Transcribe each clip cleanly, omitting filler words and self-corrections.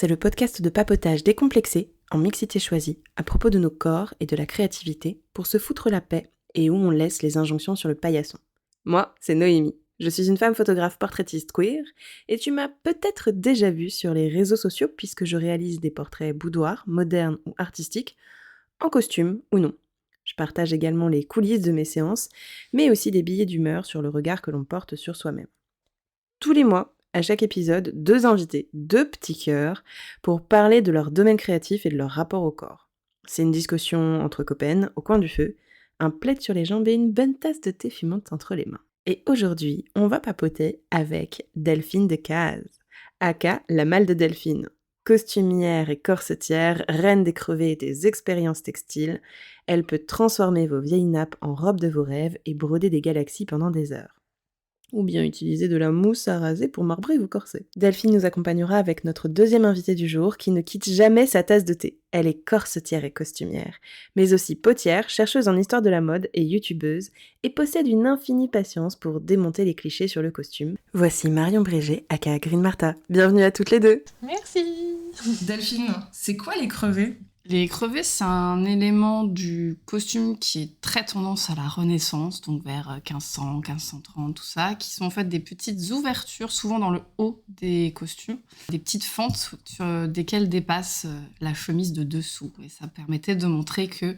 c'est le podcast de papotage décomplexé, en mixité choisie, à propos de nos corps et de la créativité, pour se foutre la paix et où on laisse les injonctions sur le paillasson. Moi, c'est Noémie. Je suis une femme photographe portraitiste queer, et tu m'as peut-être déjà vue sur les réseaux sociaux puisque je réalise des portraits boudoirs, modernes ou artistiques, en costume ou non. Je partage également les coulisses de mes séances, mais aussi des billets d'humeur sur le regard que l'on porte sur soi-même. Tous les mois, à chaque épisode, 2 invités, 2 petits cœurs, pour parler de leur domaine créatif et de leur rapport au corps. C'est une discussion entre copaines, au coin du feu, un plaid sur les jambes et une bonne tasse de thé fumante entre les mains. Et aujourd'hui, on va papoter avec Delphine Decazes, aka la malle de Delphine. Costumière et corsetière, reine des crevés et des expériences textiles, elle peut transformer vos vieilles nappes en robes de vos rêves et broder des galaxies pendant des heures. Ou bien utiliser de la mousse à raser pour marbrer vos corsets. Delphine nous accompagnera avec notre deuxième invitée du jour qui ne quitte jamais sa tasse de thé. Elle est corsetière et costumière, mais aussi potière, chercheuse en histoire de la mode et youtubeuse, et possède une infinie patience pour démonter les clichés sur le costume. Voici Marion Brégé, aka Green Martha. Bienvenue à toutes les deux. Merci. Delphine, c'est quoi les crevés ? Les crevés, c'est un élément du costume qui est très tendance à la Renaissance, donc vers 1500, 1530, tout ça, qui sont en fait des petites ouvertures, souvent dans le haut des costumes, des petites fentes sur desquelles dépasse la chemise de dessous. Et ça permettait de montrer que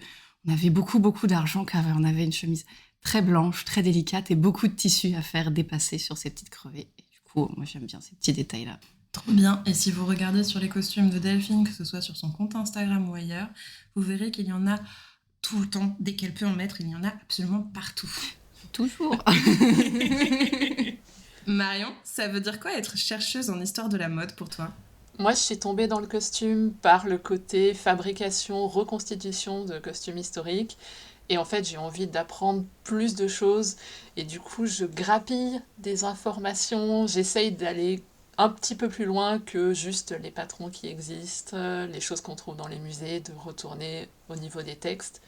on avait beaucoup d'argent, car on avait une chemise très blanche, très délicate et beaucoup de tissu à faire dépasser sur ces petites crevées. Et du coup, moi j'aime bien ces petits détails-là. Trop bien. Et si vous regardez sur les costumes de Delphine, que ce soit sur son compte Instagram ou ailleurs, vous verrez qu'il y en a tout le temps. Dès qu'elle peut en mettre, il y en a absolument partout. Toujours. Marion, ça veut dire quoi être chercheuse en histoire de la mode pour toi ? Moi, je suis tombée dans le costume par le côté fabrication, reconstitution de costumes historiques. Et en fait, j'ai envie d'apprendre plus de choses. Et du coup, je grappille des informations. J'essaye d'aller un petit peu plus loin que juste les patrons qui existent, les choses qu'on trouve dans les musées, de retourner au niveau des textes.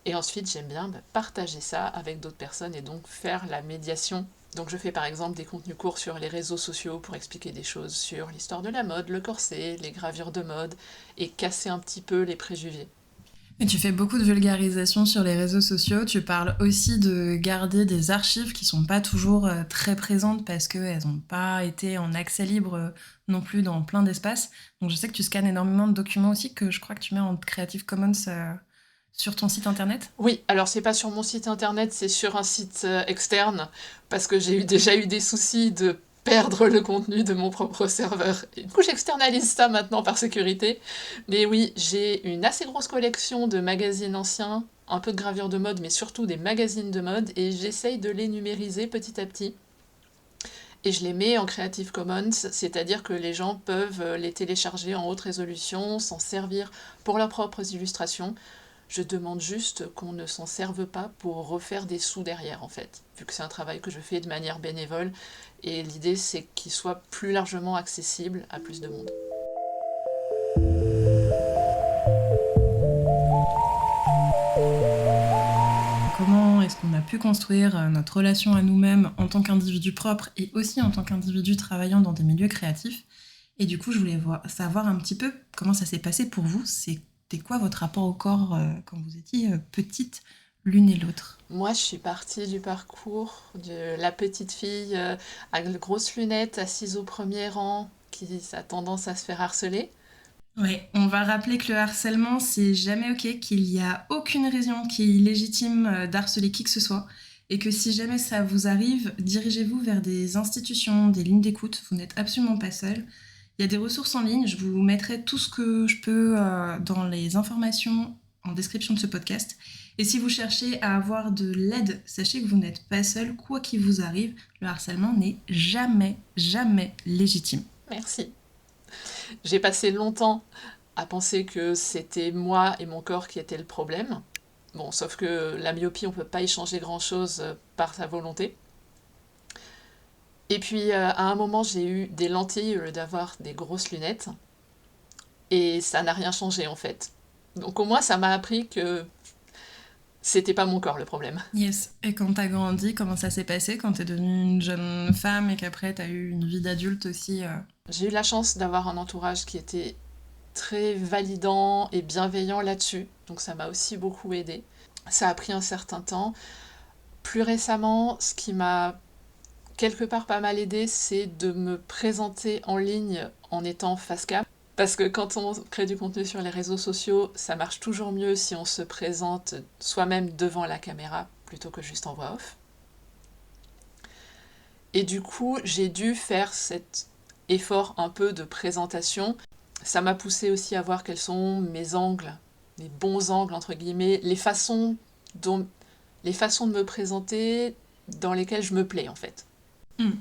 Et ensuite, j'aime bien partager ça avec d'autres personnes et donc faire la médiation. Donc je fais par exemple des contenus courts sur les réseaux sociaux pour expliquer des choses sur l'histoire de la mode, le corset, les gravures de mode, et casser un petit peu les préjugés. Et tu fais beaucoup de vulgarisation sur les réseaux sociaux. Tu parles aussi de garder des archives qui sont pas toujours très présentes parce qu'elles n'ont pas été en accès libre non plus dans plein d'espaces. Donc je sais que tu scannes énormément de documents aussi que je crois que tu mets en Creative Commons sur ton site internet. Oui, alors c'est pas sur mon site internet, c'est sur un site externe parce que j'ai déjà eu des soucis de perdre le contenu de mon propre serveur. Et du coup, j'externalise ça maintenant par sécurité. Mais oui, j'ai une assez grosse collection de magazines anciens, un peu de gravures de mode, mais surtout des magazines de mode, et j'essaye de les numériser petit à petit. Et je les mets en Creative Commons, c'est-à-dire que les gens peuvent les télécharger en haute résolution, s'en servir pour leurs propres illustrations. Je demande juste qu'on ne s'en serve pas pour refaire des sous derrière, en fait, vu que c'est un travail que je fais de manière bénévole. Et l'idée, c'est qu'il soit plus largement accessible à plus de monde. Comment est-ce qu'on a pu construire notre relation à nous-mêmes en tant qu'individu propre et aussi en tant qu'individu travaillant dans des milieux créatifs ? Et du coup, je voulais savoir un petit peu comment ça s'est passé pour vous. C'était quoi votre rapport au corps quand vous étiez petites l'une et l'autre ? Moi, je suis partie du parcours de la petite fille à grosses lunettes, assise au premier rang, qui a tendance à se faire harceler. Oui, on va rappeler que le harcèlement, c'est jamais ok, qu'il n'y a aucune raison qui est légitime d'harceler qui que ce soit, et que si jamais ça vous arrive, dirigez-vous vers des institutions, des lignes d'écoute, vous n'êtes absolument pas seul. Il y a des ressources en ligne, je vous mettrai tout ce que je peux dans les informations en description de ce podcast. Et si vous cherchez à avoir de l'aide, sachez que vous n'êtes pas seul, quoi qu'il vous arrive, le harcèlement n'est jamais légitime. Merci. J'ai passé longtemps à penser que c'était moi et mon corps qui étaient le problème. Bon, sauf que la myopie, on ne peut pas y changer grand-chose par sa volonté. Et puis, à un moment, j'ai eu des lentilles au lieu d'avoir des grosses lunettes. Et ça n'a rien changé, en fait. Donc, au moins, ça m'a appris que C'était pas mon corps le problème. Yes. Et quand t'as grandi, comment ça s'est passé quand t'es devenue une jeune femme et qu'après t'as eu une vie d'adulte aussi J'ai eu la chance d'avoir un entourage qui était très validant et bienveillant là-dessus, donc ça m'a aussi beaucoup aidée. Ça a pris un certain temps. Plus récemment, ce qui m'a quelque part pas mal aidé, c'est de me présenter en ligne en étant face cam. Parce que quand on crée du contenu sur les réseaux sociaux, ça marche toujours mieux si on se présente soi-même devant la caméra plutôt que juste en voix off. Et du coup, j'ai dû faire cet effort un peu de présentation. Ça m'a poussé aussi à voir quels sont mes angles, mes bons angles entre guillemets, les façons de me présenter dans lesquelles je me plais en fait.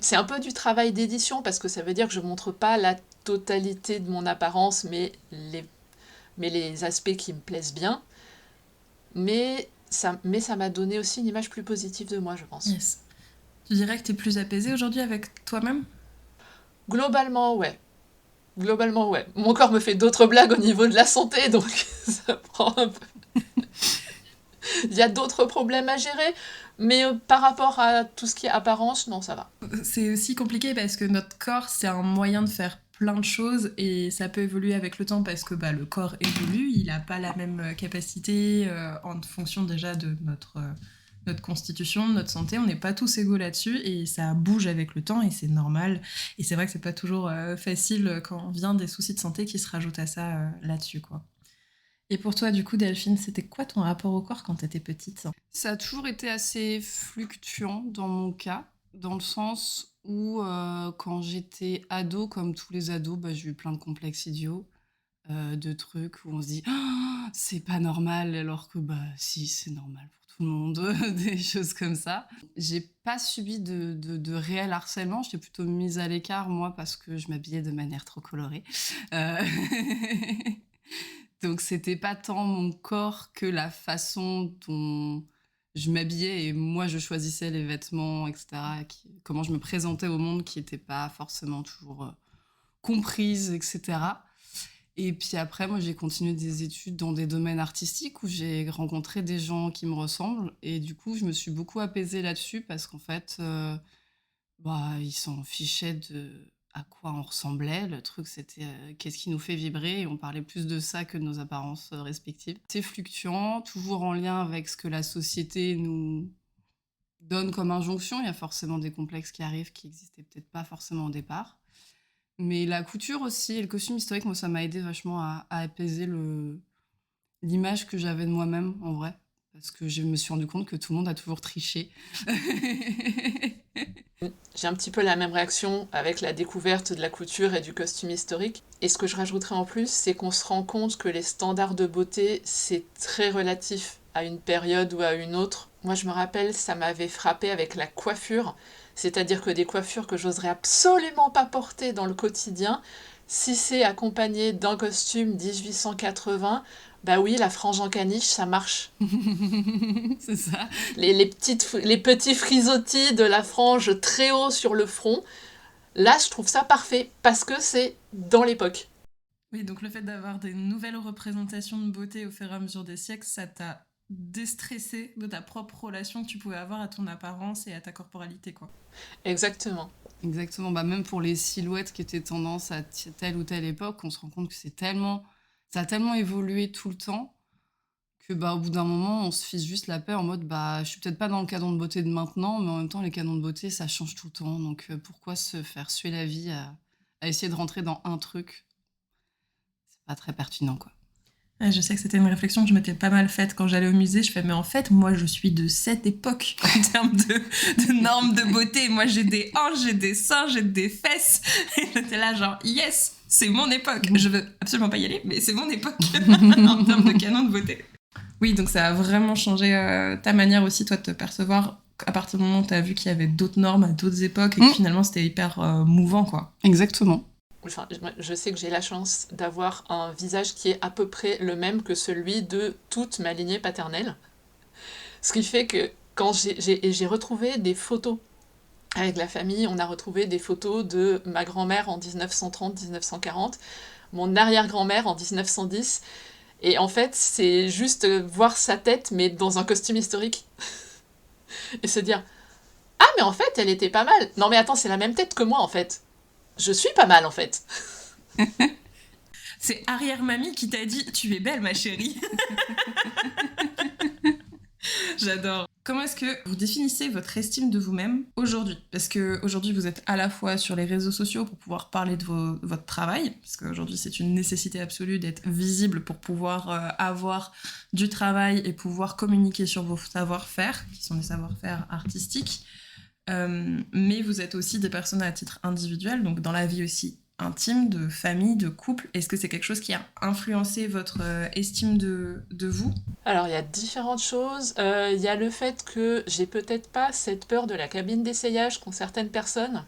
C'est un peu du travail d'édition parce que ça veut dire que je montre pas la totalité de mon apparence, mais les aspects qui me plaisent bien. Mais ça m'a donné aussi une image plus positive de moi, je pense. Yes. Tu dirais que t'es plus apaisée aujourd'hui avec toi-même ? Globalement, ouais. Mon corps me fait d'autres blagues au niveau de la santé, donc ça prend un peu... Il y a d'autres problèmes à gérer, mais par rapport à tout ce qui est apparence, non, ça va. C'est aussi compliqué parce que notre corps, c'est un moyen de faire plein de choses et ça peut évoluer avec le temps parce que le corps évolue, il n'a pas la même capacité en fonction déjà de notre constitution, de notre santé. On n'est pas tous égaux là-dessus et ça bouge avec le temps et c'est normal. Et c'est vrai que c'est pas toujours facile quand on vient des soucis de santé qui se rajoutent à ça là-dessus, quoi. Et pour toi, du coup, Delphine, c'était quoi ton rapport au corps quand t'étais petite ? Ça a toujours été assez fluctuant dans mon cas, dans le sens où quand j'étais ado, comme tous les ados, j'ai eu plein de complexes idiots, de trucs où on se dit ah, c'est pas normal, alors que si, c'est normal pour tout le monde, des choses comme ça. J'ai pas subi de réel harcèlement, j'étais plutôt mise à l'écart, moi, parce que je m'habillais de manière trop colorée. Donc c'était pas tant mon corps que la façon dont je m'habillais et moi je choisissais les vêtements, etc. Comment je me présentais au monde qui n'était pas forcément toujours comprise, etc. Et puis après, moi j'ai continué des études dans des domaines artistiques où j'ai rencontré des gens qui me ressemblent et du coup je me suis beaucoup apaisée là-dessus parce qu'en fait, ils s'en fichaient de à quoi on ressemblait. Le truc, c'était qu'est-ce qui nous fait vibrer et on parlait plus de ça que de nos apparences respectives. C'est fluctuant, toujours en lien avec ce que la société nous donne comme injonction. Il y a forcément des complexes qui arrivent qui n'existaient peut-être pas forcément au départ. Mais la couture aussi et le costume historique, moi, ça m'a aidé vachement à apaiser l'image que j'avais de moi-même, en vrai. Parce que je me suis rendu compte que tout le monde a toujours triché. J'ai un petit peu la même réaction avec la découverte de la couture et du costume historique. Et ce que je rajouterais en plus, c'est qu'on se rend compte que les standards de beauté, c'est très relatif à une période ou à une autre. Moi, je me rappelle, ça m'avait frappé avec la coiffure. C'est-à-dire que des coiffures que j'oserais absolument pas porter dans le quotidien, si c'est accompagné d'un costume 1880, oui, la frange en caniche, ça marche. C'est ça. Les petits frisottis de la frange très haut sur le front, là, je trouve ça parfait, parce que c'est dans l'époque. Oui, donc le fait d'avoir des nouvelles représentations de beauté au fur et à mesure des siècles, ça t'a déstressé de ta propre relation que tu pouvais avoir à ton apparence et à ta corporalité, quoi. Exactement. Exactement. Même pour les silhouettes qui étaient tendance à telle ou telle époque, on se rend compte que ça a tellement évolué tout le temps que au bout d'un moment, on se fiche juste la paix en mode je suis peut-être pas dans le canon de beauté de maintenant, mais en même temps, les canons de beauté, ça change tout le temps. Donc pourquoi se faire suer la vie à essayer de rentrer dans un truc ? C'est pas très pertinent, quoi. Ouais, je sais que c'était une réflexion que je m'étais pas mal faite quand j'allais au musée. Je fais, mais en fait, moi, je suis de cette époque en termes de normes de beauté. Moi, j'ai des hanches, j'ai des seins, j'ai des fesses. Et j'étais là, genre, yes, c'est mon époque. Je veux absolument pas y aller, mais c'est mon époque en termes de canon de beauté. Oui, donc ça a vraiment changé ta manière aussi, toi, de te percevoir à partir du moment où tu as vu qu'il y avait d'autres normes à d'autres époques et que finalement, c'était hyper mouvant, quoi. Exactement. Enfin, je sais que j'ai la chance d'avoir un visage qui est à peu près le même que celui de toute ma lignée paternelle. Ce qui fait que quand j'ai retrouvé des photos avec la famille, on a retrouvé des photos de ma grand-mère en 1930-1940, mon arrière-grand-mère en 1910, Et en fait, c'est juste voir sa tête, mais dans un costume historique. Et se dire, ah, mais en fait, elle était pas mal. Non, mais attends, c'est la même tête que moi, en fait. Je suis pas mal, en fait. C'est arrière-mamie qui t'a dit « Tu es belle, ma chérie !» J'adore. Comment est-ce que vous définissez votre estime de vous-même aujourd'hui ? Parce qu'aujourd'hui, vous êtes à la fois sur les réseaux sociaux pour pouvoir parler de votre travail, parce qu'aujourd'hui, c'est une nécessité absolue d'être visible pour pouvoir avoir du travail et pouvoir communiquer sur vos savoir-faire, qui sont des savoir-faire artistiques. Mais vous êtes aussi des personnes à titre individuel, donc dans la vie aussi intime, de famille, de couple. Est-ce que c'est quelque chose qui a influencé votre estime de vous ? Alors, il y a différentes choses. Il y a le fait que j'ai peut-être pas cette peur de la cabine d'essayage qu'ont certaines personnes.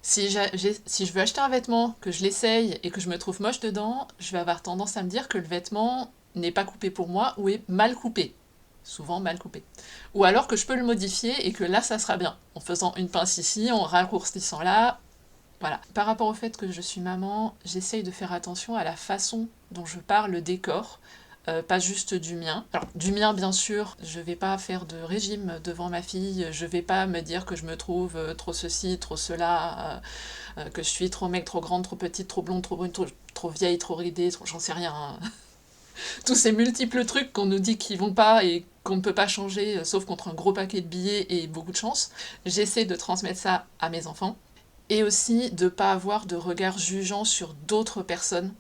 Si je veux acheter un vêtement, que je l'essaye et que je me trouve moche dedans, je vais avoir tendance à me dire que le vêtement n'est pas coupé pour moi ou est mal coupé. Souvent mal coupé. Ou alors que je peux le modifier et que là, ça sera bien. En faisant une pince ici, en raccourcissant là. Voilà. Par rapport au fait que je suis maman, j'essaye de faire attention à la façon dont je parle des corps. Pas juste du mien. Alors, du mien, bien sûr, je vais pas faire de régime devant ma fille, je vais pas me dire que je me trouve trop ceci, trop cela, que je suis trop mec, trop grande, trop petite, trop blonde, trop brune, trop vieille, trop ridée, j'en sais rien. Hein. Tous ces multiples trucs qu'on nous dit qui vont pas et qu'on ne peut pas changer, sauf contre un gros paquet de billets et beaucoup de chance. J'essaie de transmettre ça à mes enfants. Et aussi de pas avoir de regard jugeant sur d'autres personnes,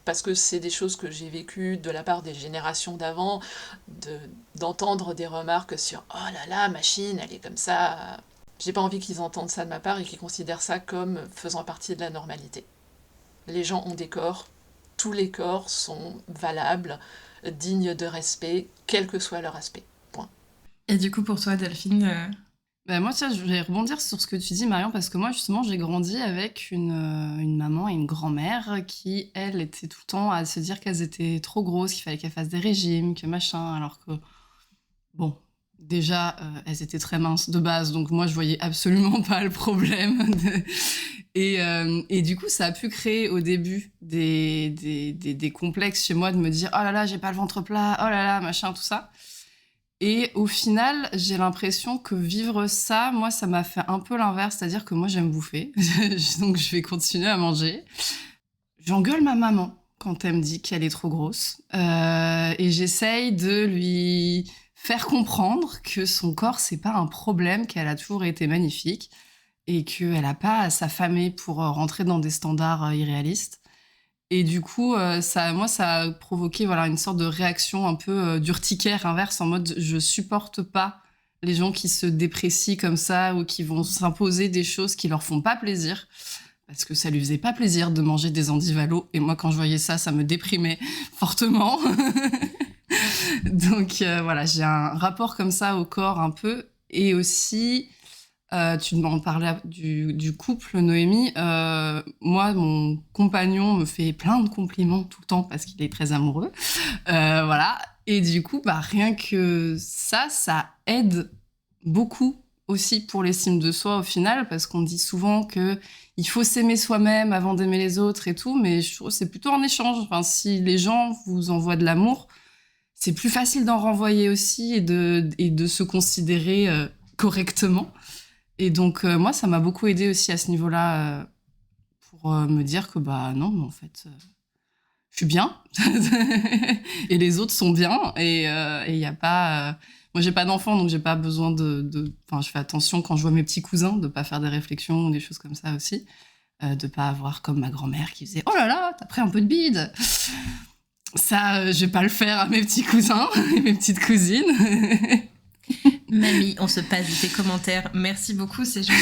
parce que c'est des choses que j'ai vécues de la part des générations d'avant, d'entendre des remarques sur « Oh là là, machine, elle est comme ça ». J'ai pas envie qu'ils entendent ça de ma part et qu'ils considèrent ça comme faisant partie de la normalité. Les gens ont des corps, tous les corps sont valables, dignes de respect, quel que soit leur aspect. Point. Et du coup, pour toi, Delphine Moi, tiens, je vais rebondir sur ce que tu dis, Marion, parce que moi, justement, j'ai grandi avec une maman et une grand-mère qui, elles, étaient tout le temps à se dire qu'elles étaient trop grosses, qu'il fallait qu'elles fassent des régimes, que machin, alors que, bon, déjà, elles étaient très minces de base, donc moi, je voyais absolument pas le problème. Et du coup, ça a pu créer au début des complexes chez moi de me dire « Oh là là, j'ai pas le ventre plat, oh là là, machin, tout ça ». Et au final, j'ai l'impression que vivre ça, moi, ça m'a fait un peu l'inverse, c'est-à-dire que moi, j'aime bouffer, donc je vais continuer à manger. J'engueule ma maman quand elle me dit qu'elle est trop grosse, et j'essaye de lui faire comprendre que son corps, c'est pas un problème, qu'elle a toujours été magnifique, et qu'elle a pas à s'affamer pour rentrer dans des standards irréalistes. Et du coup, ça a provoqué une sorte de réaction un peu d'urticaire inverse, en mode je supporte pas les gens qui se déprécient comme ça ou qui vont s'imposer des choses qui leur font pas plaisir. Parce que ça lui faisait pas plaisir de manger des endivalos. Et moi, quand je voyais ça, ça me déprimait fortement. Donc j'ai un rapport comme ça au corps un peu. Et aussi... tu m'en parlais du couple, Noémie. Moi, mon compagnon me fait plein de compliments tout le temps parce qu'il est très amoureux. Voilà. Et du coup, rien que ça aide beaucoup aussi pour l'estime de soi au final, parce qu'on dit souvent qu'il faut s'aimer soi-même avant d'aimer les autres et tout, mais je trouve que c'est plutôt un échange. Enfin, si les gens vous envoient de l'amour, c'est plus facile d'en renvoyer aussi et de se considérer correctement. Et donc, moi, ça m'a beaucoup aidée aussi à ce niveau-là pour me dire que, non, mais en fait, je suis bien. Et les autres sont bien. Et il n'y a pas... moi, j'ai pas d'enfant, donc j'ai pas besoin Enfin, je fais attention quand je vois mes petits cousins, de pas faire des réflexions ou des choses comme ça aussi. De pas avoir comme ma grand-mère qui faisait « Oh là là, t'as pris un peu de bide !» Ça, je vais pas le faire à mes petits cousins et mes petites cousines. Mamie, on se passe de tes commentaires. Merci beaucoup, c'est gentil.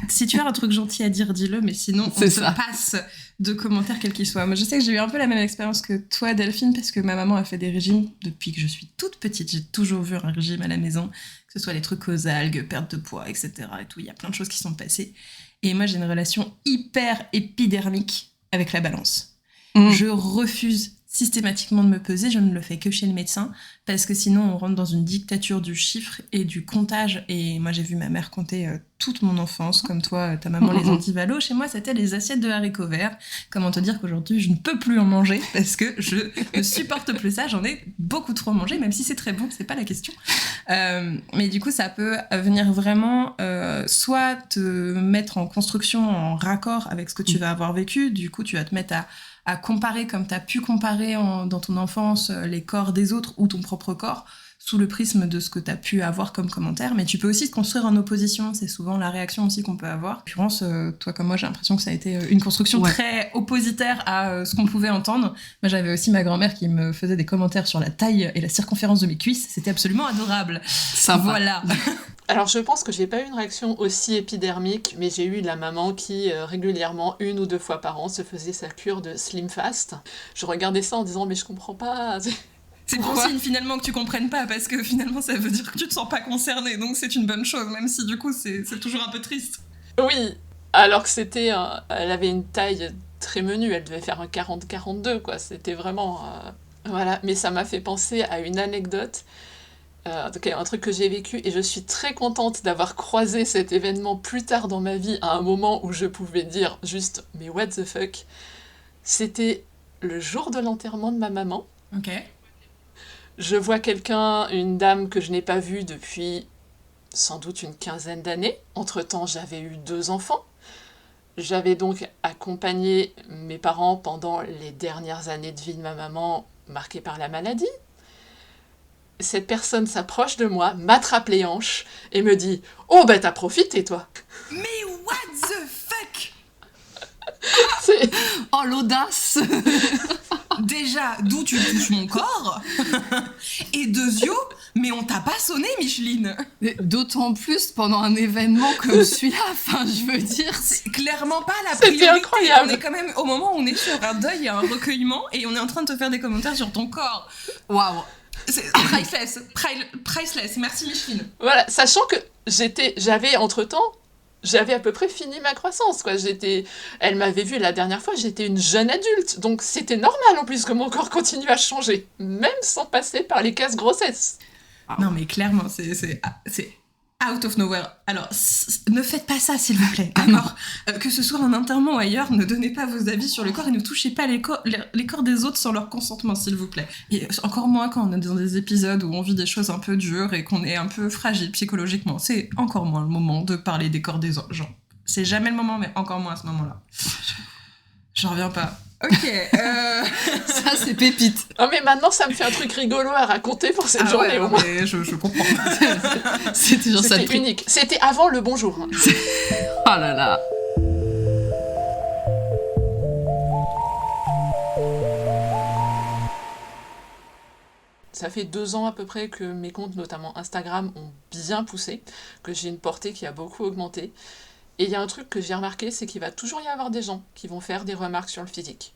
Si tu as un truc gentil à dire, dis-le, mais sinon, on se passe de commentaires quels qu'ils soient. Moi, je sais que j'ai eu un peu la même expérience que toi, Delphine, parce que ma maman a fait des régimes depuis que je suis toute petite. J'ai toujours vu un régime à la maison, que ce soit les trucs aux algues, perte de poids, etc. et tout. Il y a plein de choses qui sont passées. Et moi, j'ai une relation hyper épidermique avec la balance. Je refuse systématiquement de me peser, je ne le fais que chez le médecin, parce que sinon on rentre dans une dictature du chiffre et du comptage. Et moi j'ai vu ma mère compter toute mon enfance, comme toi, ta maman les antivalos. Chez moi c'était les assiettes de haricots verts. Comment te dire qu'aujourd'hui je ne peux plus en manger, parce que je ne supporte plus ça, j'en ai beaucoup trop mangé, même si c'est très bon, c'est pas la question. Mais du coup ça peut venir vraiment soit te mettre en construction, en raccord avec ce que tu vas avoir vécu. Du coup tu vas te mettre à comparer comme tu as pu comparer dans ton enfance les corps des autres ou ton propre corps sous le prisme de ce que tu as pu avoir comme commentaire. Mais tu peux aussi te construire en opposition, c'est souvent la réaction aussi qu'on peut avoir. En l'occurrence, toi comme moi, j'ai l'impression que ça a été une construction très oppositaire à ce qu'on pouvait entendre. Moi, j'avais aussi ma grand-mère qui me faisait des commentaires sur la taille et la circonférence de mes cuisses. C'était absolument adorable. Sympa. Voilà. Alors je pense que j'ai pas eu une réaction aussi épidermique, mais j'ai eu la maman qui régulièrement, 1 ou 2 fois par an, se faisait sa cure de Slim Fast. Je regardais ça en disant mais je comprends pas. C'est bon signe finalement que tu comprennes pas, parce que finalement ça veut dire que tu te sens pas concerné, donc c'est une bonne chose, même si du coup c'est toujours un peu triste. Oui, alors que elle avait une taille très menue, elle devait faire un 40-42 quoi, c'était vraiment... Voilà, mais ça m'a fait penser à une anecdote. Donc, un truc que j'ai vécu, et je suis très contente d'avoir croisé cet événement plus tard dans ma vie, à un moment où je pouvais dire juste mais what the fuck. C'était le jour de l'enterrement de ma maman. Ok. Je vois quelqu'un, une dame que je n'ai pas vue depuis sans doute une quinzaine d'années. Entre-temps, j'avais eu 2 enfants. J'avais donc accompagné mes parents pendant les dernières années de vie de ma maman, marquées par la maladie. Cette personne s'approche de moi, m'attrape les hanches et me dit « Oh, bah t'as profité, toi !» Mais what the fuck. Oh, l'audace. Déjà, d'où tu touches mon corps. Et deuxièmement, mais on t'a pas sonné, Micheline. D'autant plus pendant un événement comme celui-là, enfin, je veux dire... C'est clairement pas la C'était priorité. incroyable. On est quand même au moment où on est sur un deuil et un recueillement, et on est en train de te faire des commentaires sur ton corps. Waouh. C'est priceless. Merci, Micheline. Voilà, sachant que j'avais à peu près fini ma croissance, quoi. Elle m'avait vue la dernière fois, j'étais une jeune adulte, donc c'était normal en plus que mon corps continue à changer, même sans passer par les cases grossesse. Non, mais clairement, c'est out of nowhere. Alors, ne faites pas ça, s'il vous plaît, d'accord ? Que ce soit en enterrement ou ailleurs, ne donnez pas vos avis sur le corps et ne touchez pas les corps des autres sans leur consentement, s'il vous plaît. Et encore moins quand on est dans des épisodes où on vit des choses un peu dures et qu'on est un peu fragile psychologiquement. C'est encore moins le moment de parler des corps des autres. Genre, c'est jamais le moment, mais encore moins à ce moment-là. J'en reviens pas. Ok. Ça, c'est pépite. Oh, mais maintenant, ça me fait un truc rigolo à raconter pour cette journée, au moins. Mais je comprends. C'était genre ça. C'était unique. C'était avant le bonjour. Hein. Oh là là. Ça fait 2 ans à peu près que mes comptes, notamment Instagram, ont bien poussé, que j'ai une portée qui a beaucoup augmenté. Et il y a un truc que j'ai remarqué, c'est qu'il va toujours y avoir des gens qui vont faire des remarques sur le physique.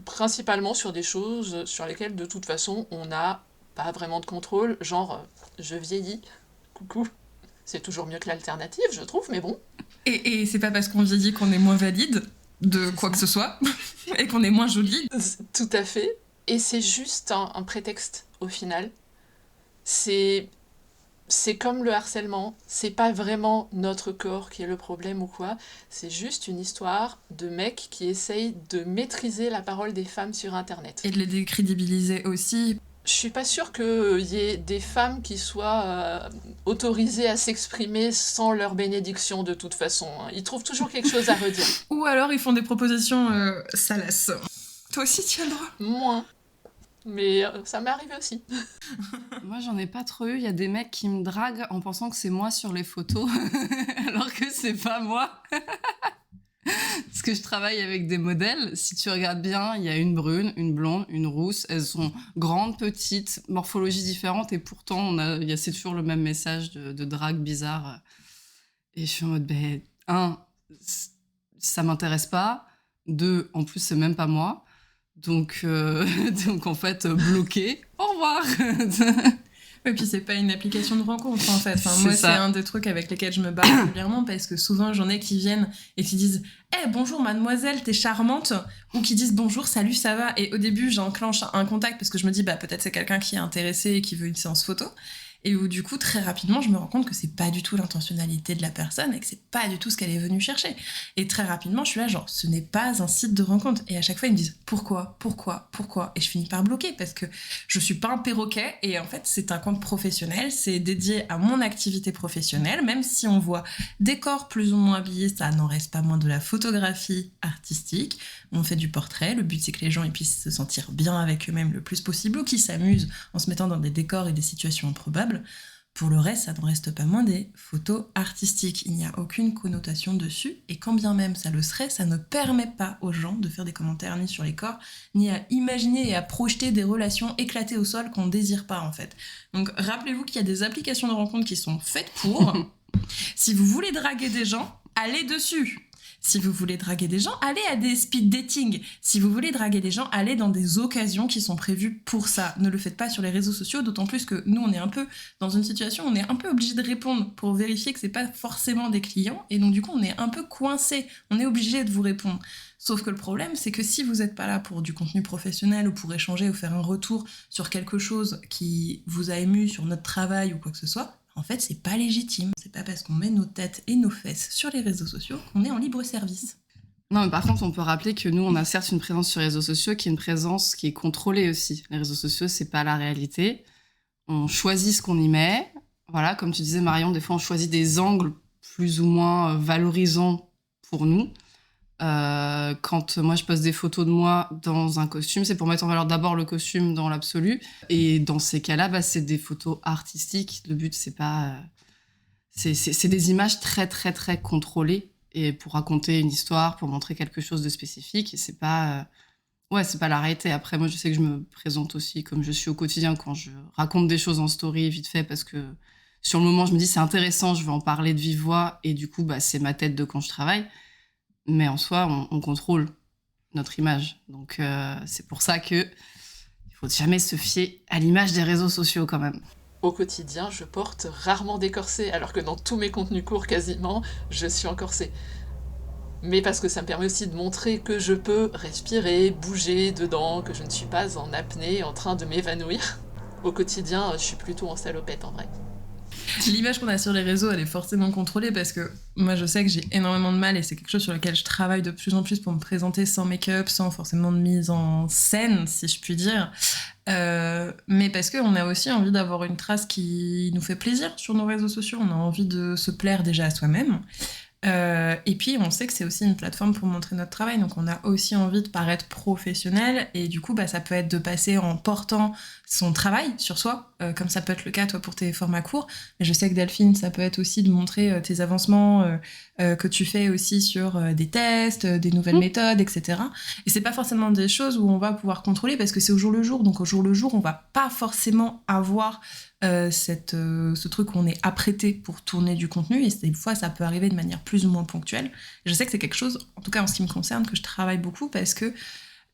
Principalement sur des choses sur lesquelles, de toute façon, on n'a pas vraiment de contrôle, genre je vieillis, coucou. C'est toujours mieux que l'alternative, je trouve, mais bon. Et c'est pas parce qu'on vieillit qu'on est moins valide de quoi que ce soit, et qu'on est moins jolie. Tout à fait. Et c'est juste un prétexte, au final. C'est comme le harcèlement, c'est pas vraiment notre corps qui est le problème ou quoi, c'est juste une histoire de mecs qui essayent de maîtriser la parole des femmes sur Internet. Et de les décrédibiliser aussi. Je suis pas sûre qu'il y ait des femmes qui soient autorisées à s'exprimer sans leur bénédiction de toute façon. Ils trouvent toujours quelque chose à redire. Ou alors ils font des propositions salaces. Toi aussi tu as le droit. Moins. Mais ça m'est arrivé aussi. Moi, j'en ai pas trop eu. Il y a des mecs qui me draguent en pensant que c'est moi sur les photos, alors que c'est pas moi. Parce que je travaille avec des modèles. Si tu regardes bien, il y a une brune, une blonde, une rousse. Elles sont grandes, petites, morphologies différentes, et pourtant, c'est toujours le même message de drague bizarre. Et je suis en mode, ça m'intéresse pas. 2, en plus, c'est même pas moi. Donc en fait, bloqué. Au revoir. Et puis c'est pas une application de rencontre en fait. C'est Moi c'est ça. un des trucs avec lesquels je me bats régulièrement parce que souvent j'en ai qui viennent et qui disent bonjour mademoiselle, t'es charmante » ou qui disent « Bonjour, salut, ça va ?» Et au début j'enclenche un contact parce que je me dis peut-être c'est quelqu'un qui est intéressé et qui veut une séance photo. Et où du coup très rapidement je me rends compte que c'est pas du tout l'intentionnalité de la personne et que c'est pas du tout ce qu'elle est venue chercher. Et très rapidement je suis là genre ce n'est pas un site de rencontre. Et à chaque fois ils me disent pourquoi et je finis par bloquer parce que je suis pas un perroquet et en fait c'est un compte professionnel, c'est dédié à mon activité professionnelle, même si on voit des corps plus ou moins habillés, ça n'en reste pas moins de la photographie artistique. On fait du portrait, le but c'est que les gens ils puissent se sentir bien avec eux-mêmes le plus possible ou qu'ils s'amusent en se mettant dans des décors et des situations improbables. Pour le reste, ça n'en reste pas moins des photos artistiques. Il n'y a aucune connotation dessus, et quand bien même ça le serait, ça ne permet pas aux gens de faire des commentaires ni sur les corps, ni à imaginer et à projeter des relations éclatées au sol qu'on ne désire pas en fait. Donc rappelez-vous qu'il y a des applications de rencontres qui sont faites pour. Si vous voulez draguer des gens, allez dessus. Si vous voulez draguer des gens, allez à des speed dating. Si vous voulez draguer des gens, allez dans des occasions qui sont prévues pour ça. Ne le faites pas sur les réseaux sociaux, d'autant plus que nous, on est un peu dans une situation où on est un peu obligé de répondre pour vérifier que c'est pas forcément des clients. Et donc, du coup, on est un peu coincé. On est obligé de vous répondre. Sauf que le problème, c'est que si vous n'êtes pas là pour du contenu professionnel ou pour échanger ou faire un retour sur quelque chose qui vous a ému sur notre travail ou quoi que ce soit, en fait, c'est pas légitime. C'est pas parce qu'on met nos têtes et nos fesses sur les réseaux sociaux qu'on est en libre service. Non, mais par contre, on peut rappeler que nous, on a certes une présence sur les réseaux sociaux qui est une présence qui est contrôlée aussi. Les réseaux sociaux, c'est pas la réalité. On choisit ce qu'on y met. Voilà, comme tu disais, Marion, des fois, on choisit des angles plus ou moins valorisants pour nous. Quand moi je poste des photos de moi dans un costume, c'est pour mettre en valeur d'abord le costume dans l'absolu. Et dans ces cas-là, c'est des photos artistiques. Le but, c'est pas... c'est des images très, très, très contrôlées et pour raconter une histoire, pour montrer quelque chose de spécifique. Et c'est pas... c'est pas la réalité. Après, moi, je sais que je me présente aussi comme je suis au quotidien quand je raconte des choses en story vite fait parce que sur le moment, je me dis c'est intéressant, je vais en parler de vive voix et du coup, c'est ma tête de quand je travaille. Mais en soi, on contrôle notre image. Donc, c'est pour ça qu'il ne faut jamais se fier à l'image des réseaux sociaux quand même. Au quotidien, je porte rarement des corsets, alors que dans tous mes contenus courts, quasiment, je suis en corset. Mais parce que ça me permet aussi de montrer que je peux respirer, bouger dedans, que je ne suis pas en apnée, en train de m'évanouir. Au quotidien, je suis plutôt en salopette, en vrai. L'image qu'on a sur les réseaux, elle est forcément contrôlée parce que moi, je sais que j'ai énormément de mal et c'est quelque chose sur lequel je travaille de plus en plus pour me présenter sans make-up, sans forcément de mise en scène, si je puis dire. Mais parce qu'on a aussi envie d'avoir une trace qui nous fait plaisir sur nos réseaux sociaux. On a envie de se plaire déjà à soi-même. Et puis on sait que c'est aussi une plateforme pour montrer notre travail, donc on a aussi envie de paraître professionnel et du coup ça peut être de passer en portant son travail sur soi, comme ça peut être le cas toi pour tes formats courts, mais je sais que Delphine ça peut être aussi de montrer tes avancements que tu fais aussi sur des tests, des nouvelles méthodes, etc. Et c'est pas forcément des choses où on va pouvoir contrôler parce que c'est au jour le jour, donc au jour le jour on va pas forcément avoir ce truc où on est apprêté pour tourner du contenu et des fois ça peut arriver de manière plus ou moins ponctuelle. Et je sais que c'est quelque chose, en tout cas en ce qui me concerne, que je travaille beaucoup parce que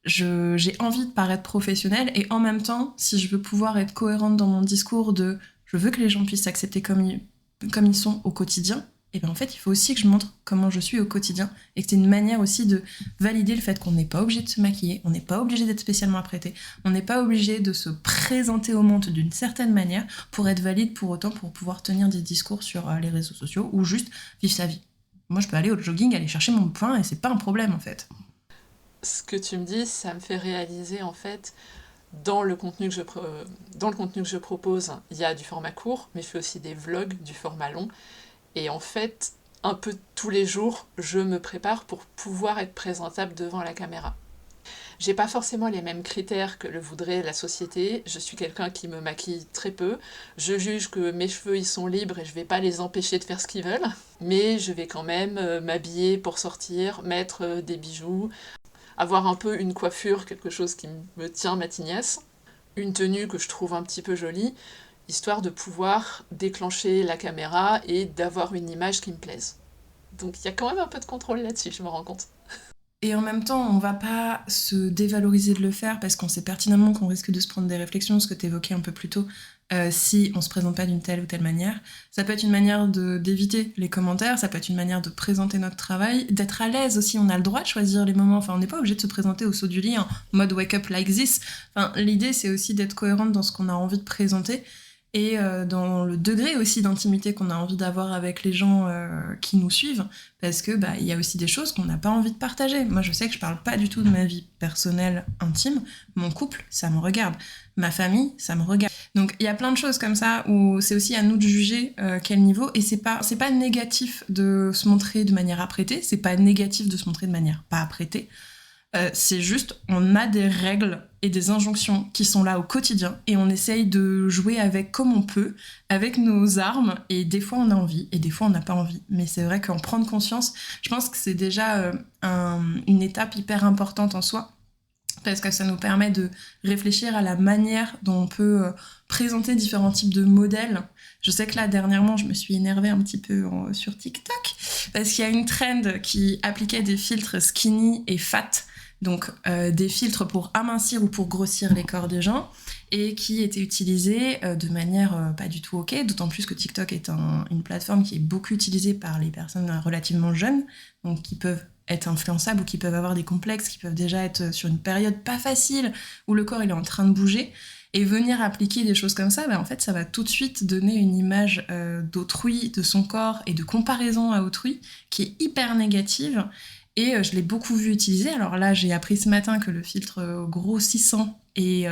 j'ai envie de paraître professionnelle et en même temps, si je veux pouvoir être cohérente dans mon discours de je veux que les gens puissent s'accepter comme ils sont au quotidien, et bien en fait il faut aussi que je montre comment je suis au quotidien et que c'est une manière aussi de valider le fait qu'on n'est pas obligé de se maquiller, on n'est pas obligé d'être spécialement apprêté, on n'est pas obligé de se présenter au monde d'une certaine manière pour être valide pour autant pour pouvoir tenir des discours sur les réseaux sociaux ou juste vivre sa vie. Moi je peux aller au jogging, aller chercher mon pain et c'est pas un problème en fait. Ce que tu me dis, ça me fait réaliser en fait dans le contenu que je propose, il y a du format court, mais je fais aussi des vlogs du format long. Et en fait, un peu tous les jours, je me prépare pour pouvoir être présentable devant la caméra. J'ai pas forcément les mêmes critères que le voudrait la société. Je suis quelqu'un qui me maquille très peu. Je juge que mes cheveux, ils sont libres et je vais pas les empêcher de faire ce qu'ils veulent. Mais je vais quand même m'habiller pour sortir, mettre des bijoux, avoir un peu une coiffure, quelque chose qui me tient ma tignasse, une tenue que je trouve un petit peu jolie, histoire de pouvoir déclencher la caméra et d'avoir une image qui me plaise. Donc il y a quand même un peu de contrôle là-dessus, je me rends compte. Et en même temps, on va pas se dévaloriser de le faire parce qu'on sait pertinemment qu'on risque de se prendre des réflexions, ce que tu évoquais un peu plus tôt, si on se présente pas d'une telle ou telle manière. Ça peut être une manière d'éviter les commentaires, ça peut être une manière de présenter notre travail, d'être à l'aise aussi. On a le droit de choisir les moments. Enfin, on n'est pas obligé de se présenter au saut du lit en mode wake up like this. Enfin, l'idée, c'est aussi d'être cohérente dans ce qu'on a envie de présenter et dans le degré aussi d'intimité qu'on a envie d'avoir avec les gens qui nous suivent, parce que il y a aussi des choses qu'on n'a pas envie de partager. Moi, je sais que je parle pas du tout de ma vie personnelle intime. Mon couple, ça me regarde. Ma famille, ça me regarde. Donc, il y a plein de choses comme ça où c'est aussi à nous de juger quel niveau. Et c'est pas négatif de se montrer de manière apprêtée. C'est pas négatif de se montrer de manière pas apprêtée. C'est juste, on a des règles et des injonctions qui sont là au quotidien et on essaye de jouer avec comme on peut, avec nos armes, et des fois on a envie et des fois on n'a pas envie. Mais c'est vrai qu'en prendre conscience, je pense que c'est déjà une étape hyper importante en soi, parce que ça nous permet de réfléchir à la manière dont on peut présenter différents types de modèles. Je sais que là, dernièrement, je me suis énervée un petit peu sur TikTok, parce qu'il y a une trend qui appliquait des filtres skinny et fat, donc des filtres pour amincir ou pour grossir les corps des gens, et qui étaient utilisés de manière pas du tout ok, d'autant plus que TikTok est une plateforme qui est beaucoup utilisée par les personnes relativement jeunes, donc qui peuvent être influençables ou qui peuvent avoir des complexes, qui peuvent déjà être sur une période pas facile, où le corps il est en train de bouger, et venir appliquer des choses comme ça, en fait, ça va tout de suite donner une image d'autrui, de son corps, et de comparaison à autrui, qui est hyper négative. Et je l'ai beaucoup vu utiliser. Alors là, j'ai appris ce matin que le filtre grossissant est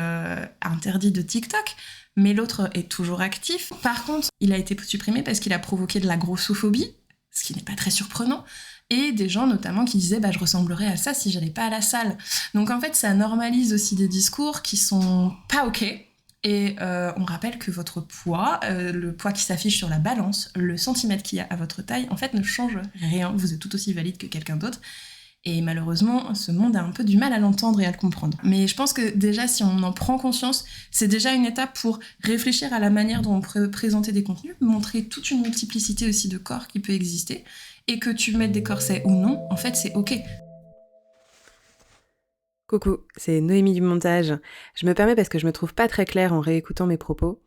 interdit de TikTok, mais l'autre est toujours actif. Par contre, il a été supprimé parce qu'il a provoqué de la grossophobie, ce qui n'est pas très surprenant, et des gens notamment qui disaient je ressemblerais à ça si j'allais pas à la salle. Donc en fait, ça normalise aussi des discours qui sont pas ok. Et on rappelle que votre poids, le poids qui s'affiche sur la balance, le centimètre qu'il y a à votre taille, en fait ne change rien. Vous êtes tout aussi valide que quelqu'un d'autre. Et malheureusement, ce monde a un peu du mal à l'entendre et à le comprendre. Mais je pense que déjà, si on en prend conscience, c'est déjà une étape pour réfléchir à la manière dont on peut présenter des contenus, montrer toute une multiplicité aussi de corps qui peut exister, et que tu mettes des corsets ou non, en fait, c'est ok. Coucou, c'est Noémie du montage. Je me permets parce que je me trouve pas très claire en réécoutant mes propos.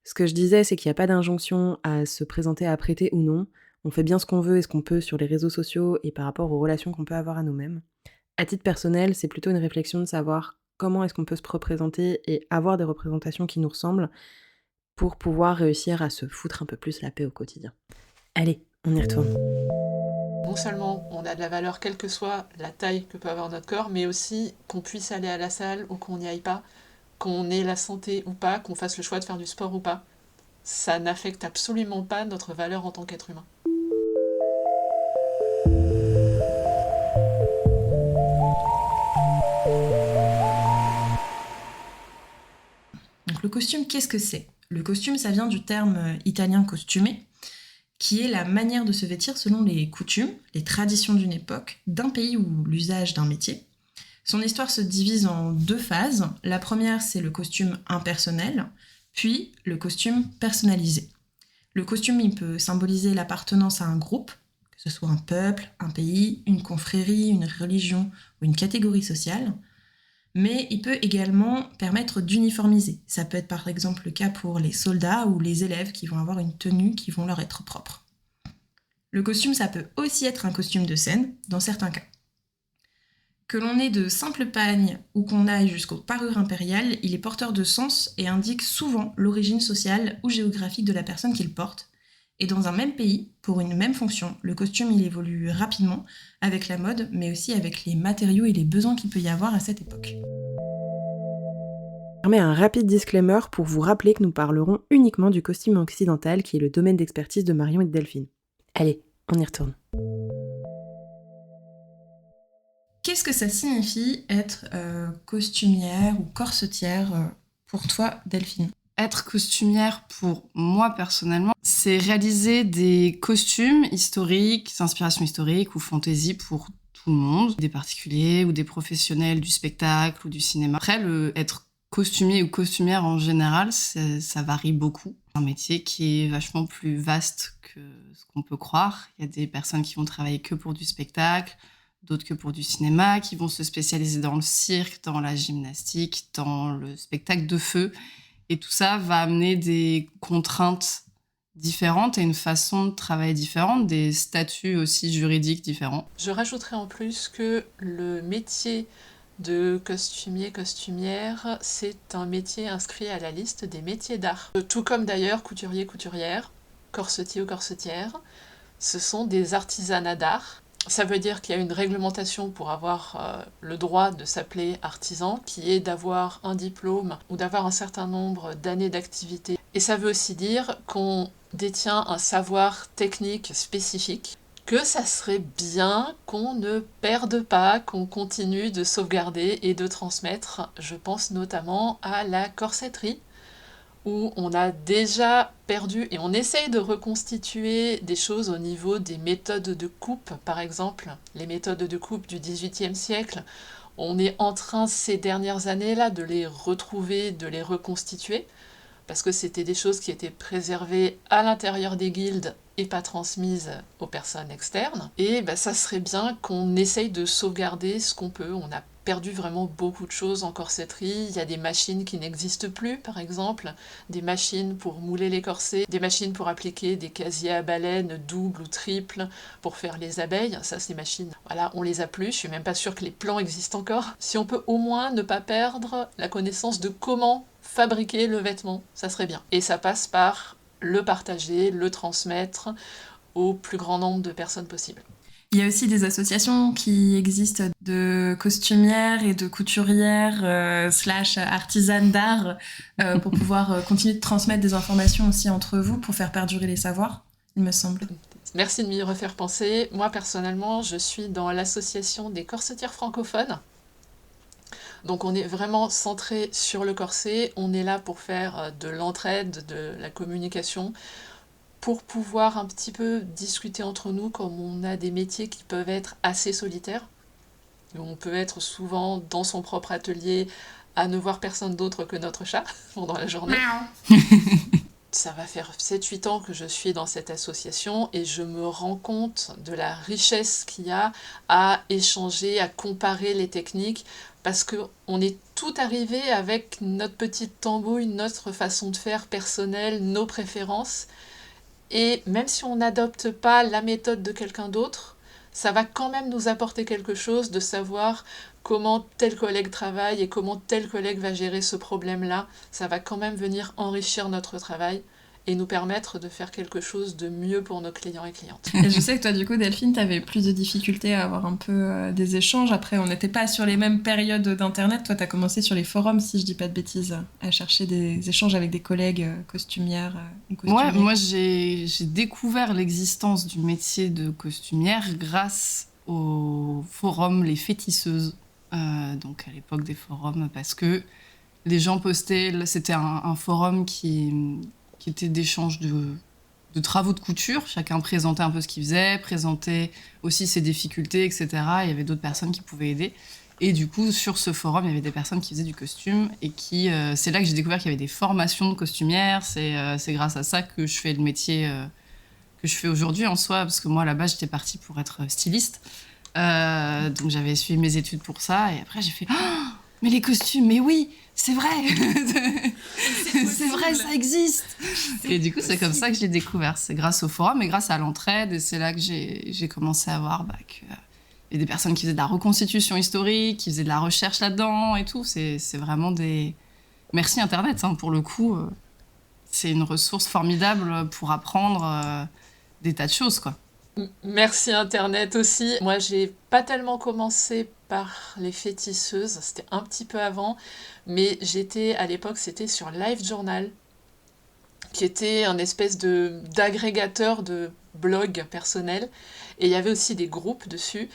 Ce que je disais, c'est qu'il n'y a pas d'injonction à se présenter apprêté ou non. On fait bien ce qu'on veut et ce qu'on peut sur les réseaux sociaux et par rapport aux relations qu'on peut avoir à nous-mêmes. À titre personnel, c'est plutôt une réflexion de savoir comment est-ce qu'on peut se représenter et avoir des représentations qui nous ressemblent pour pouvoir réussir à se foutre un peu plus la paix au quotidien. Allez, on y retourne. Non seulement on a de la valeur quelle que soit la taille que peut avoir notre corps, mais aussi qu'on puisse aller à la salle ou qu'on n'y aille pas, qu'on ait la santé ou pas, qu'on fasse le choix de faire du sport ou pas. Ça n'affecte absolument pas notre valeur en tant qu'être humain. Donc le costume, qu'est-ce que c'est ? Le costume, ça vient du terme italien costume, qui est la manière de se vêtir selon les coutumes, les traditions d'une époque, d'un pays ou l'usage d'un métier. Son histoire se divise en 2 phases. La première, c'est le costume impersonnel, puis le costume personnalisé. Le costume, il peut symboliser l'appartenance à un groupe, que ce soit un peuple, un pays, une confrérie, une religion ou une catégorie sociale. Mais il peut également permettre d'uniformiser. Ça peut être par exemple le cas pour les soldats ou les élèves qui vont avoir une tenue qui vont leur être propre. Le costume, ça peut aussi être un costume de scène, dans certains cas. Que l'on ait de simples pagnes ou qu'on aille jusqu'aux parures impériales, il est porteur de sens et indique souvent l'origine sociale ou géographique de la personne qui le porte. Et dans un même pays, pour une même fonction, le costume il évolue rapidement avec la mode, mais aussi avec les matériaux et les besoins qu'il peut y avoir à cette époque. Je mets un rapide disclaimer pour vous rappeler que nous parlerons uniquement du costume occidental qui est le domaine d'expertise de Marion et de Delphine. Allez, on y retourne. Qu'est-ce que ça signifie être costumière ou corsetière pour toi, Delphine ? Être costumière, pour moi personnellement, c'est réaliser des costumes historiques, inspirations historiques ou fantaisie pour tout le monde, des particuliers ou des professionnels du spectacle ou du cinéma. Après, être costumier ou costumière en général, ça varie beaucoup. C'est un métier qui est vachement plus vaste que ce qu'on peut croire. Il y a des personnes qui vont travailler que pour du spectacle, d'autres que pour du cinéma, qui vont se spécialiser dans le cirque, dans la gymnastique, dans le spectacle de feu. Et tout ça va amener des contraintes différentes et une façon de travailler différente, des statuts aussi juridiques différents. Je rajouterais en plus que le métier de costumier, costumière, c'est un métier inscrit à la liste des métiers d'art. Tout comme d'ailleurs couturier, couturière, corsetier ou corsetière, ce sont des artisanats d'art. Ça veut dire qu'il y a une réglementation pour avoir le droit de s'appeler artisan, qui est d'avoir un diplôme ou d'avoir un certain nombre d'années d'activité. Et ça veut aussi dire qu'on détient un savoir technique spécifique, que ça serait bien qu'on ne perde pas, qu'on continue de sauvegarder et de transmettre. Je pense notamment à la corsetterie, où on a déjà perdu et on essaye de reconstituer des choses au niveau des méthodes de coupe, par exemple, les méthodes de coupe du XVIIIe siècle. On est en train ces dernières années-là de les retrouver, de les reconstituer, parce que c'était des choses qui étaient préservées à l'intérieur des guildes et pas transmises aux personnes externes. Et ça serait bien qu'on essaye de sauvegarder ce qu'on peut. On a perdu vraiment beaucoup de choses en corsetterie. Il y a des machines qui n'existent plus, par exemple, des machines pour mouler les corsets, des machines pour appliquer des casiers à baleines doubles ou triples pour faire les abeilles. Ça, ces machines, voilà, on les a plus. Je suis même pas sûre que les plans existent encore. Si on peut au moins ne pas perdre la connaissance de comment fabriquer le vêtement, ça serait bien. Et ça passe par le partager, le transmettre au plus grand nombre de personnes possible. Il y a aussi des associations qui existent de costumières et de couturières / artisanes d'art pour pouvoir continuer de transmettre des informations aussi entre vous pour faire perdurer les savoirs, il me semble. Merci de m'y refaire penser. Moi, personnellement, je suis dans l'association des corsetières francophones. Donc on est vraiment centré sur le corset, on est là pour faire de l'entraide, de la communication, pour pouvoir un petit peu discuter entre nous, comme on a des métiers qui peuvent être assez solitaires. On peut être souvent dans son propre atelier à ne voir personne d'autre que notre chat pendant la journée. Ça va faire 7-8 ans que je suis dans cette association et je me rends compte de la richesse qu'il y a à échanger, à comparer les techniques, parce qu'on est tout arrivé avec notre petite tambouille, notre façon de faire personnelle, nos préférences. Et même si on n'adopte pas la méthode de quelqu'un d'autre, ça va quand même nous apporter quelque chose de savoir comment tel collègue travaille et comment tel collègue va gérer ce problème-là. Ça va quand même venir enrichir notre travail et nous permettre de faire quelque chose de mieux pour nos clients et clientes. Et je sais que toi, du coup, Delphine, t'avais plus de difficultés à avoir un peu des échanges. Après, on n'était pas sur les mêmes périodes d'Internet. Toi, t'as commencé sur les forums, si je dis pas de bêtises, à chercher des échanges avec des collègues costumières ou costumiers. Ouais, moi, j'ai découvert l'existence du métier de costumière grâce au forum Les Fétisseuses. Donc, à l'époque des forums, parce que les gens postaient... C'était un forum qui était d'échange de travaux de couture. Chacun présentait un peu ce qu'il faisait, présentait aussi ses difficultés, etc. Il y avait d'autres personnes qui pouvaient aider. Et du coup, sur ce forum, il y avait des personnes qui faisaient du costume et qui... c'est là que j'ai découvert qu'il y avait des formations de costumières. C'est grâce à ça que je fais le métier que je fais aujourd'hui en soi, parce que moi, à la base, j'étais partie pour être styliste. Donc, j'avais suivi mes études pour ça. Et après, j'ai fait... Oh, mais les costumes, mais oui, c'est vrai. C'est vrai, ça existe. Et du coup, c'est comme ça que je l'ai découvert. C'est grâce au forum et grâce à l'entraide. Et c'est là que j'ai commencé à voir qu'il y a des personnes qui faisaient de la reconstitution historique, qui faisaient de la recherche là-dedans et tout. C'est vraiment des... Merci Internet, hein, pour le coup. C'est une ressource formidable pour apprendre des tas de choses, quoi. Merci Internet aussi. Moi, j'ai pas tellement commencé par les fétisseuses, c'était un petit peu avant, mais à l'époque, c'était sur LiveJournal, qui était un espèce d'agrégateur de blogs personnels, et il y avait aussi des groupes dessus,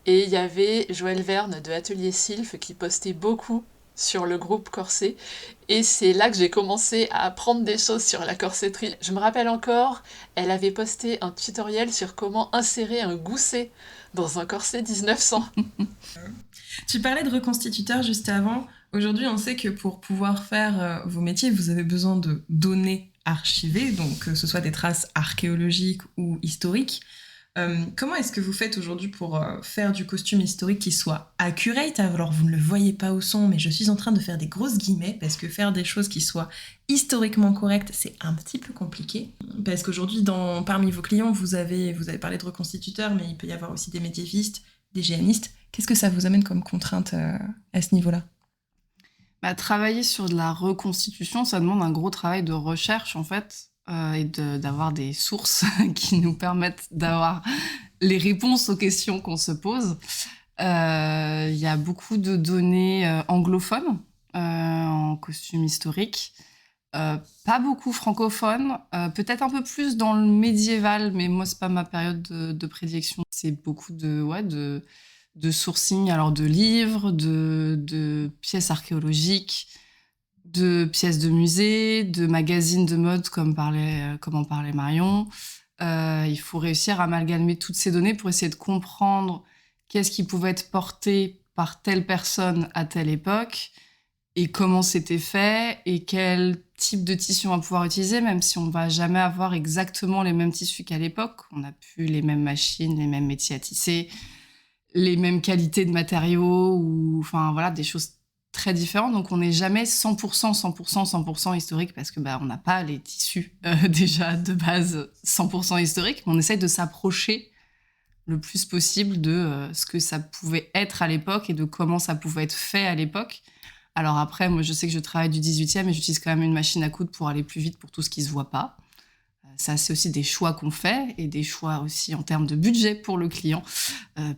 et il y avait Joëlle Verne de Atelier Sylph qui postait beaucoup sur le groupe corset, et c'est là que j'ai commencé à apprendre des choses sur la corsetterie. Je me rappelle encore, elle avait posté un tutoriel sur comment insérer un gousset dans un corset 1900. Tu parlais de reconstituteurs juste avant. Aujourd'hui, on sait que pour pouvoir faire vos métiers, vous avez besoin de données archivées, donc que ce soit des traces archéologiques ou historiques. Comment est-ce que vous faites aujourd'hui pour faire du costume historique qui soit accurate? Alors vous ne le voyez pas au son, mais je suis en train de faire des grosses guillemets parce que faire des choses qui soient historiquement correctes, c'est un petit peu compliqué. Parce qu'aujourd'hui, parmi vos clients, vous avez parlé de reconstituteurs, mais il peut y avoir aussi des médiévistes, des géanistes. Qu'est-ce que ça vous amène comme contrainte à ce niveau-là? Travailler sur de la reconstitution, ça demande un gros travail de recherche, en fait, et d'avoir des sources qui nous permettent d'avoir les réponses aux questions qu'on se pose. Il y a beaucoup de données anglophones en costume historique, pas beaucoup francophones, peut-être un peu plus dans le médiéval, mais moi, c'est pas ma période de prédilection. C'est beaucoup de sourcing, alors de livres, de pièces archéologiques, de pièces de musée, de magazines de mode comme en parlait Marion. Il faut réussir à amalgamer toutes ces données pour essayer de comprendre qu'est-ce qui pouvait être porté par telle personne à telle époque et comment c'était fait et quel type de tissu on va pouvoir utiliser, même si on va jamais avoir exactement les mêmes tissus qu'à l'époque. On n'a plus les mêmes machines, les mêmes métiers à tisser, les mêmes qualités de matériaux, ou enfin voilà, des choses très différentes. Donc on n'est jamais 100% historique parce que on n'a pas les tissus déjà de base 100% historiques, mais on essaye de s'approcher le plus possible de ce que ça pouvait être à l'époque et de comment ça pouvait être fait à l'époque. Alors après, moi je sais que je travaille du 18e et j'utilise quand même une machine à coudre pour aller plus vite pour tout ce qui se voit pas. Ça, c'est aussi des choix qu'on fait et des choix aussi en termes de budget pour le client.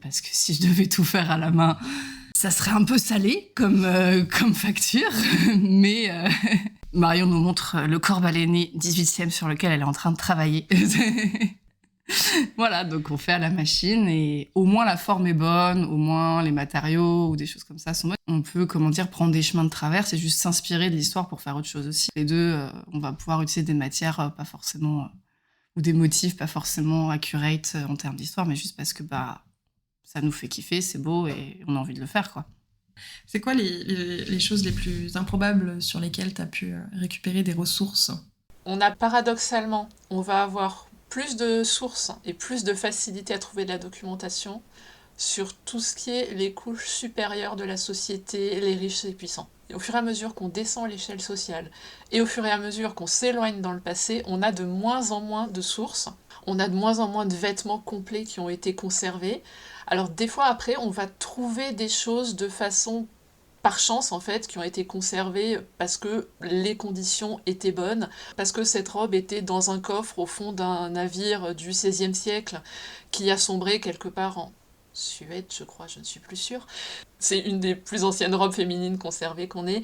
Parce que si je devais tout faire à la main, ça serait un peu salé comme facture. Mais Marion nous montre le corps baleiné 18e sur lequel elle est en train de travailler. Voilà, donc on fait à la machine et au moins la forme est bonne, au moins les matériaux ou des choses comme ça sont bonnes. On peut, prendre des chemins de traverse et juste s'inspirer de l'histoire pour faire autre chose aussi. Les deux, on va pouvoir utiliser des matières pas forcément, ou des motifs pas forcément accurate en termes d'histoire, mais juste parce que ça nous fait kiffer, c'est beau et on a envie de le faire, quoi. C'est quoi les choses les plus improbables sur lesquelles tu as pu récupérer des ressources? Paradoxalement, on va avoir plus de sources et plus de facilité à trouver de la documentation sur tout ce qui est les couches supérieures de la société, les riches et puissants. Et au fur et à mesure qu'on descend l'échelle sociale et au fur et à mesure qu'on s'éloigne dans le passé, on a de moins en moins de sources, on a de moins en moins de vêtements complets qui ont été conservés. Alors des fois après, on va trouver des choses de façon par chance en fait, qui ont été conservées parce que les conditions étaient bonnes, parce que cette robe était dans un coffre au fond d'un navire du XVIe siècle qui a sombré quelque part en Suède, je crois, je ne suis plus sûre. C'est une des plus anciennes robes féminines conservées qu'on ait.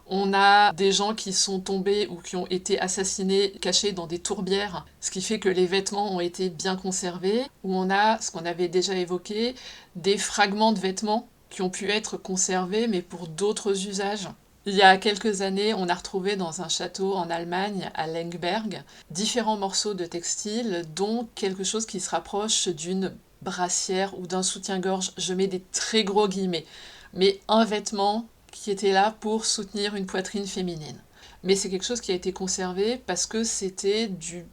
On a des gens qui sont tombés ou qui ont été assassinés, cachés dans des tourbières, ce qui fait que les vêtements ont été bien conservés. Ou on a, ce qu'on avait déjà évoqué, des fragments de vêtements qui ont pu être conservés, mais pour d'autres usages. Il y a quelques années, on a retrouvé dans un château en Allemagne, à Lenkberg, différents morceaux de textiles, dont quelque chose qui se rapproche d'une brassière ou d'un soutien-gorge. Je mets des très gros guillemets. Mais un vêtement qui était là pour soutenir une poitrine féminine. Mais c'est quelque chose qui a été conservé parce que c'était du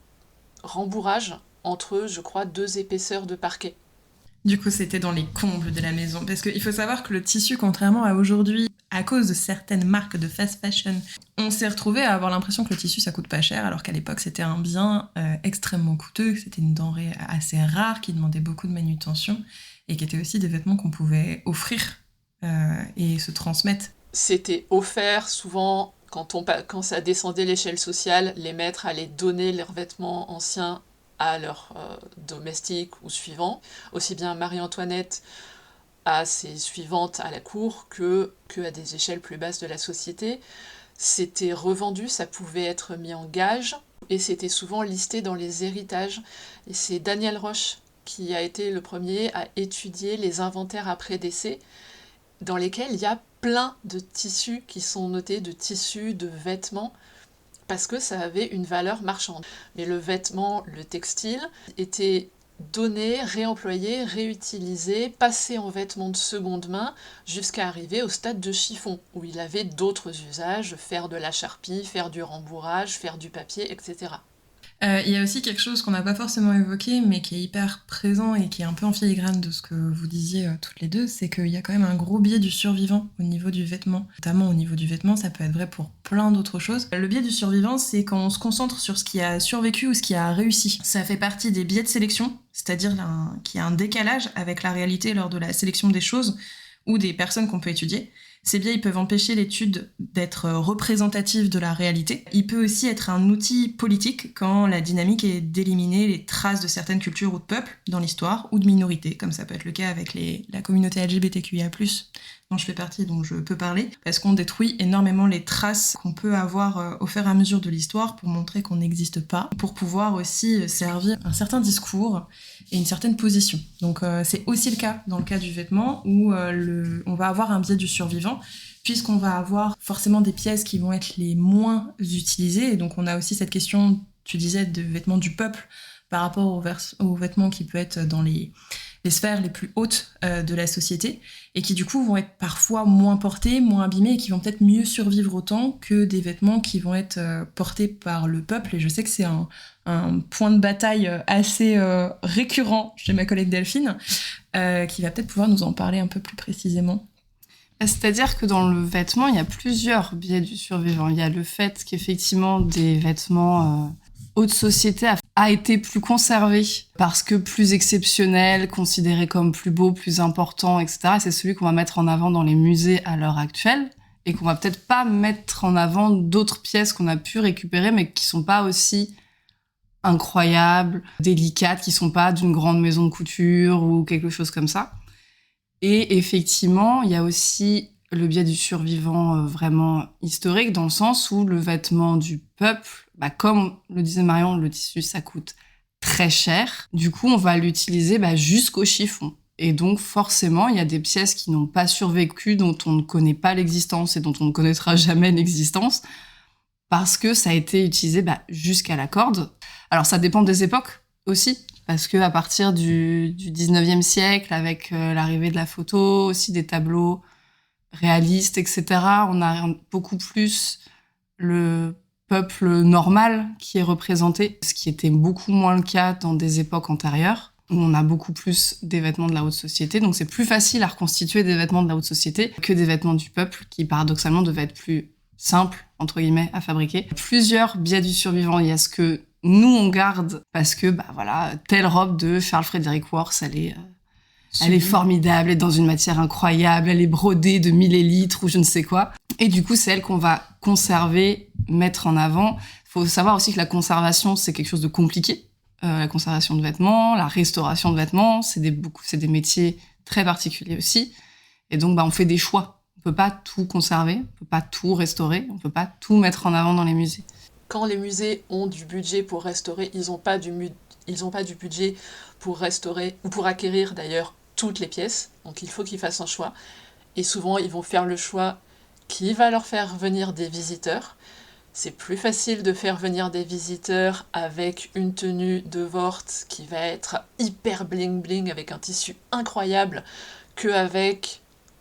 rembourrage entre, je crois, 2 épaisseurs de parquet. Du coup, c'était dans les combles de la maison. Parce qu'il faut savoir que le tissu, contrairement à aujourd'hui, à cause de certaines marques de fast fashion, on s'est retrouvé à avoir l'impression que le tissu, ça coûte pas cher, alors qu'à l'époque, c'était un bien extrêmement coûteux, que c'était une denrée assez rare, qui demandait beaucoup de manutention, et qui était aussi des vêtements qu'on pouvait offrir et se transmettre. C'était offert, souvent, quand ça descendait l'échelle sociale, les maîtres allaient donner leurs vêtements anciens à leurs domestiques ou suivants, aussi bien Marie-Antoinette à ses suivantes à la cour que à des échelles plus basses de la société. C'était revendu, ça pouvait être mis en gage, et c'était souvent listé dans les héritages. Et c'est Daniel Roche qui a été le premier à étudier les inventaires après décès, dans lesquels il y a plein de tissus qui sont notés, de tissus, de vêtements, parce que ça avait une valeur marchande. Mais le vêtement, le textile, était donné, réemployé, réutilisé, passé en vêtements de seconde main, jusqu'à arriver au stade de chiffon, où il avait d'autres usages, faire de la charpie, faire du rembourrage, faire du papier, etc. Il y a aussi quelque chose qu'on n'a pas forcément évoqué, mais qui est hyper présent et qui est un peu en filigrane de ce que vous disiez toutes les deux, c'est qu'il y a quand même un gros biais du survivant au niveau du vêtement. Notamment au niveau du vêtement, ça peut être vrai pour plein d'autres choses. Le biais du survivant, c'est quand on se concentre sur ce qui a survécu ou ce qui a réussi. Ça fait partie des biais de sélection, c'est-à-dire qu'il y a un décalage avec la réalité lors de la sélection des choses ou des personnes qu'on peut étudier. Ces biais, ils peuvent empêcher l'étude d'être représentative de la réalité. Il peut aussi être un outil politique quand la dynamique est d'éliminer les traces de certaines cultures ou de peuples dans l'histoire, ou de minorités, comme ça peut être le cas avec la communauté LGBTQIA+, dont je fais partie, dont je peux parler, parce qu'on détruit énormément les traces qu'on peut avoir au fur et à mesure de l'histoire pour montrer qu'on n'existe pas, pour pouvoir aussi servir un certain discours et une certaine position. Donc c'est aussi le cas dans le cas du vêtement où on va avoir un biais du survivant puisqu'on va avoir forcément des pièces qui vont être les moins utilisées. Et donc on a aussi cette question, tu disais, de vêtements du peuple par rapport aux vêtements qui peuvent être dans les sphères les plus hautes de la société et qui du coup vont être parfois moins portés, moins abîmés et qui vont peut-être mieux survivre autant que des vêtements qui vont être portés par le peuple. Et je sais que c'est un point de bataille assez récurrent chez ma collègue Delphine, qui va peut-être pouvoir nous en parler un peu plus précisément. C'est-à-dire que dans le vêtement, il y a plusieurs biais du survivant. Il y a le fait qu'effectivement, des vêtements haute société a été plus conservé parce que plus exceptionnel, considéré comme plus beau, plus important, etc. C'est celui qu'on va mettre en avant dans les musées à l'heure actuelle et qu'on va peut-être pas mettre en avant d'autres pièces qu'on a pu récupérer mais qui sont pas aussi incroyables, délicates, qui sont pas d'une grande maison de couture ou quelque chose comme ça. Et effectivement, il y a aussi le biais du survivant vraiment historique, dans le sens où le vêtement du peuple, comme le disait Marion, le tissu, ça coûte très cher. Du coup, on va l'utiliser jusqu'au chiffon. Et donc, forcément, il y a des pièces qui n'ont pas survécu, dont on ne connaît pas l'existence et dont on ne connaîtra jamais l'existence, parce que ça a été utilisé jusqu'à la corde. Alors, ça dépend des époques aussi, parce que à partir du 19e siècle, avec l'arrivée de la photo, aussi des tableaux réalistes, etc., on a beaucoup plus le peuple normal qui est représenté, ce qui était beaucoup moins le cas dans des époques antérieures, où on a beaucoup plus des vêtements de la haute société. Donc c'est plus facile à reconstituer des vêtements de la haute société que des vêtements du peuple, qui paradoxalement devaient être plus simples, entre guillemets, à fabriquer. Plusieurs biais du survivant. Il y a ce que nous, on garde parce que, telle robe de Charles Frederick Worth, elle est formidable, elle est dans une matière incroyable, elle est brodée de millilitres ou je ne sais quoi. Et du coup, c'est elle qu'on va conserver, mettre en avant. Il faut savoir aussi que la conservation, c'est quelque chose de compliqué. La conservation de vêtements, la restauration de vêtements, c'est des métiers très particuliers aussi. Et donc, on fait des choix. On peut pas tout conserver, on peut pas tout restaurer, on peut pas tout mettre en avant dans les musées. Quand les musées ont du budget pour restaurer, ils n'ont pas du budget pour restaurer, ou pour acquérir d'ailleurs toutes les pièces. Donc il faut qu'ils fassent un choix. Et souvent, ils vont faire le choix qui va leur faire venir des visiteurs. C'est plus facile de faire venir des visiteurs avec une tenue de Worth qui va être hyper bling-bling, avec un tissu incroyable, qu'avec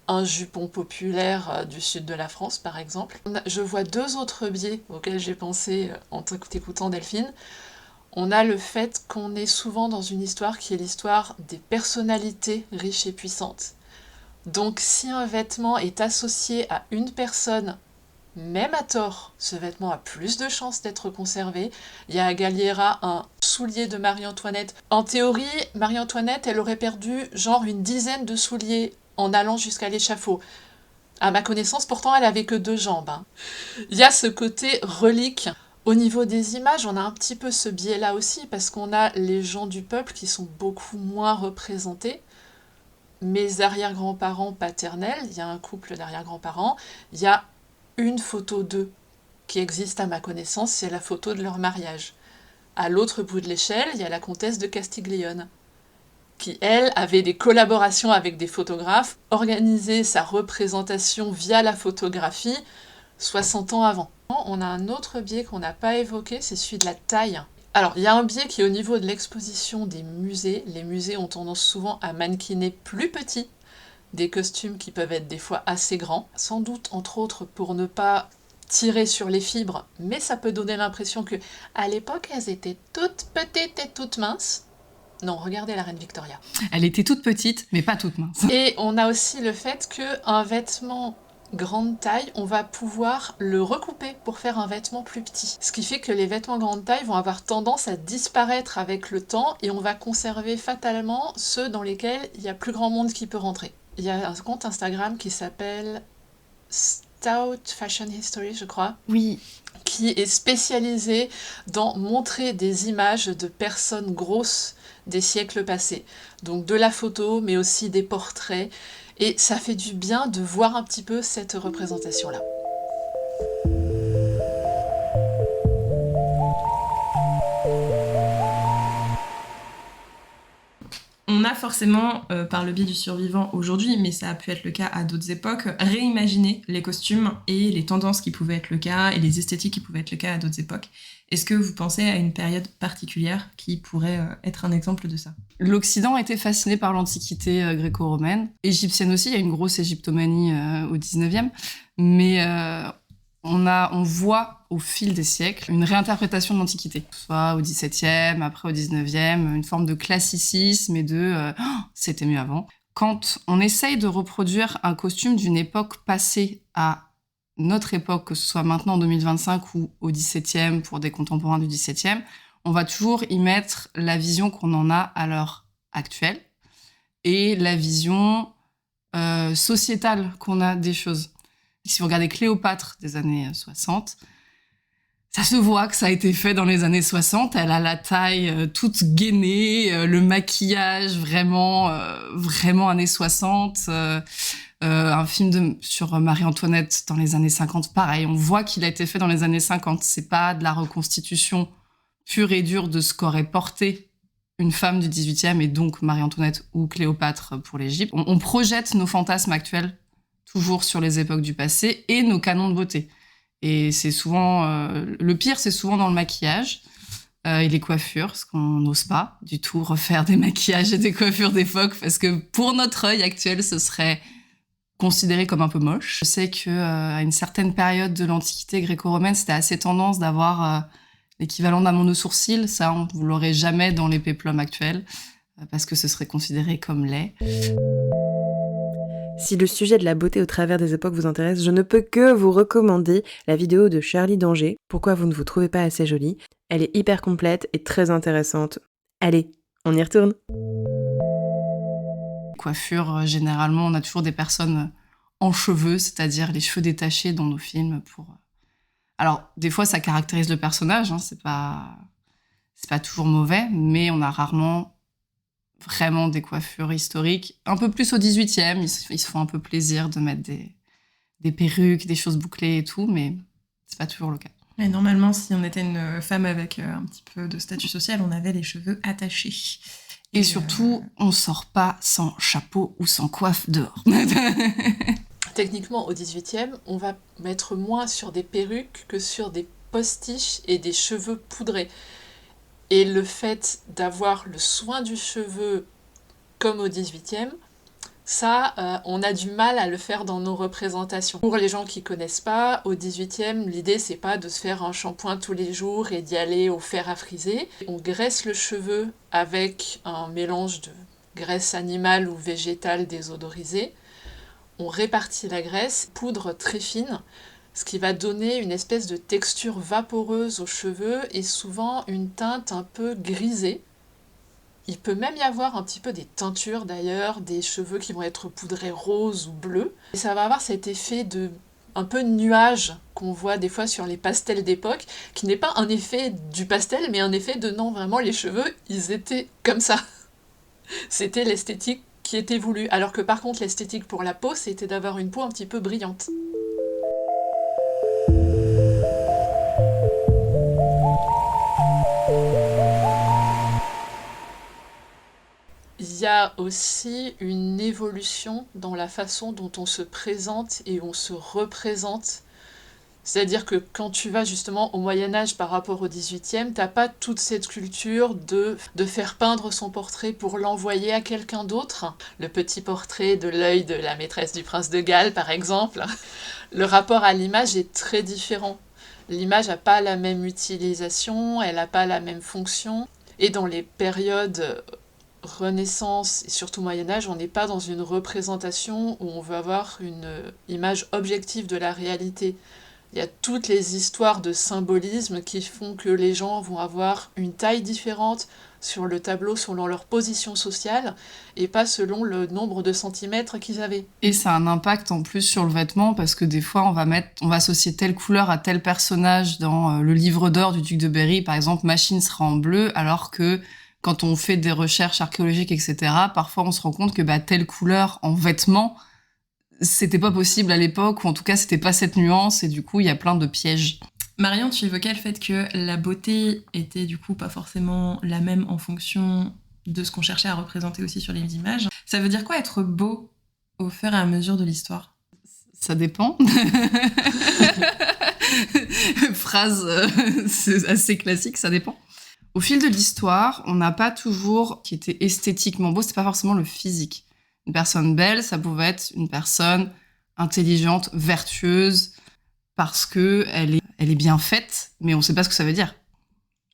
un jupon populaire du sud de la France, par exemple. Je vois deux autres biais auxquels j'ai pensé en t'écoutant, Delphine. On a le fait qu'on est souvent dans une histoire qui est l'histoire des personnalités riches et puissantes. Donc si un vêtement est associé à une personne, même à tort, ce vêtement a plus de chances d'être conservé. Il y a à Galliera un soulier de Marie-Antoinette. En théorie, Marie-Antoinette, elle aurait perdu genre une dizaine de souliers en allant jusqu'à l'échafaud. À ma connaissance, pourtant, elle avait que 2 jambes. Il y a ce côté relique. Au niveau des images, on a un petit peu ce biais-là aussi, parce qu'on a les gens du peuple qui sont beaucoup moins représentés. Mes arrière-grands-parents paternels, il y a un couple d'arrière-grands-parents, il y a une photo d'eux qui existe à ma connaissance, c'est la photo de leur mariage. À l'autre bout de l'échelle, il y a la comtesse de Castiglione, qui, elle, avait des collaborations avec des photographes, organisait sa représentation via la photographie 60 ans avant. On a un autre biais qu'on n'a pas évoqué, c'est celui de la taille. Alors, il y a un biais qui est au niveau de l'exposition des musées. Les musées ont tendance souvent à mannequiner plus petit des costumes qui peuvent être des fois assez grands, sans doute entre autres pour ne pas tirer sur les fibres, mais ça peut donner l'impression que à l'époque, elles étaient toutes petites et toutes minces. Non, regardez la reine Victoria. Elle était toute petite, mais pas toute mince. Et on a aussi le fait qu'un vêtement grande taille, on va pouvoir le recouper pour faire un vêtement plus petit. Ce qui fait que les vêtements grande taille vont avoir tendance à disparaître avec le temps et on va conserver fatalement ceux dans lesquels il y a plus grand monde qui peut rentrer. Il y a un compte Instagram qui s'appelle Stout Fashion History, je crois. Oui. Qui est spécialisé dans montrer des images de personnes grosses des siècles passés. Donc de la photo, mais aussi des portraits. Et ça fait du bien de voir un petit peu cette représentation-là. On a forcément, par le biais du survivant aujourd'hui, mais ça a pu être le cas à d'autres époques, réimaginé les costumes et les tendances qui pouvaient être le cas et les esthétiques qui pouvaient être le cas à d'autres époques. Est-ce que vous pensez à une période particulière qui pourrait être un exemple de ça ? L'Occident était fasciné par l'Antiquité gréco-romaine. Égyptienne aussi, il y a une grosse égyptomanie au 19e. Mais on voit au fil des siècles une réinterprétation de l'Antiquité. Soit au XVIIe, après au XIXe, une forme de classicisme et de c'était mieux avant. Quand on essaye de reproduire un costume d'une époque passée à notre époque, que ce soit maintenant en 2025 ou au XVIIe pour des contemporains du XVIIe, on va toujours y mettre la vision qu'on en a à l'heure actuelle et la vision sociétale qu'on a des choses. Si vous regardez Cléopâtre des années 60, ça se voit que ça a été fait dans les années 60. Elle a la taille toute gainée, le maquillage vraiment années 60. Un film sur Marie-Antoinette dans les années 50, pareil. On voit qu'il a été fait dans les années 50. C'est pas de la reconstitution pure et dure de ce qu'aurait porté une femme du 18e et donc Marie-Antoinette ou Cléopâtre pour l'Égypte. On projette nos fantasmes actuels toujours sur les époques du passé et nos canons de beauté. Et c'est souvent... le pire, c'est souvent dans le maquillage et les coiffures, parce qu'on n'ose pas du tout refaire des maquillages et des coiffures d'époque, parce que pour notre œil actuel, ce serait considéré comme un peu moche. Je sais qu'à une certaine période de l'Antiquité gréco-romaine, c'était assez tendance d'avoir l'équivalent d'un mono-sourcil. Ça, vous l'aurez jamais dans les péplums actuels, parce que ce serait considéré comme laid. Si le sujet de la beauté au travers des époques vous intéresse, je ne peux que vous recommander la vidéo de Charlie Danger, Pourquoi vous ne vous trouvez pas assez jolie. Elle est hyper complète et très intéressante. Allez, on y retourne. Coiffure, généralement, on a toujours des personnes en cheveux, c'est-à-dire les cheveux détachés dans nos films. Alors, des fois, ça caractérise le personnage, hein, c'est pas toujours mauvais, mais on a rarement vraiment des coiffures historiques. Un peu plus au 18e, ils se font un peu plaisir de mettre des perruques, des choses bouclées et tout, mais c'est pas toujours le cas. Et normalement, si on était une femme avec un petit peu de statut social, on avait les cheveux attachés. Et surtout, on sort pas sans chapeau ou sans coiffe dehors. Techniquement, au 18e, on va mettre moins sur des perruques que sur des postiches et des cheveux poudrés. Et le fait d'avoir le soin du cheveu comme au 18e, ça, on a du mal à le faire dans nos représentations. Pour les gens qui connaissent pas, au 18e, l'idée c'est pas de se faire un shampoing tous les jours et d'y aller au fer à friser. On graisse le cheveu avec un mélange de graisse animale ou végétale désodorisée. On répartit la graisse, poudre très fine, ce qui va donner une espèce de texture vaporeuse aux cheveux et souvent une teinte un peu grisée. Il peut même y avoir un petit peu des teintures d'ailleurs, des cheveux qui vont être poudrés rose ou bleu. Et ça va avoir cet effet de un peu nuage qu'on voit des fois sur les pastels d'époque, qui n'est pas un effet du pastel, mais un effet de non, vraiment les cheveux, ils étaient comme ça. C'était l'esthétique qui était voulue. Alors que par contre l'esthétique pour la peau, c'était d'avoir une peau un petit peu brillante. Il y a aussi une évolution dans la façon dont on se présente et on se représente C'est-à-dire que quand tu vas justement au Moyen-Âge par rapport au XVIIIe, t'as pas toute cette culture de faire peindre son portrait pour l'envoyer à quelqu'un d'autre. Le petit portrait de l'œil de la maîtresse du prince de Galles, par exemple. Le rapport à l'image est très différent. L'image n'a pas la même utilisation, elle n'a pas la même fonction. Et dans les périodes Renaissance et surtout Moyen-Âge, on n'est pas dans une représentation où on veut avoir une image objective de la réalité. Il y a toutes les histoires de symbolisme qui font que les gens vont avoir une taille différente sur le tableau selon leur position sociale et pas selon le nombre de centimètres qu'ils avaient. Et ça a un impact en plus sur le vêtement parce que des fois on va associer telle couleur à tel personnage dans le livre d'or du duc de Berry, par exemple, Machine sera en bleu, alors que quand on fait des recherches archéologiques, etc., parfois on se rend compte que telle couleur en vêtements, c'était pas possible à l'époque, ou en tout cas c'était pas cette nuance, et du coup il y a plein de pièges. Marion, tu évoquais le fait que la beauté était du coup pas forcément la même en fonction de ce qu'on cherchait à représenter aussi sur les images. Ça veut dire quoi être beau au fur et à mesure de l'histoire ? Ça dépend. Phrase c'est assez classique, ça dépend. Au fil de l'histoire, on n'a pas toujours qui était esthétiquement beau, c'est pas forcément le physique. Une personne belle, ça pouvait être une personne intelligente, vertueuse, parce que elle est bien faite, mais on sait pas ce que ça veut dire.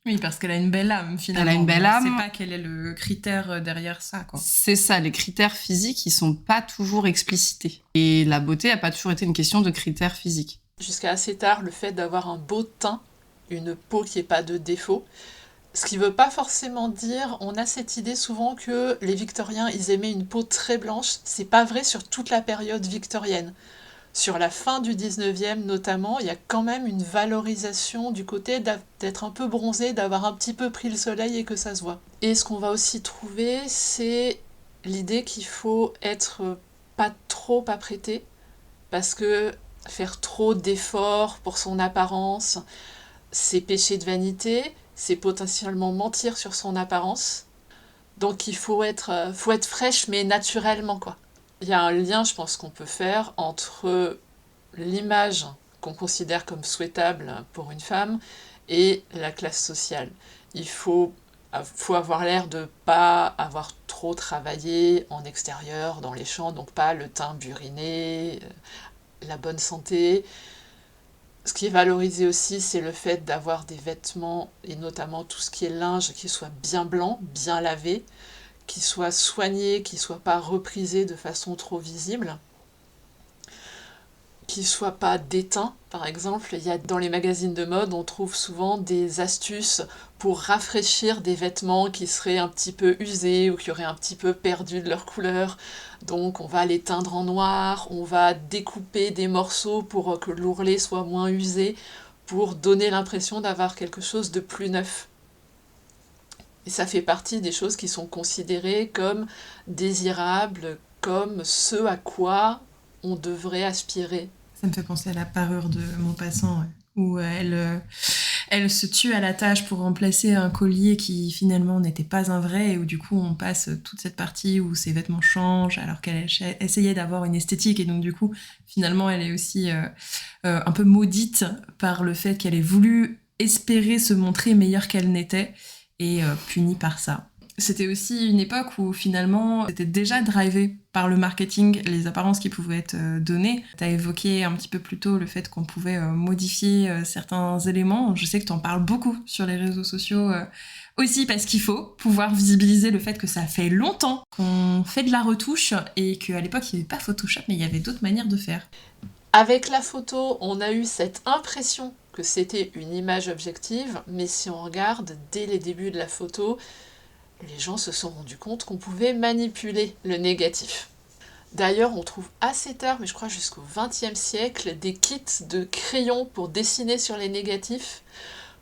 Oui, parce qu'elle a une belle âme, finalement. Elle a une belle âme. On sait pas quel est le critère derrière ça, quoi. C'est ça, les critères physiques, ils sont pas toujours explicités. Et la beauté a pas toujours été une question de critères physiques. Jusqu'à assez tard, le fait d'avoir un beau teint, une peau qui n'ait pas de défaut, ce qui veut pas forcément dire, on a cette idée souvent que les Victoriens, ils aimaient une peau très blanche. C'est pas vrai sur toute la période victorienne. Sur la fin du 19e notamment, il y a quand même une valorisation du côté d'être un peu bronzé, d'avoir un petit peu pris le soleil et que ça se voit. Et ce qu'on va aussi trouver, c'est l'idée qu'il faut être pas trop apprêté, parce que faire trop d'efforts pour son apparence, c'est péché de vanité, c'est potentiellement mentir sur son apparence. Donc il faut être fraîche, mais naturellement, quoi. Il y a un lien, je pense, qu'on peut faire entre l'image qu'on considère comme souhaitable pour une femme et la classe sociale. Il faut avoir l'air de pas avoir trop travaillé en extérieur, dans les champs, donc pas le teint buriné, la bonne santé. Ce qui est valorisé aussi, c'est le fait d'avoir des vêtements, et notamment tout ce qui est linge, qui soit bien blanc, bien lavé, qui soit soigné, qui soit pas reprisé de façon trop visible, qui soit pas déteint, par exemple. Dans les magazines de mode, on trouve souvent des astuces pour rafraîchir des vêtements qui seraient un petit peu usés ou qui auraient un petit peu perdu de leur couleur. Donc on va les teindre en noir, on va découper des morceaux pour que l'ourlet soit moins usé, pour donner l'impression d'avoir quelque chose de plus neuf. Et ça fait partie des choses qui sont considérées comme désirables, comme ce à quoi on devrait aspirer. Ça me fait penser à la parure de Maupassant, où elle se tue à la tâche pour remplacer un collier qui finalement n'était pas un vrai, et où du coup on passe toute cette partie où ses vêtements changent alors qu'elle essayait d'avoir une esthétique, et donc du coup finalement elle est aussi un peu maudite par le fait qu'elle ait voulu espérer se montrer meilleure qu'elle n'était, et punie par ça. C'était aussi une époque où finalement c'était déjà drivé par le marketing, les apparences qui pouvaient être données. Tu as évoqué un petit peu plus tôt le fait qu'on pouvait modifier certains éléments. Je sais que tu en parles beaucoup sur les réseaux sociaux aussi, parce qu'il faut pouvoir visibiliser le fait que ça fait longtemps qu'on fait de la retouche et qu'à l'époque il n'y avait pas Photoshop, mais il y avait d'autres manières de faire. Avec la photo, on a eu cette impression que c'était une image objective, mais si on regarde dès les débuts de la photo, les gens se sont rendus compte qu'on pouvait manipuler le négatif. D'ailleurs, on trouve assez tard, mais je crois jusqu'au XXe siècle, des kits de crayons pour dessiner sur les négatifs,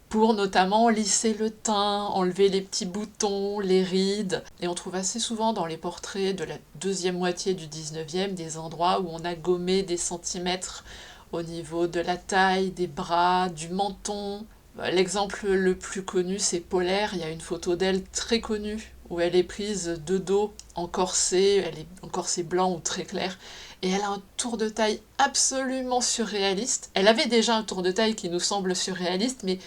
pour notamment lisser le teint, enlever les petits boutons, les rides. Et on trouve assez souvent dans les portraits de la deuxième moitié du 19e des endroits où on a gommé des centimètres au niveau de la taille, des bras, du menton. L'exemple le plus connu, c'est Polaire. Il y a une photo d'elle très connue où elle est prise de dos en corset, elle est en corset blanc ou très clair, et elle a un tour de taille absolument surréaliste. Elle avait déjà un tour de taille qui nous semble surréaliste, mais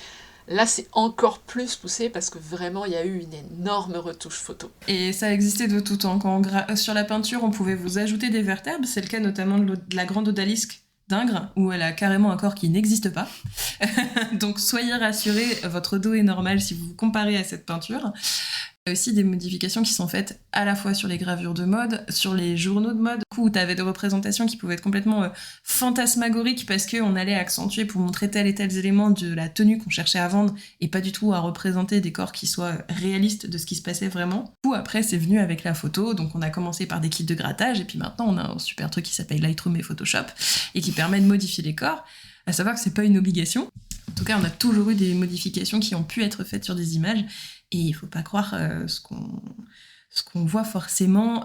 là c'est encore plus poussé parce que vraiment il y a eu une énorme retouche photo. Et ça existait de tout temps. Sur la peinture, on pouvait vous ajouter des vertèbres. C'est le cas notamment de la grande odalisque d'Ingres, où elle a carrément un corps qui n'existe pas. Donc soyez rassurés, votre dos est normal si vous vous comparez à cette peinture. Il y a aussi des modifications qui sont faites à la fois sur les gravures de mode, sur les journaux de mode, où tu avais des représentations qui pouvaient être complètement fantasmagoriques parce qu'on allait accentuer pour montrer tel et tel élément de la tenue qu'on cherchait à vendre et pas du tout à représenter des corps qui soient réalistes de ce qui se passait vraiment. Ou après, c'est venu avec la photo, donc on a commencé par des kits de grattage et puis maintenant on a un super truc qui s'appelle Lightroom et Photoshop et qui permet de modifier les corps, à savoir que c'est pas une obligation. En tout cas, on a toujours eu des modifications qui ont pu être faites sur des images. Et il ne faut pas croire ce qu'on voit forcément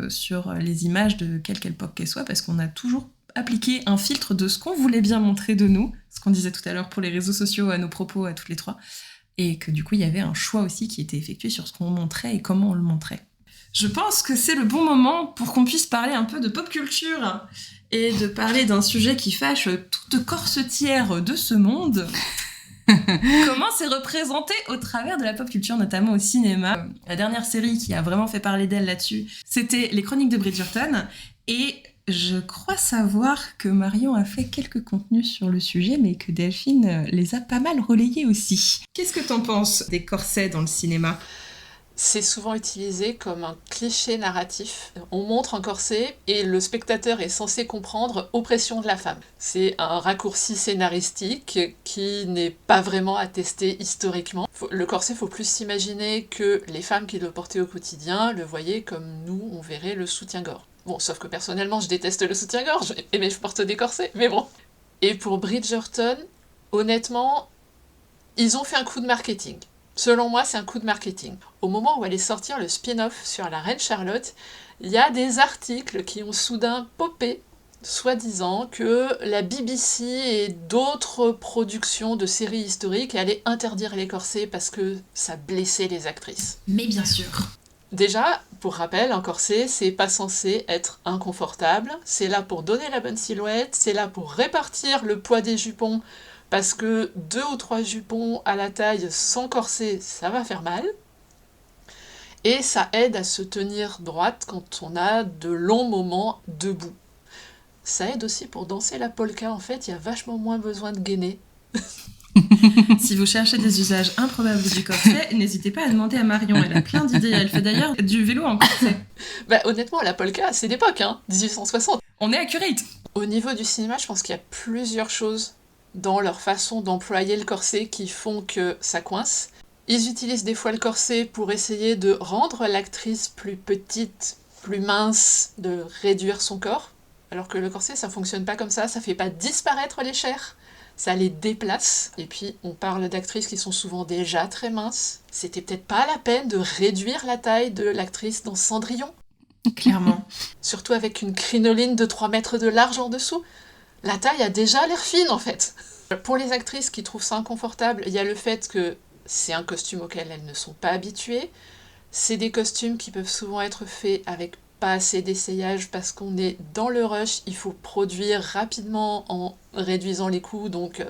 sur les images de quelque époque qu'elles soient, parce qu'on a toujours appliqué un filtre de ce qu'on voulait bien montrer de nous, ce qu'on disait tout à l'heure pour les réseaux sociaux, à nos propos, à toutes les trois, et que du coup, il y avait un choix aussi qui était effectué sur ce qu'on montrait et comment on le montrait. Je pense que c'est le bon moment pour qu'on puisse parler un peu de pop culture et de parler d'un sujet qui fâche toute corsetière de ce monde. Comment c'est représenté au travers de la pop culture, notamment au cinéma. La dernière série qui a vraiment fait parler d'elle là-dessus, c'était Les Chroniques de Bridgerton. Et je crois savoir que Marion a fait quelques contenus sur le sujet, mais que Delphine les a pas mal relayés aussi. Qu'est-ce que t'en penses des corsets dans le cinéma ? C'est souvent utilisé comme un cliché narratif. On montre un corset et le spectateur est censé comprendre oppression de la femme. C'est un raccourci scénaristique qui n'est pas vraiment attesté historiquement. Le corset, il faut plus s'imaginer que les femmes qui le portaient au quotidien le voyaient comme nous, on verrait le soutien-gorge. Bon, sauf que personnellement, je déteste le soutien-gorge, mais je porte des corsets, mais bon. Et pour Bridgerton, honnêtement, ils ont fait un coup de marketing. Selon moi, c'est un coup de marketing. Au moment où allait sortir le spin-off sur la reine Charlotte, il y a des articles qui ont soudain popé, soi-disant que la BBC et d'autres productions de séries historiques allaient interdire les corsets parce que ça blessait les actrices. Mais bien sûr. Déjà, pour rappel, un corset, c'est pas censé être inconfortable. C'est là pour donner la bonne silhouette, c'est là pour répartir le poids des jupons, parce que 2 ou 3 jupons à la taille sans corset, ça va faire mal. Et ça aide à se tenir droite quand on a de longs moments debout. Ça aide aussi pour danser la polka, en fait, il y a vachement moins besoin de gainer. Si vous cherchez des usages improbables du corset, n'hésitez pas à demander à Marion, elle a plein d'idées, elle fait d'ailleurs du vélo en corset. Honnêtement, la polka, c'est d'époque, 1860. On est accurate. Au niveau du cinéma, je pense qu'il y a plusieurs choses dans leur façon d'employer le corset qui font que ça coince. Ils utilisent des fois le corset pour essayer de rendre l'actrice plus petite, plus mince, de réduire son corps. Alors que le corset, ça fonctionne pas comme ça fait pas disparaître les chairs, ça les déplace. Et puis, on parle d'actrices qui sont souvent déjà très minces. C'était peut-être pas la peine de réduire la taille de l'actrice dans Cendrillon. Clairement. Surtout avec une crinoline de 3 mètres de large en dessous. La taille a déjà l'air fine, en fait. Pour les actrices qui trouvent ça inconfortable, il y a le fait que c'est un costume auquel elles ne sont pas habituées. C'est des costumes qui peuvent souvent être faits avec pas assez d'essayage parce qu'on est dans le rush, il faut produire rapidement en réduisant les coûts, donc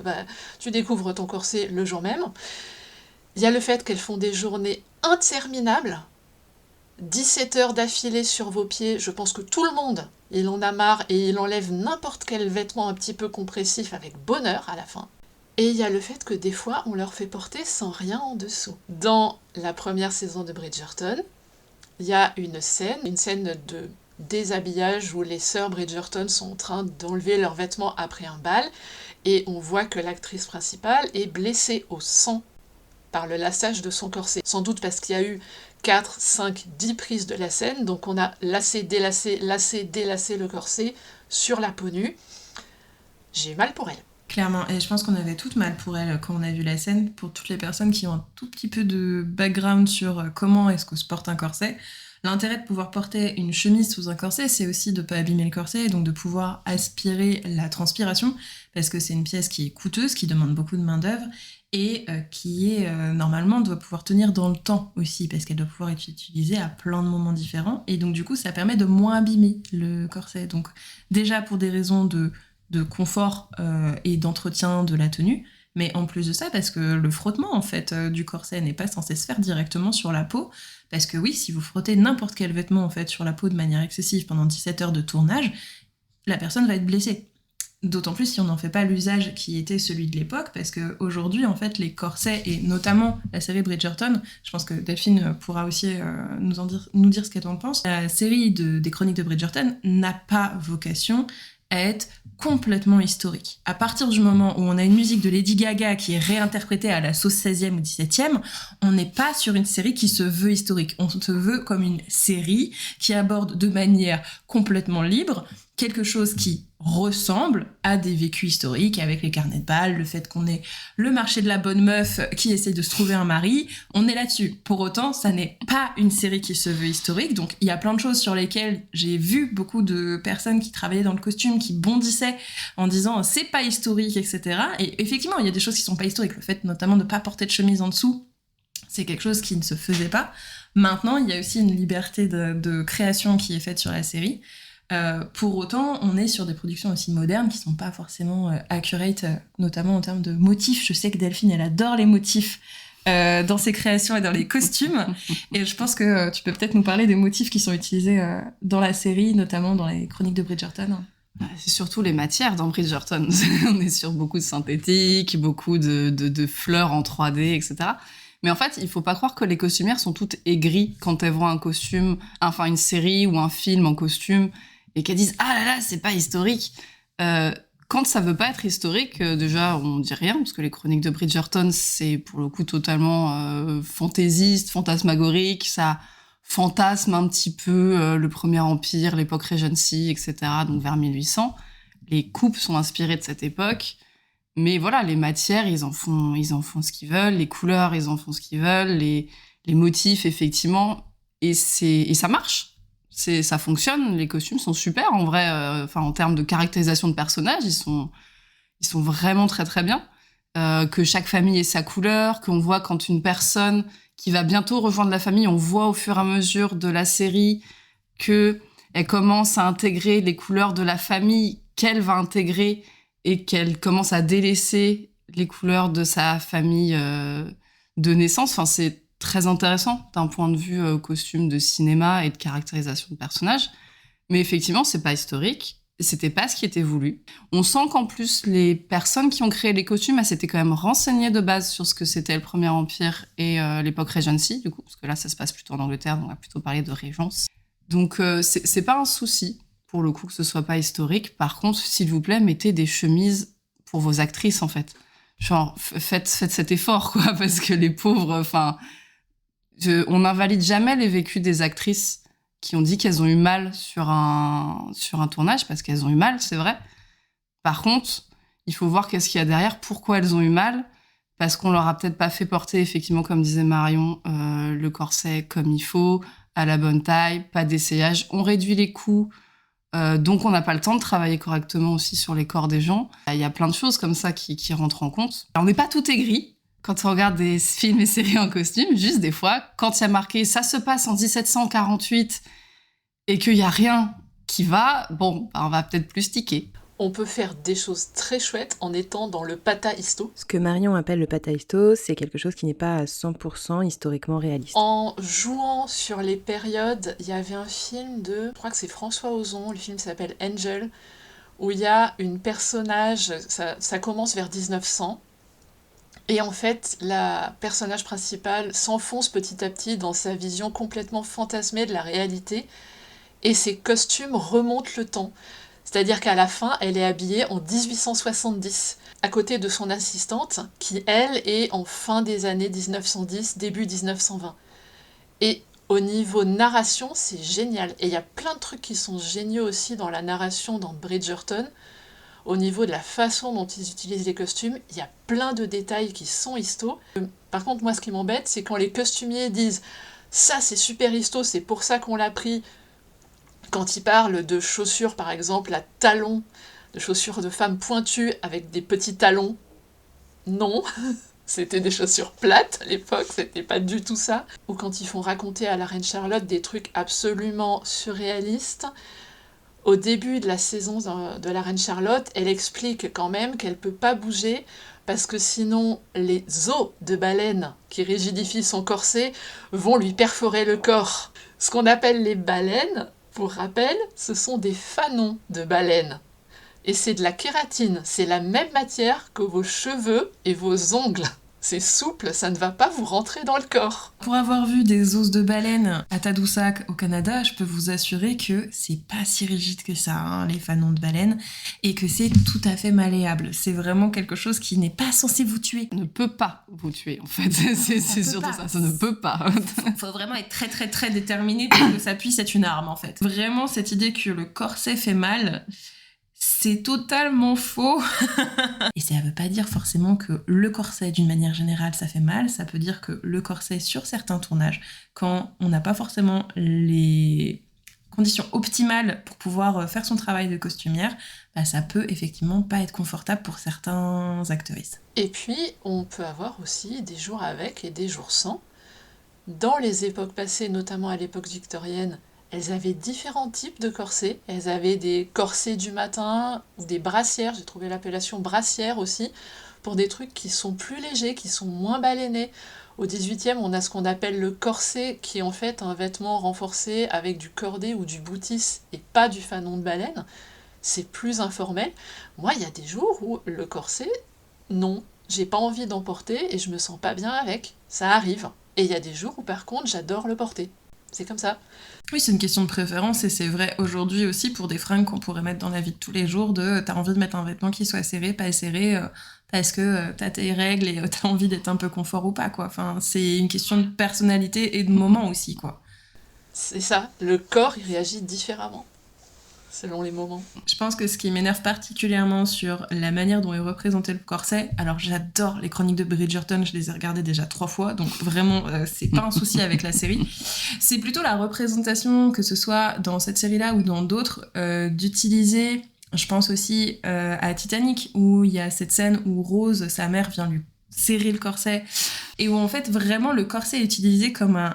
tu découvres ton corset le jour même. Il y a le fait qu'elles font des journées interminables, 17 heures d'affilée sur vos pieds, je pense que tout le monde, il en a marre et il enlève n'importe quel vêtement un petit peu compressif avec bonheur à la fin. Et il y a le fait que des fois, on leur fait porter sans rien en dessous. Dans la première saison de Bridgerton, il y a une scène de déshabillage où les sœurs Bridgerton sont en train d'enlever leurs vêtements après un bal, et on voit que l'actrice principale est blessée au sang par le lassage de son corset. Sans doute parce qu'il y a eu 4, 5, 10 prises de la scène, donc on a lassé, délassé le corset sur la peau nue. J'ai eu mal pour elle. Clairement, et je pense qu'on avait toutes mal pour elle quand on a vu la scène. Pour toutes les personnes qui ont un tout petit peu de background sur comment est-ce qu'on se porte un corset, L'intérêt de pouvoir porter une chemise sous un corset, c'est aussi de ne pas abîmer le corset, et donc de pouvoir aspirer la transpiration, parce que c'est une pièce qui est coûteuse, qui demande beaucoup de main-d'œuvre, et qui normalement doit pouvoir tenir dans le temps aussi, parce qu'elle doit pouvoir être utilisée à plein de moments différents, et donc du coup ça permet de moins abîmer le corset. Donc déjà pour des raisons de confort et d'entretien de la tenue, mais en plus de ça, parce que le frottement en fait du corset n'est pas censé se faire directement sur la peau, parce que oui, si vous frottez n'importe quel vêtement en fait sur la peau de manière excessive pendant 17 heures de tournage, la personne va être blessée. D'autant plus si on n'en fait pas l'usage qui était celui de l'époque, parce qu'aujourd'hui, en fait, les corsets, et notamment la série Bridgerton, je pense que Delphine pourra aussi nous dire ce qu'elle en pense, la série des Chroniques de Bridgerton n'a pas vocation à être complètement historique. À partir du moment où on a une musique de Lady Gaga qui est réinterprétée à la sauce 16e ou 17e, on n'est pas sur une série qui se veut historique. On se veut comme une série qui aborde de manière complètement libre quelque chose qui ressemble à des vécus historiques avec les carnets de balles, le fait qu'on ait le marché de la bonne meuf qui essaie de se trouver un mari, on est là-dessus. Pour autant, ça n'est pas une série qui se veut historique, donc il y a plein de choses sur lesquelles j'ai vu beaucoup de personnes qui travaillaient dans le costume, qui bondissaient en disant c'est pas historique, etc. Et effectivement, il y a des choses qui sont pas historiques. Le fait notamment de pas porter de chemise en dessous, c'est quelque chose qui ne se faisait pas. Maintenant, il y a aussi une liberté de création qui est faite sur la série. Pour autant, on est sur des productions aussi modernes qui sont pas forcément accurate, notamment en termes de motifs. Je sais que Delphine, elle adore les motifs dans ses créations et dans les costumes. Et je pense que tu peux peut-être nous parler des motifs qui sont utilisés dans la série, notamment dans les Chroniques de Bridgerton. C'est surtout les matières dans Bridgerton. On est sur beaucoup de synthétiques, beaucoup de fleurs en 3D, etc. Mais en fait, il faut pas croire que les costumières sont toutes aigries quand elles voient un costume, enfin une série ou un film en costume, et qu'elles disent « Ah là là, c'est pas historique !» Quand ça veut pas être historique, déjà, on dit rien, parce que les Chroniques de Bridgerton, c'est pour le coup totalement fantaisiste, fantasmagorique, ça fantasme un petit peu le Premier Empire, l'époque Regency, etc., donc vers 1800. Les coupes sont inspirées de cette époque, mais voilà, les matières, ils en font ce qu'ils veulent, les couleurs, ils en font ce qu'ils veulent, les motifs, effectivement, et ça marche. Ça fonctionne, les costumes sont super en vrai, en termes de caractérisation de personnages, ils sont vraiment très très bien. Que chaque famille ait sa couleur, qu'on voit quand une personne qui va bientôt rejoindre la famille, on voit au fur et à mesure de la série qu'elle commence à intégrer les couleurs de la famille qu'elle va intégrer et qu'elle commence à délaisser les couleurs de sa famille de naissance. Enfin, c'est très intéressant d'un point de vue costume de cinéma et de caractérisation de personnages. Mais effectivement, c'est pas historique. C'était pas ce qui était voulu. On sent qu'en plus, les personnes qui ont créé les costumes, elles s'étaient quand même renseignées de base sur ce que c'était le Premier Empire et l'époque Regency, du coup, parce que là, ça se passe plutôt en Angleterre, donc on va plutôt parler de Régence. Donc, c'est pas un souci, pour le coup, que ce soit pas historique. Par contre, s'il vous plaît, mettez des chemises pour vos actrices, en fait. Genre, faites cet effort, quoi, parce que les pauvres, on n'invalide jamais les vécus des actrices qui ont dit qu'elles ont eu mal sur un tournage, parce qu'elles ont eu mal, c'est vrai. Par contre, il faut voir qu'est-ce qu'il y a derrière, pourquoi elles ont eu mal, parce qu'on leur a peut-être pas fait porter, effectivement, comme disait Marion, le corset comme il faut, à la bonne taille, pas d'essayage. On réduit les coûts, donc on n'a pas le temps de travailler correctement aussi sur les corps des gens. Il y a plein de choses comme ça qui rentrent en compte. Alors, on n'est pas tout aigri quand on regarde des films et séries en costume, juste des fois, quand il y a marqué « ça se passe en 1748 » et qu'il n'y a rien qui va, bon, on va peut-être plus tiquer. On peut faire des choses très chouettes en étant dans le pata-histo. Ce que Marion appelle le pata-histo, c'est quelque chose qui n'est pas à 100% historiquement réaliste. En jouant sur les périodes, il y avait un film je crois que c'est François Ozon, le film s'appelle Angel, où il y a une personnage, ça commence vers 1900, et en fait, la personnage principale s'enfonce petit à petit dans sa vision complètement fantasmée de la réalité, et ses costumes remontent le temps. C'est-à-dire qu'à la fin, elle est habillée en 1870, à côté de son assistante, qui, elle, est en fin des années 1910, début 1920. Et au niveau narration, c'est génial. Et il y a plein de trucs qui sont géniaux aussi dans la narration dans Bridgerton. Au niveau de la façon dont ils utilisent les costumes, il y a plein de détails qui sont histo. Par contre, moi, ce qui m'embête, c'est quand les costumiers disent Ça, c'est super histo, c'est pour ça qu'on l'a pris. Quand il parle de chaussures, par exemple, à talons, de chaussures de femmes pointues avec des petits talons, non, c'était des chaussures plates à l'époque, c'était pas du tout ça. Ou quand ils font raconter à la reine Charlotte des trucs absolument surréalistes. Au début de la saison de la reine Charlotte, elle explique quand même qu'elle peut pas bouger parce que sinon les os de baleine qui rigidifient son corset vont lui perforer le corps. Ce qu'on appelle les baleines, pour rappel, ce sont des fanons de baleine. Et c'est de la kératine, c'est la même matière que vos cheveux et vos ongles. C'est souple, ça ne va pas vous rentrer dans le corps. Pour avoir vu des os de baleine à Tadoussac au Canada, je peux vous assurer que c'est pas si rigide que ça, hein, les fanons de baleine, et que c'est tout à fait malléable. C'est vraiment quelque chose qui n'est pas censé vous tuer. Ne peut pas vous tuer, en fait. C'est surtout ça, ça ne peut pas. Faut vraiment être très très très déterminé pour que ça puisse être une arme, en fait. Vraiment, cette idée que le corset fait mal, c'est totalement faux. Et ça veut pas dire forcément que le corset, d'une manière générale, ça fait mal. Ça peut dire que le corset, sur certains tournages, quand on n'a pas forcément les conditions optimales pour pouvoir faire son travail de costumière, bah, ça peut effectivement pas être confortable pour certains actrices. Et puis, on peut avoir aussi des jours avec et des jours sans. Dans les époques passées, notamment à l'époque victorienne, elles avaient différents types de corsets. Elles avaient des corsets du matin ou des brassières, j'ai trouvé l'appellation brassière aussi, pour des trucs qui sont plus légers, qui sont moins balénés. Au XVIIIe, on a ce qu'on appelle le corset, qui est en fait un vêtement renforcé avec du cordé ou du boutis et pas du fanon de baleine. C'est plus informel. Moi, il y a des jours où le corset, non, j'ai pas envie d'en porter et je me sens pas bien avec. Ça arrive. Et il y a des jours où par contre, j'adore le porter. C'est comme ça. Oui, c'est une question de préférence et c'est vrai aujourd'hui aussi pour des fringues qu'on pourrait mettre dans la vie de tous les jours t'as envie de mettre un vêtement qui soit serré, pas serré, parce que t'as tes règles et t'as envie d'être un peu confort ou pas, quoi. Enfin, c'est une question de personnalité et de moment aussi, quoi. C'est ça, le corps il réagit différemment selon les moments. Je pense que ce qui m'énerve particulièrement sur la manière dont est représenté le corset, alors j'adore les chroniques de Bridgerton, je les ai regardées déjà 3 fois, donc vraiment c'est pas un souci avec la série. C'est plutôt la représentation, que ce soit dans cette série-là ou dans d'autres, d'utiliser, je pense aussi à Titanic, où il y a cette scène où Rose, sa mère, vient lui serrer le corset, et où en fait vraiment le corset est utilisé comme un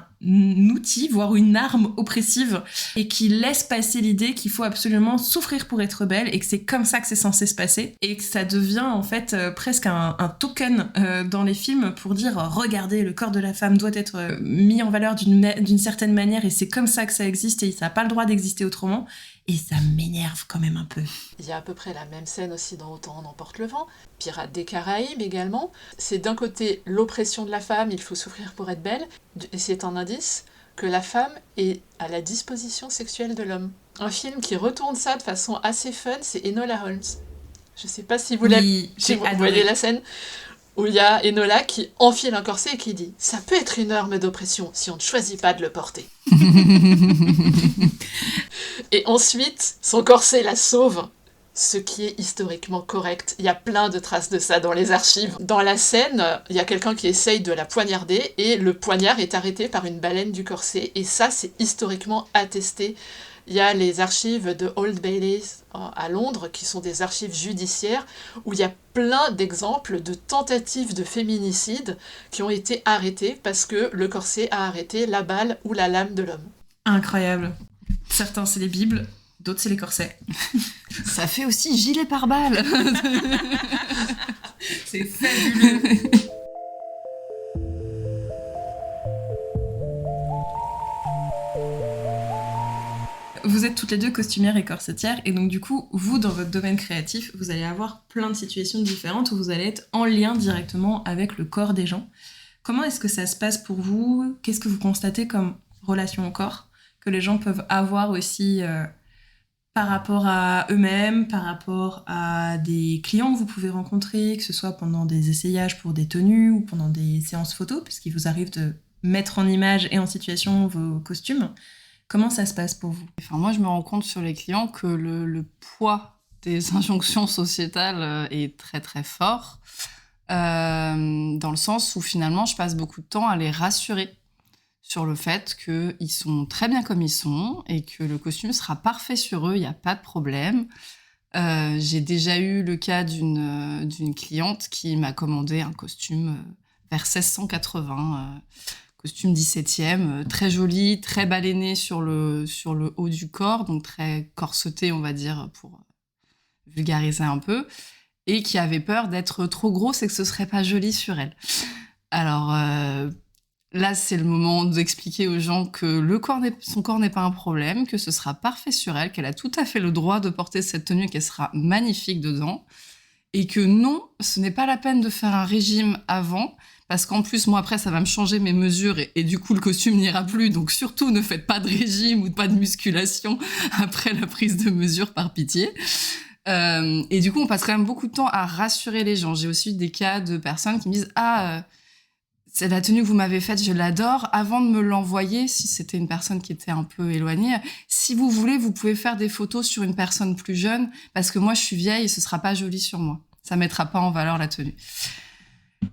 outil, voire une arme oppressive, et qui laisse passer l'idée qu'il faut absolument souffrir pour être belle, et que c'est comme ça que c'est censé se passer, et que ça devient en fait presque un token dans les films pour dire regardez, le corps de la femme doit être mis en valeur d'une certaine manière, et c'est comme ça que ça existe, et ça n'a pas le droit d'exister autrement. Et ça m'énerve quand même un peu. Il y a à peu près la même scène aussi dans Autant en emporte le vent, Pirates des Caraïbes également. C'est d'un côté l'oppression de la femme, il faut souffrir pour être belle, et c'est un indice que la femme est à la disposition sexuelle de l'homme. Un film qui retourne ça de façon assez fun, c'est Enola Holmes. Je sais pas si vous voyez la scène où il y a Enola qui enfile un corset et qui dit « Ça peut être une arme d'oppression si on ne choisit pas de le porter. » Et ensuite, son corset la sauve, ce qui est historiquement correct. Il y a plein de traces de ça dans les archives. Dans la scène, il y a quelqu'un qui essaye de la poignarder et le poignard est arrêté par une baleine du corset. Et ça, c'est historiquement attesté. Il y a les archives de Old Bailey à Londres, qui sont des archives judiciaires, où il y a plein d'exemples de tentatives de féminicide qui ont été arrêtées parce que le corset a arrêté la balle ou la lame de l'homme. Incroyable. Certains, c'est les bibles, d'autres, c'est les corsets. Ça fait aussi gilet pare-balles. C'est fabuleux. Vous êtes toutes les deux costumières et corsetières, et donc du coup, vous, dans votre domaine créatif, vous allez avoir plein de situations différentes où vous allez être en lien directement avec le corps des gens. Comment est-ce que ça se passe pour vous ? Qu'est-ce que vous constatez comme relation au corps que les gens peuvent avoir aussi par rapport à eux-mêmes, par rapport à des clients que vous pouvez rencontrer, que ce soit pendant des essayages pour des tenues ou pendant des séances photos, puisqu'il vous arrive de mettre en image et en situation vos costumes. Comment ça se passe pour vous ? Enfin, moi, je me rends compte sur les clients que le poids des injonctions sociétales est très très fort, dans le sens où finalement, je passe beaucoup de temps à les rassurer sur le fait qu'ils sont très bien comme ils sont et que le costume sera parfait sur eux, il n'y a pas de problème. J'ai déjà eu le cas d'une cliente qui m'a commandé un costume vers 1680, costume 17e, très joli, très baleiné sur le haut du corps, donc très corseté, on va dire, pour vulgariser un peu, et qui avait peur d'être trop grosse et que ce serait pas joli sur elle. Alors là, c'est le moment d'expliquer aux gens que son corps n'est pas un problème, que ce sera parfait sur elle, qu'elle a tout à fait le droit de porter cette tenue, qu'elle sera magnifique dedans, et que non, ce n'est pas la peine de faire un régime avant, parce qu'en plus, moi, après, ça va me changer mes mesures, et du coup, le costume n'ira plus, donc surtout, ne faites pas de régime ou pas de musculation après la prise de mesure, par pitié. Et du coup, on passe quand même beaucoup de temps à rassurer les gens. J'ai aussi eu des cas de personnes qui me disent « Ah, c'est la tenue que vous m'avez faite, je l'adore. Avant de me l'envoyer, si c'était une personne qui était un peu éloignée, si vous voulez, vous pouvez faire des photos sur une personne plus jeune, parce que moi, je suis vieille et ce sera pas joli sur moi. Ça mettra pas en valeur la tenue. »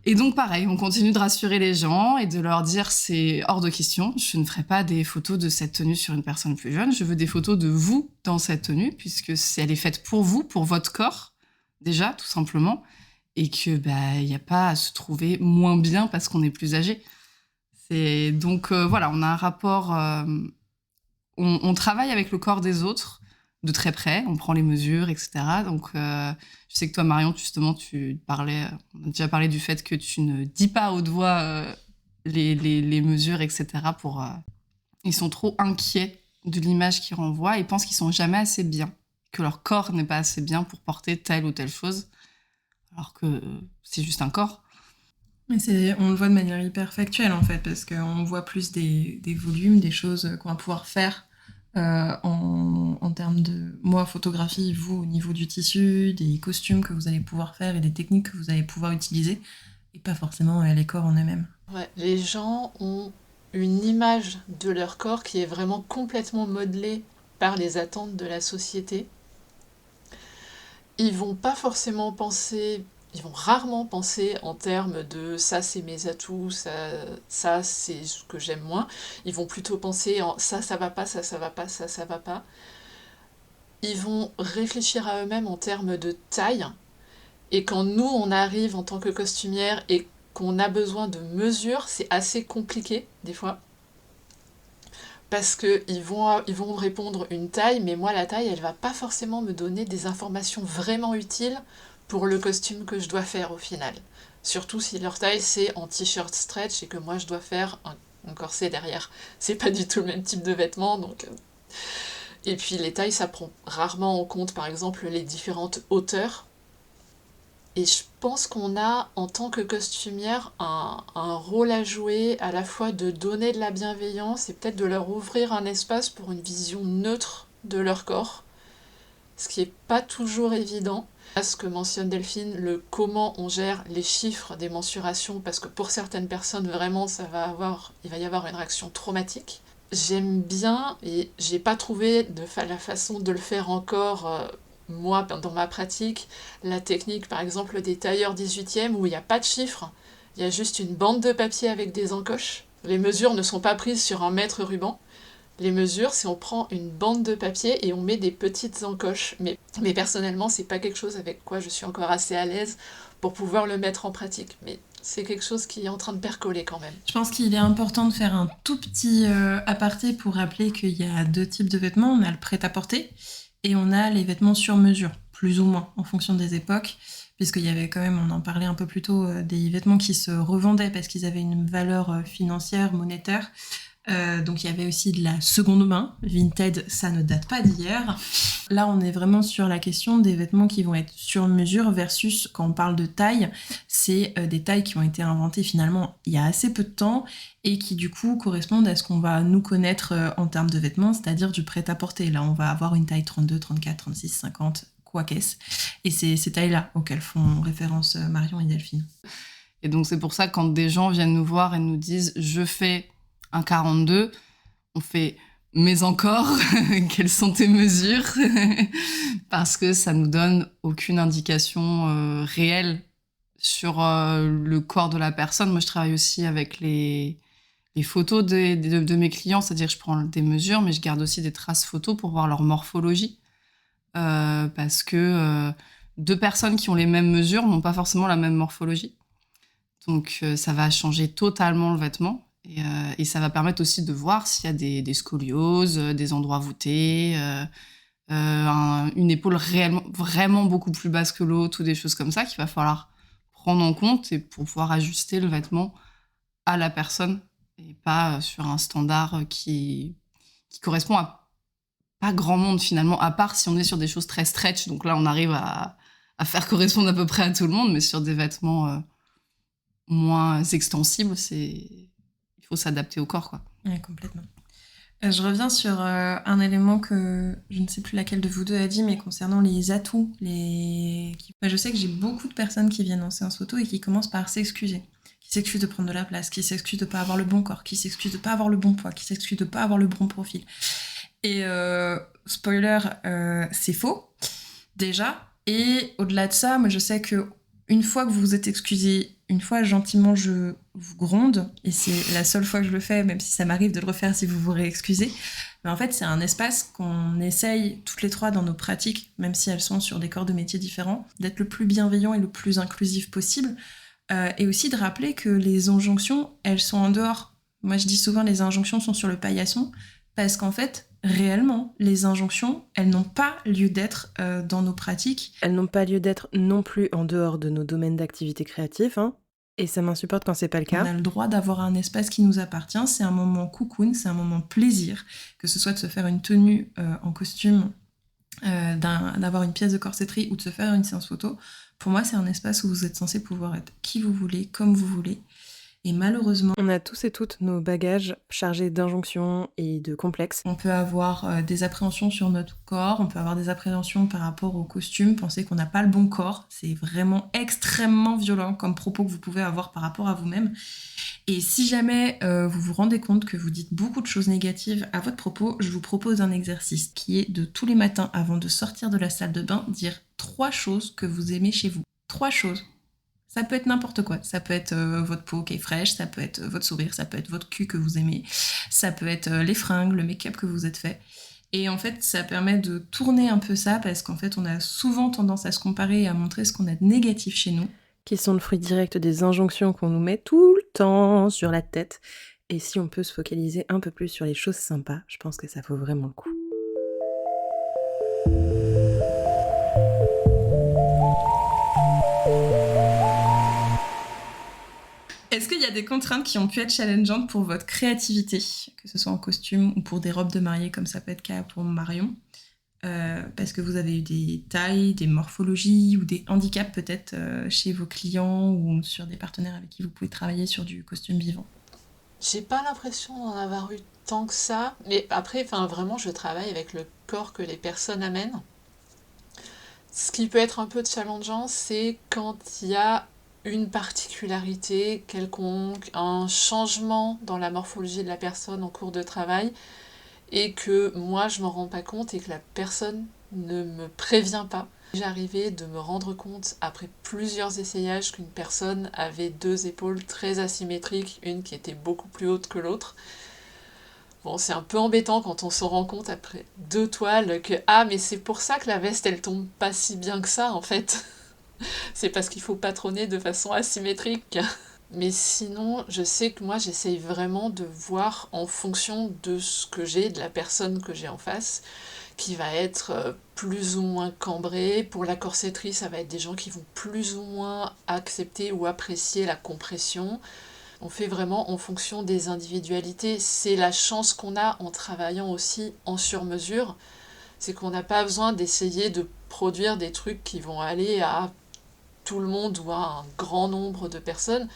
Et donc, pareil, on continue de rassurer les gens et de leur dire c'est hors de question. Je ne ferai pas des photos de cette tenue sur une personne plus jeune. Je veux des photos de vous dans cette tenue, puisque elle est faite pour vous, pour votre corps, déjà, tout simplement. Et que il n'y a pas à se trouver moins bien parce qu'on est plus âgé. Donc voilà, on a un rapport... on travaille avec le corps des autres de très près, on prend les mesures, etc. Donc je sais que toi, Marion, justement, on a déjà parlé du fait que tu ne dis pas à haute voix les mesures, etc. Ils sont trop inquiets de l'image qu'ils renvoient et pensent qu'ils sont jamais assez bien, que leur corps n'est pas assez bien pour porter telle ou telle chose. Alors que c'est juste un corps. Mais on le voit de manière hyper factuelle, en fait, parce qu'on voit plus des volumes, des choses qu'on va pouvoir faire en termes de... Moi, photographie, vous, au niveau du tissu, des costumes que vous allez pouvoir faire et des techniques que vous allez pouvoir utiliser, et pas forcément les corps en eux-mêmes. Ouais, les gens ont une image de leur corps qui est vraiment complètement modelée par les attentes de la société. Ils vont rarement penser en termes de ça c'est mes atouts, ça c'est ce que j'aime moins. Ils vont plutôt penser en ça va pas, ça va pas, ça va pas. Ils vont réfléchir à eux-mêmes en termes de taille. Et quand nous on arrive en tant que costumière et qu'on a besoin de mesures, c'est assez compliqué des fois. Parce qu'ils vont répondre une taille, mais moi la taille, elle va pas forcément me donner des informations vraiment utiles pour le costume que je dois faire au final. Surtout si leur taille c'est en t-shirt stretch et que moi je dois faire un corset derrière. C'est pas du tout le même type de vêtement, donc... Et puis les tailles, ça prend rarement en compte par exemple les différentes hauteurs. Et je pense qu'on a, en tant que costumière, un rôle à jouer, à la fois de donner de la bienveillance et peut-être de leur ouvrir un espace pour une vision neutre de leur corps, ce qui n'est pas toujours évident. Ce que mentionne Delphine, le comment on gère les chiffres des mensurations, parce que pour certaines personnes, vraiment, il va y avoir une réaction traumatique. J'aime bien, et j'ai pas trouvé la façon de le faire encore... moi, dans ma pratique, la technique, par exemple, des tailleurs 18e, où il n'y a pas de chiffres, il y a juste une bande de papier avec des encoches. Les mesures ne sont pas prises sur un mètre ruban. Les mesures, c'est on prend une bande de papier et on met des petites encoches. Mais personnellement, c'est pas quelque chose avec quoi je suis encore assez à l'aise pour pouvoir le mettre en pratique. Mais c'est quelque chose qui est en train de percoler quand même. Je pense qu'il est important de faire un tout petit aparté pour rappeler qu'il y a deux types de vêtements. On a le prêt-à-porter et on a les vêtements sur mesure, plus ou moins, en fonction des époques, puisqu'il y avait quand même, on en parlait un peu plus tôt, des vêtements qui se revendaient parce qu'ils avaient une valeur financière, monétaire. Donc il y avait aussi de la seconde main, Vinted, ça ne date pas d'hier. Là on est vraiment sur la question des vêtements qui vont être sur mesure versus, quand on parle de taille, c'est des tailles qui ont été inventées finalement il y a assez peu de temps et qui du coup correspondent à ce qu'on va nous connaître en termes de vêtements, c'est-à-dire du prêt-à-porter. Là on va avoir une taille 32, 34, 36, 50, quoi qu'est-ce. Et c'est ces tailles-là auxquelles font référence Marion et Delphine. Et donc c'est pour ça que quand des gens viennent nous voir et nous disent « je fais un 42 », on fait « mais encore, quelles sont tes mesures ?» Parce que ça nous donne aucune indication réelle sur le corps de la personne. Moi, je travaille aussi avec les les photos de mes clients, c'est-à-dire que je prends des mesures, mais je garde aussi des traces photos pour voir leur morphologie. Parce que 2 personnes qui ont les mêmes mesures n'ont pas forcément la même morphologie. Donc ça va changer totalement le vêtement. Et ça va permettre aussi de voir s'il y a des scolioses, des endroits voûtés, une épaule vraiment beaucoup plus basse que l'autre, ou des choses comme ça qu'il va falloir prendre en compte et pour pouvoir ajuster le vêtement à la personne et pas sur un standard qui correspond à pas grand monde finalement, à part si on est sur des choses très stretch. Donc là, on arrive à faire correspondre à peu près à tout le monde, mais sur des vêtements moins extensibles, il faut s'adapter au corps, quoi. Ouais, complètement. Je reviens sur un élément que je ne sais plus laquelle de vous deux a dit, mais concernant les atouts. Moi, je sais que j'ai beaucoup de personnes qui viennent en séance photo et qui commencent par s'excuser. Qui s'excusent de prendre de la place, qui s'excusent de ne pas avoir le bon corps, qui s'excusent de ne pas avoir le bon poids, qui s'excusent de ne pas avoir le bon profil. Et spoiler, c'est faux, déjà. Et au-delà de ça, moi je sais que une fois que vous vous êtes excusé, une fois gentiment je vous gronde, et c'est la seule fois que je le fais, même si ça m'arrive de le refaire si vous vous réexcusez. Mais en fait, c'est un espace qu'on essaye toutes les trois dans nos pratiques, même si elles sont sur des corps de métiers différents, d'être le plus bienveillant et le plus inclusif possible. Et aussi de rappeler que les injonctions, elles sont en dehors. Moi je dis souvent les injonctions sont sur le paillasson, parce qu'en fait, réellement, les injonctions, elles n'ont pas lieu d'être dans nos pratiques. Elles n'ont pas lieu d'être non plus en dehors de nos domaines d'activité créative, hein. Et ça m'insupporte quand c'est pas le cas. On a le droit d'avoir un espace qui nous appartient, c'est un moment cocoon, c'est un moment plaisir, que ce soit de se faire une tenue en costume, d'avoir une pièce de corsetterie ou de se faire une séance photo. Pour moi, c'est un espace où vous êtes censé pouvoir être qui vous voulez, comme vous voulez. Et malheureusement, on a tous et toutes nos bagages chargés d'injonctions et de complexes. On peut avoir des appréhensions sur notre corps, on peut avoir des appréhensions par rapport au costume, penser qu'on n'a pas le bon corps. C'est vraiment extrêmement violent comme propos que vous pouvez avoir par rapport à vous-même. Et si jamais vous vous rendez compte que vous dites beaucoup de choses négatives à votre propos, je vous propose un exercice qui est de tous les matins, avant de sortir de la salle de bain, dire 3 choses que vous aimez chez vous. 3 choses. Ça peut être n'importe quoi. Ça peut être votre peau qui est fraîche, ça peut être votre sourire, ça peut être votre cul que vous aimez, ça peut être les fringues, le make-up que vous êtes fait. Et en fait, ça permet de tourner un peu ça, parce qu'en fait, on a souvent tendance à se comparer et à montrer ce qu'on a de négatif chez nous. Qui sont le fruit direct des injonctions qu'on nous met tout le temps sur la tête. Et si on peut se focaliser un peu plus sur les choses sympas, je pense que ça vaut vraiment le coup. Est-ce qu'il y a des contraintes qui ont pu être challengeantes pour votre créativité, que ce soit en costume ou pour des robes de mariée, comme ça peut être le cas pour Marion, parce que vous avez eu des tailles, des morphologies ou des handicaps peut-être chez vos clients ou sur des partenaires avec qui vous pouvez travailler sur du costume vivant? J'ai pas l'impression d'en avoir eu tant que ça, mais après, vraiment, je travaille avec le corps que les personnes amènent. Ce qui peut être un peu challengeant, c'est quand il y a une particularité quelconque, un changement dans la morphologie de la personne en cours de travail, et que moi je m'en rends pas compte et que la personne ne me prévient pas. J'ai arrivé de me rendre compte après plusieurs essayages qu'une personne avait 2 épaules très asymétriques, une qui était beaucoup plus haute que l'autre. Bon, c'est un peu embêtant quand on se rend compte après 2 toiles que mais c'est pour ça que la veste elle tombe pas si bien que ça en fait. C'est parce qu'il faut patronner de façon asymétrique. Mais sinon, je sais que moi, j'essaye vraiment de voir en fonction de ce que j'ai, de la personne que j'ai en face, qui va être plus ou moins cambrée. Pour la corsetterie, ça va être des gens qui vont plus ou moins accepter ou apprécier la compression. On fait vraiment en fonction des individualités. C'est la chance qu'on a en travaillant aussi en sur-mesure. C'est qu'on n'a pas besoin d'essayer de produire des trucs qui vont aller à tout le monde ou à un grand nombre de personnes,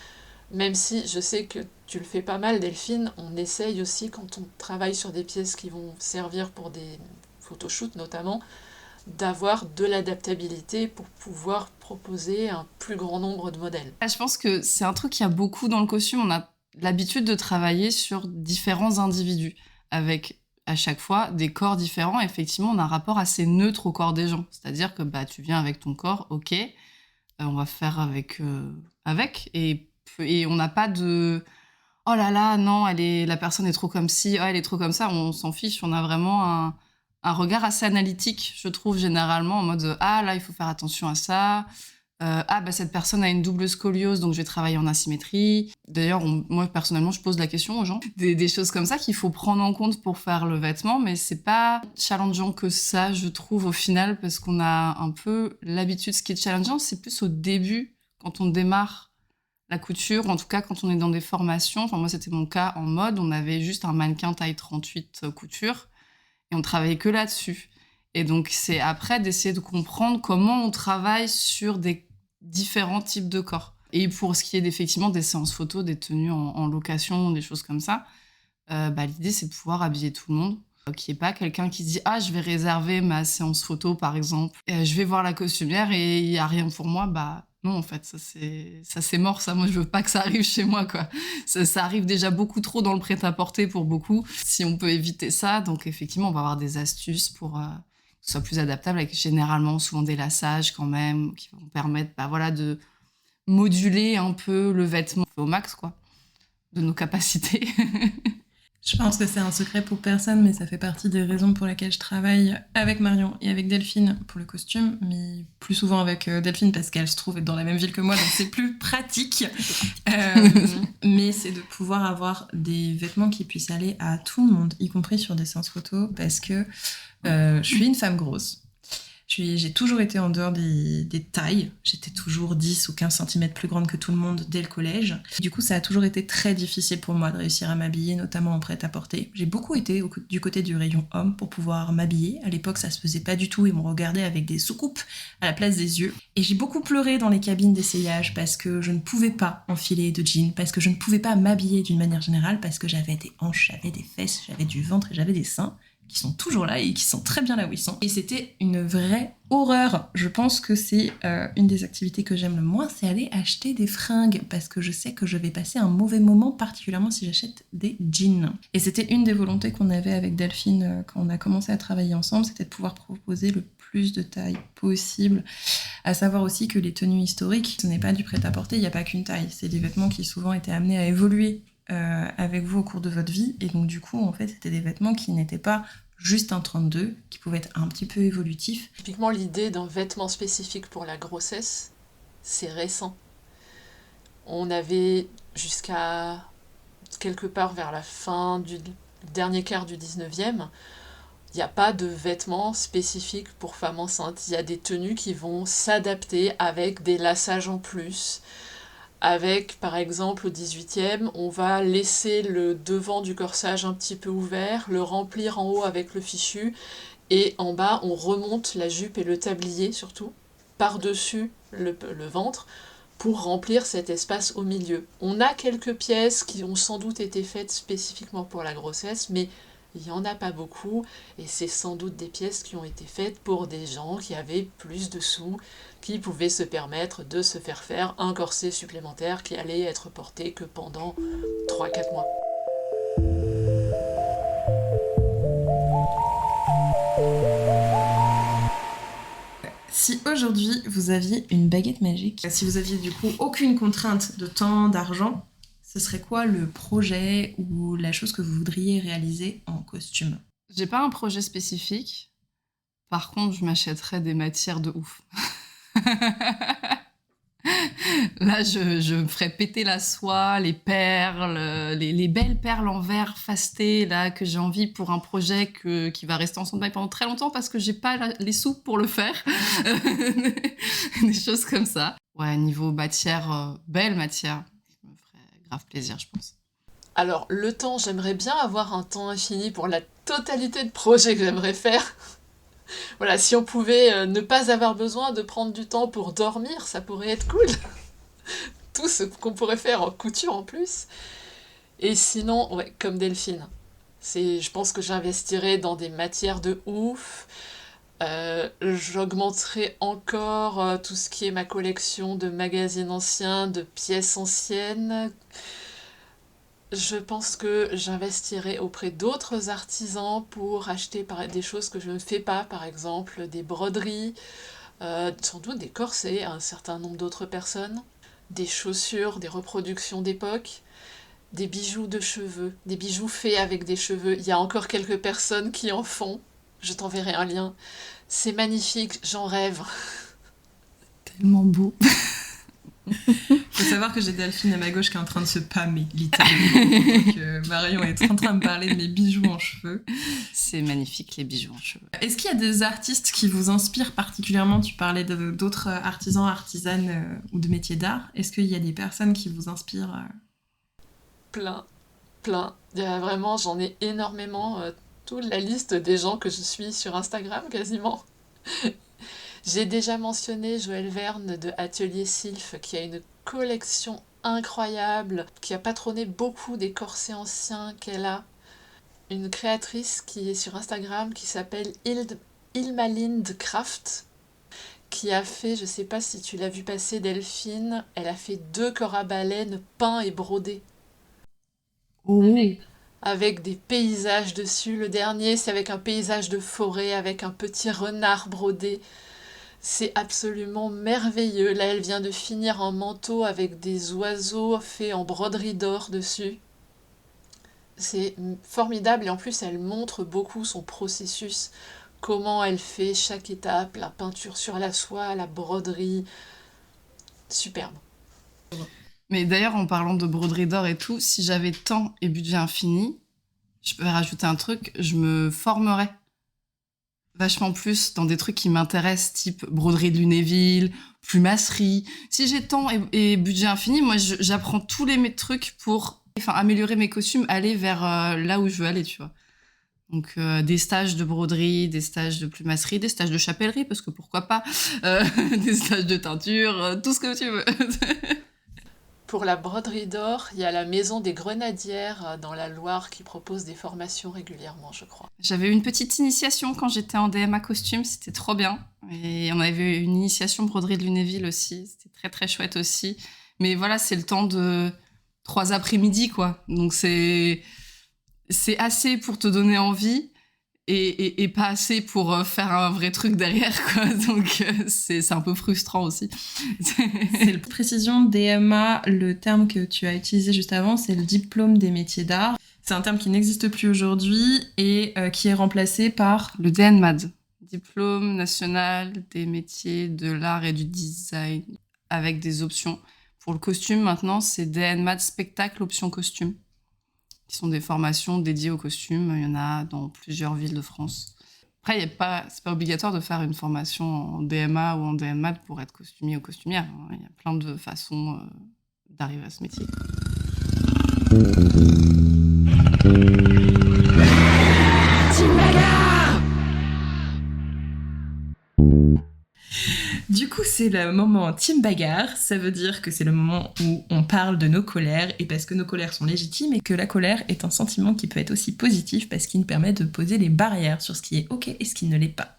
même si je sais que tu le fais pas mal, Delphine, on essaye aussi quand on travaille sur des pièces qui vont servir pour des photoshoots notamment, d'avoir de l'adaptabilité pour pouvoir proposer un plus grand nombre de modèles. Je pense que c'est un truc qu'il y a beaucoup dans le costume, on a l'habitude de travailler sur différents individus, avec à chaque fois des corps différents. Effectivement, on a un rapport assez neutre au corps des gens, c'est-à-dire que tu viens avec ton corps, ok, on va faire avec, et on n'a pas de... oh là là, non, la personne est trop comme ci, oh, elle est trop comme ça. On s'en fiche. On a vraiment un regard assez analytique, je trouve, généralement, en mode ah là, il faut faire attention à ça. Ah bah cette personne a une double scoliose, donc je vais travailler en asymétrie. D'ailleurs, moi personnellement, je pose la question aux gens. Des choses comme ça qu'il faut prendre en compte pour faire le vêtement, mais c'est pas challengeant que ça, je trouve, au final, parce qu'on a un peu l'habitude. Ce qui est challengeant, c'est plus au début, quand on démarre la couture, en tout cas quand on est dans des formations. Enfin, moi, c'était mon cas en mode, on avait juste un mannequin taille 38 couture, et on travaillait que là-dessus. Et donc, c'est après d'essayer de comprendre comment on travaille sur des différents types de corps. Et pour ce qui est effectivement des séances photos, des tenues en location, des choses comme ça, l'idée, c'est de pouvoir habiller tout le monde. Qu'il n'y ait pas quelqu'un qui se dit « Ah, je vais réserver ma séance photo, par exemple. Je vais voir la costumière et il n'y a rien pour moi. » Non, en fait, ça c'est mort, ça. Moi, je veux pas que ça arrive chez moi, quoi. Ça arrive déjà beaucoup trop dans le prêt-à-porter pour beaucoup. Si on peut éviter ça, donc effectivement, on va avoir des astuces pour que ce soit plus adaptable, avec généralement souvent des lassages quand même, qui vont permettre de moduler un peu le vêtement au max, quoi, de nos capacités. Je pense que c'est un secret pour personne, mais ça fait partie des raisons pour lesquelles je travaille avec Marion et avec Delphine pour le costume, mais plus souvent avec Delphine parce qu'elle se trouve être dans la même ville que moi, donc c'est plus pratique. Mais c'est de pouvoir avoir des vêtements qui puissent aller à tout le monde, y compris sur des séances photos, parce que je suis une femme grosse. J'ai toujours été en dehors des tailles. J'étais toujours 10 ou 15 cm plus grande que tout le monde dès le collège. Du coup, ça a toujours été très difficile pour moi de réussir à m'habiller, notamment en prêt-à-porter. J'ai beaucoup été du côté du rayon homme pour pouvoir m'habiller. À l'époque, ça se faisait pas du tout et on me regardait avec des soucoupes à la place des yeux. Et j'ai beaucoup pleuré dans les cabines d'essayage parce que je ne pouvais pas enfiler de jeans, parce que je ne pouvais pas m'habiller d'une manière générale, parce que j'avais des hanches, j'avais des fesses, j'avais du ventre et j'avais des seins qui sont toujours là et qui sont très bien là où ils sont. Et c'était une vraie horreur. Je pense que c'est une des activités que j'aime le moins, c'est aller acheter des fringues, parce que je sais que je vais passer un mauvais moment, particulièrement si j'achète des jeans. Et c'était une des volontés qu'on avait avec Delphine quand on a commencé à travailler ensemble, c'était de pouvoir proposer le plus de tailles possible. À savoir aussi que les tenues historiques, ce n'est pas du prêt-à-porter, il n'y a pas qu'une taille. C'est des vêtements qui souvent étaient amenés à évoluer avec vous au cours de votre vie, et donc du coup en fait c'était des vêtements qui n'étaient pas juste un 32, qui pouvaient être un petit peu évolutifs. Typiquement, l'idée d'un vêtement spécifique pour la grossesse, c'est récent. On avait jusqu'à quelque part vers la fin du dernier quart du 19e, il n'y a pas de vêtements spécifiques pour femmes enceintes. Il y a des tenues qui vont s'adapter avec des lassages en plus. Avec, par exemple, au 18e, on va laisser le devant du corsage un petit peu ouvert, le remplir en haut avec le fichu, et en bas, on remonte la jupe et le tablier, surtout, par-dessus le ventre, pour remplir cet espace au milieu. On a quelques pièces qui ont sans doute été faites spécifiquement pour la grossesse, mais il n'y en a pas beaucoup, et c'est sans doute des pièces qui ont été faites pour des gens qui avaient plus de sous, qui pouvaient se permettre de se faire un corset supplémentaire qui allait être porté que pendant 3-4 mois. Si aujourd'hui vous aviez une baguette magique, si vous aviez du coup aucune contrainte de temps, d'argent, ce serait quoi le projet ou la chose que vous voudriez réaliser en costume ? J'ai pas un projet spécifique. Par contre, je m'achèterais des matières de ouf. Là, je me ferais péter la soie, les perles, les belles perles en verre fastées là, que j'ai envie pour un projet qui va rester en stand-by pendant très longtemps parce que j'ai pas les sous pour le faire. Des choses comme ça. Ouais, niveau matière, belle matière, ça me ferait grave plaisir, je pense. Alors, le temps, j'aimerais bien avoir un temps infini pour la totalité de projets que j'aimerais faire. Voilà, si on pouvait ne pas avoir besoin de prendre du temps pour dormir, ça pourrait être cool. Tout ce qu'on pourrait faire en couture en plus. Et sinon, ouais, comme Delphine, je pense que j'investirais dans des matières de ouf. J'augmenterai encore tout ce qui est ma collection de magazines anciens, de pièces anciennes. Je pense que j'investirai auprès d'autres artisans pour acheter des choses que je ne fais pas, par exemple des broderies, sans doute des corsets à un certain nombre d'autres personnes, des chaussures, des reproductions d'époque, des bijoux de cheveux, des bijoux faits avec des cheveux. Il y a encore quelques personnes qui en font. Je t'enverrai un lien. C'est magnifique, j'en rêve. Tellement beau. Faut savoir que j'ai Delphine à ma gauche qui est en train de se pâmer, littéralement. Donc Marion est en train de me parler de mes bijoux en cheveux. C'est magnifique, les bijoux en cheveux. Est-ce qu'il y a des artistes qui vous inspirent particulièrement ? Tu parlais d'autres artisans, artisanes ou de métiers d'art. Est-ce qu'il y a des personnes qui vous inspirent Plein. Il y a vraiment, j'en ai énormément. Toute la liste des gens que je suis sur Instagram, quasiment. J'ai déjà mentionné Joëlle Verne de Atelier Sylph, qui a une collection incroyable, qui a patronné beaucoup des corsets anciens qu'elle a. Une créatrice qui est sur Instagram qui s'appelle Ilmalind Craft, qui a fait, je sais pas si tu l'as vu passer Delphine, elle a fait 2 corps à baleine peints et brodés. Avec des paysages dessus. Le dernier, c'est avec un paysage de forêt, avec un petit renard brodé. C'est absolument merveilleux. Là, elle vient de finir un manteau avec des oiseaux faits en broderie d'or dessus. C'est formidable et en plus, elle montre beaucoup son processus. Comment elle fait chaque étape, la peinture sur la soie, la broderie. Superbe. Mais d'ailleurs, en parlant de broderie d'or et tout, si j'avais temps et budget infini, je peux rajouter un truc, je me formerais vachement plus dans des trucs qui m'intéressent, type broderie de Lunéville, plumasserie. Si j'ai temps et budget infini, moi, j'apprends tous les trucs pour améliorer mes costumes, aller vers là où je veux aller, tu vois. Donc, des stages de broderie, des stages de plumasserie, des stages de chapellerie, parce que pourquoi pas, des stages de teinture, tout ce que tu veux. Pour la broderie d'or, il y a la Maison des Grenadières dans la Loire qui propose des formations régulièrement, je crois. J'avais eu une petite initiation quand j'étais en DMA costume, c'était trop bien. Et on avait une initiation broderie de Lunéville aussi, c'était très très chouette aussi. Mais voilà, c'est le temps de 3 après-midi, quoi. Donc c'est assez pour te donner envie et pas assez pour faire un vrai truc derrière, quoi. Donc c'est un peu frustrant aussi. C'est la précision DMA, le terme que tu as utilisé juste avant, c'est le diplôme des métiers d'art. C'est un terme qui n'existe plus aujourd'hui et qui est remplacé par le DNMAD, Diplôme national des métiers de l'art et du design, avec des options. Pour le costume, maintenant, c'est DNMAD spectacle option costume, qui sont des formations dédiées au costume. Il y en a dans plusieurs villes de France. Après, c'est pas obligatoire de faire une formation en DMA ou en DNMAD pour être costumier ou costumière. Il y a plein de façons d'arriver à ce métier. Du coup, c'est le moment team bagarre. Ça veut dire que c'est le moment où on parle de nos colères, et parce que nos colères sont légitimes, et que la colère est un sentiment qui peut être aussi positif parce qu'il nous permet de poser les barrières sur ce qui est ok et ce qui ne l'est pas.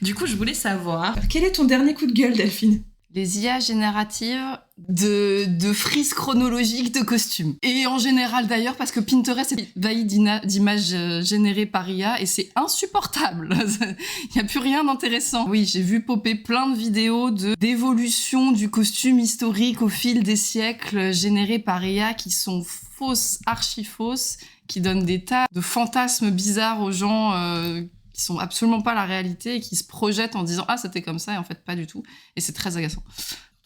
Du coup, je voulais savoir, quel est ton dernier coup de gueule, Delphine ? Les IA génératives de frises chronologiques de costumes. Et en général d'ailleurs, parce que Pinterest est envahi d'images générées par IA et c'est insupportable. Il n'y a plus rien d'intéressant. Oui, j'ai vu popper plein de vidéos d'évolution du costume historique au fil des siècles générées par IA qui sont fausses, archi-fausses, qui donnent des tas de fantasmes bizarres aux gens qui sont absolument pas la réalité et qui se projettent en disant « Ah, c'était comme ça » et en fait pas du tout. Et c'est très agaçant.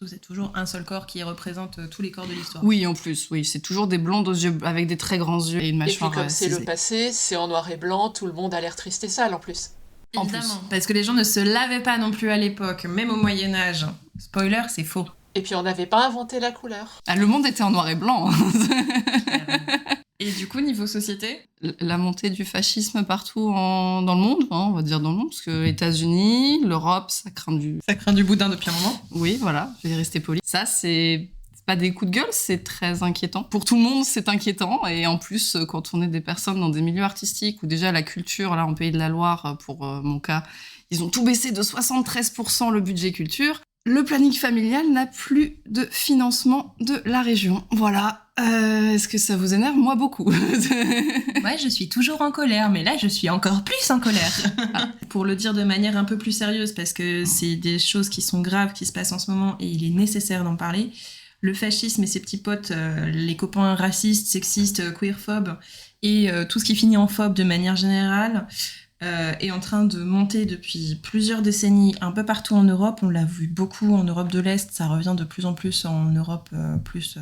C'est toujours un seul corps qui représente tous les corps de l'histoire. Oui, en plus, oui. C'est toujours des blondes aux yeux, avec des très grands yeux et une mâchoire. Et puis comme c'est le passé, c'est en noir et blanc, tout le monde a l'air triste et sale en plus. Évidemment, parce que les gens ne se lavaient pas non plus à l'époque, même au Moyen-Âge. Spoiler, c'est faux. Et puis on n'avait pas inventé la couleur. Ah, le monde était en noir et blanc. Et du coup, niveau société ? La montée du fascisme partout dans le monde, on va dire dans le monde, parce que les États-Unis, l'Europe, ça craint du boudin depuis un moment. Oui, voilà, je vais rester poli. Ça, c'est pas des coups de gueule, c'est très inquiétant. Pour tout le monde, c'est inquiétant. Et en plus, quand on est des personnes dans des milieux artistiques, où déjà la culture, là, en Pays de la Loire, pour mon cas, ils ont tout baissé de 73% le budget culture. Le planning familial n'a plus de financement de la région. Voilà. Est-ce que ça vous énerve ? Moi, beaucoup. Ouais, je suis toujours en colère, mais là, je suis encore plus en colère. Pour le dire de manière un peu plus sérieuse, parce que c'est des choses qui sont graves, qui se passent en ce moment, et il est nécessaire d'en parler. le fascisme et ses petits potes, les copains racistes, sexistes, queerphobes, et tout ce qui finit en phobe de manière générale, est en train de monter depuis plusieurs décennies un peu partout en Europe. On l'a vu beaucoup en Europe de l'Est, ça revient de plus en plus en Europe plus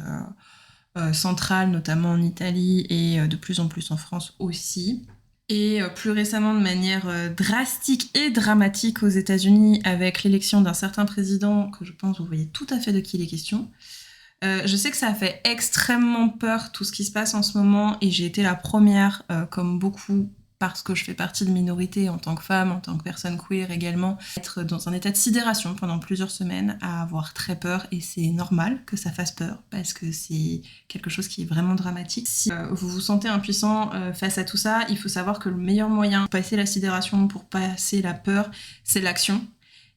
centrale, notamment en Italie, et de plus en plus en France aussi. Et plus récemment, de manière drastique et dramatique aux États-Unis, avec l'élection d'un certain président, que je pense vous voyez tout à fait de qui il est question. Je sais que ça a fait extrêmement peur tout ce qui se passe en ce moment, et j'ai été la première, comme beaucoup, parce que je fais partie de minorité en tant que femme, en tant que personne queer également, être dans un état de sidération pendant plusieurs semaines, à avoir très peur, et c'est normal que ça fasse peur, parce que c'est quelque chose qui est vraiment dramatique. Si vous vous sentez impuissant face à tout ça, il faut savoir que le meilleur moyen pour passer la sidération, pour passer la peur, c'est l'action.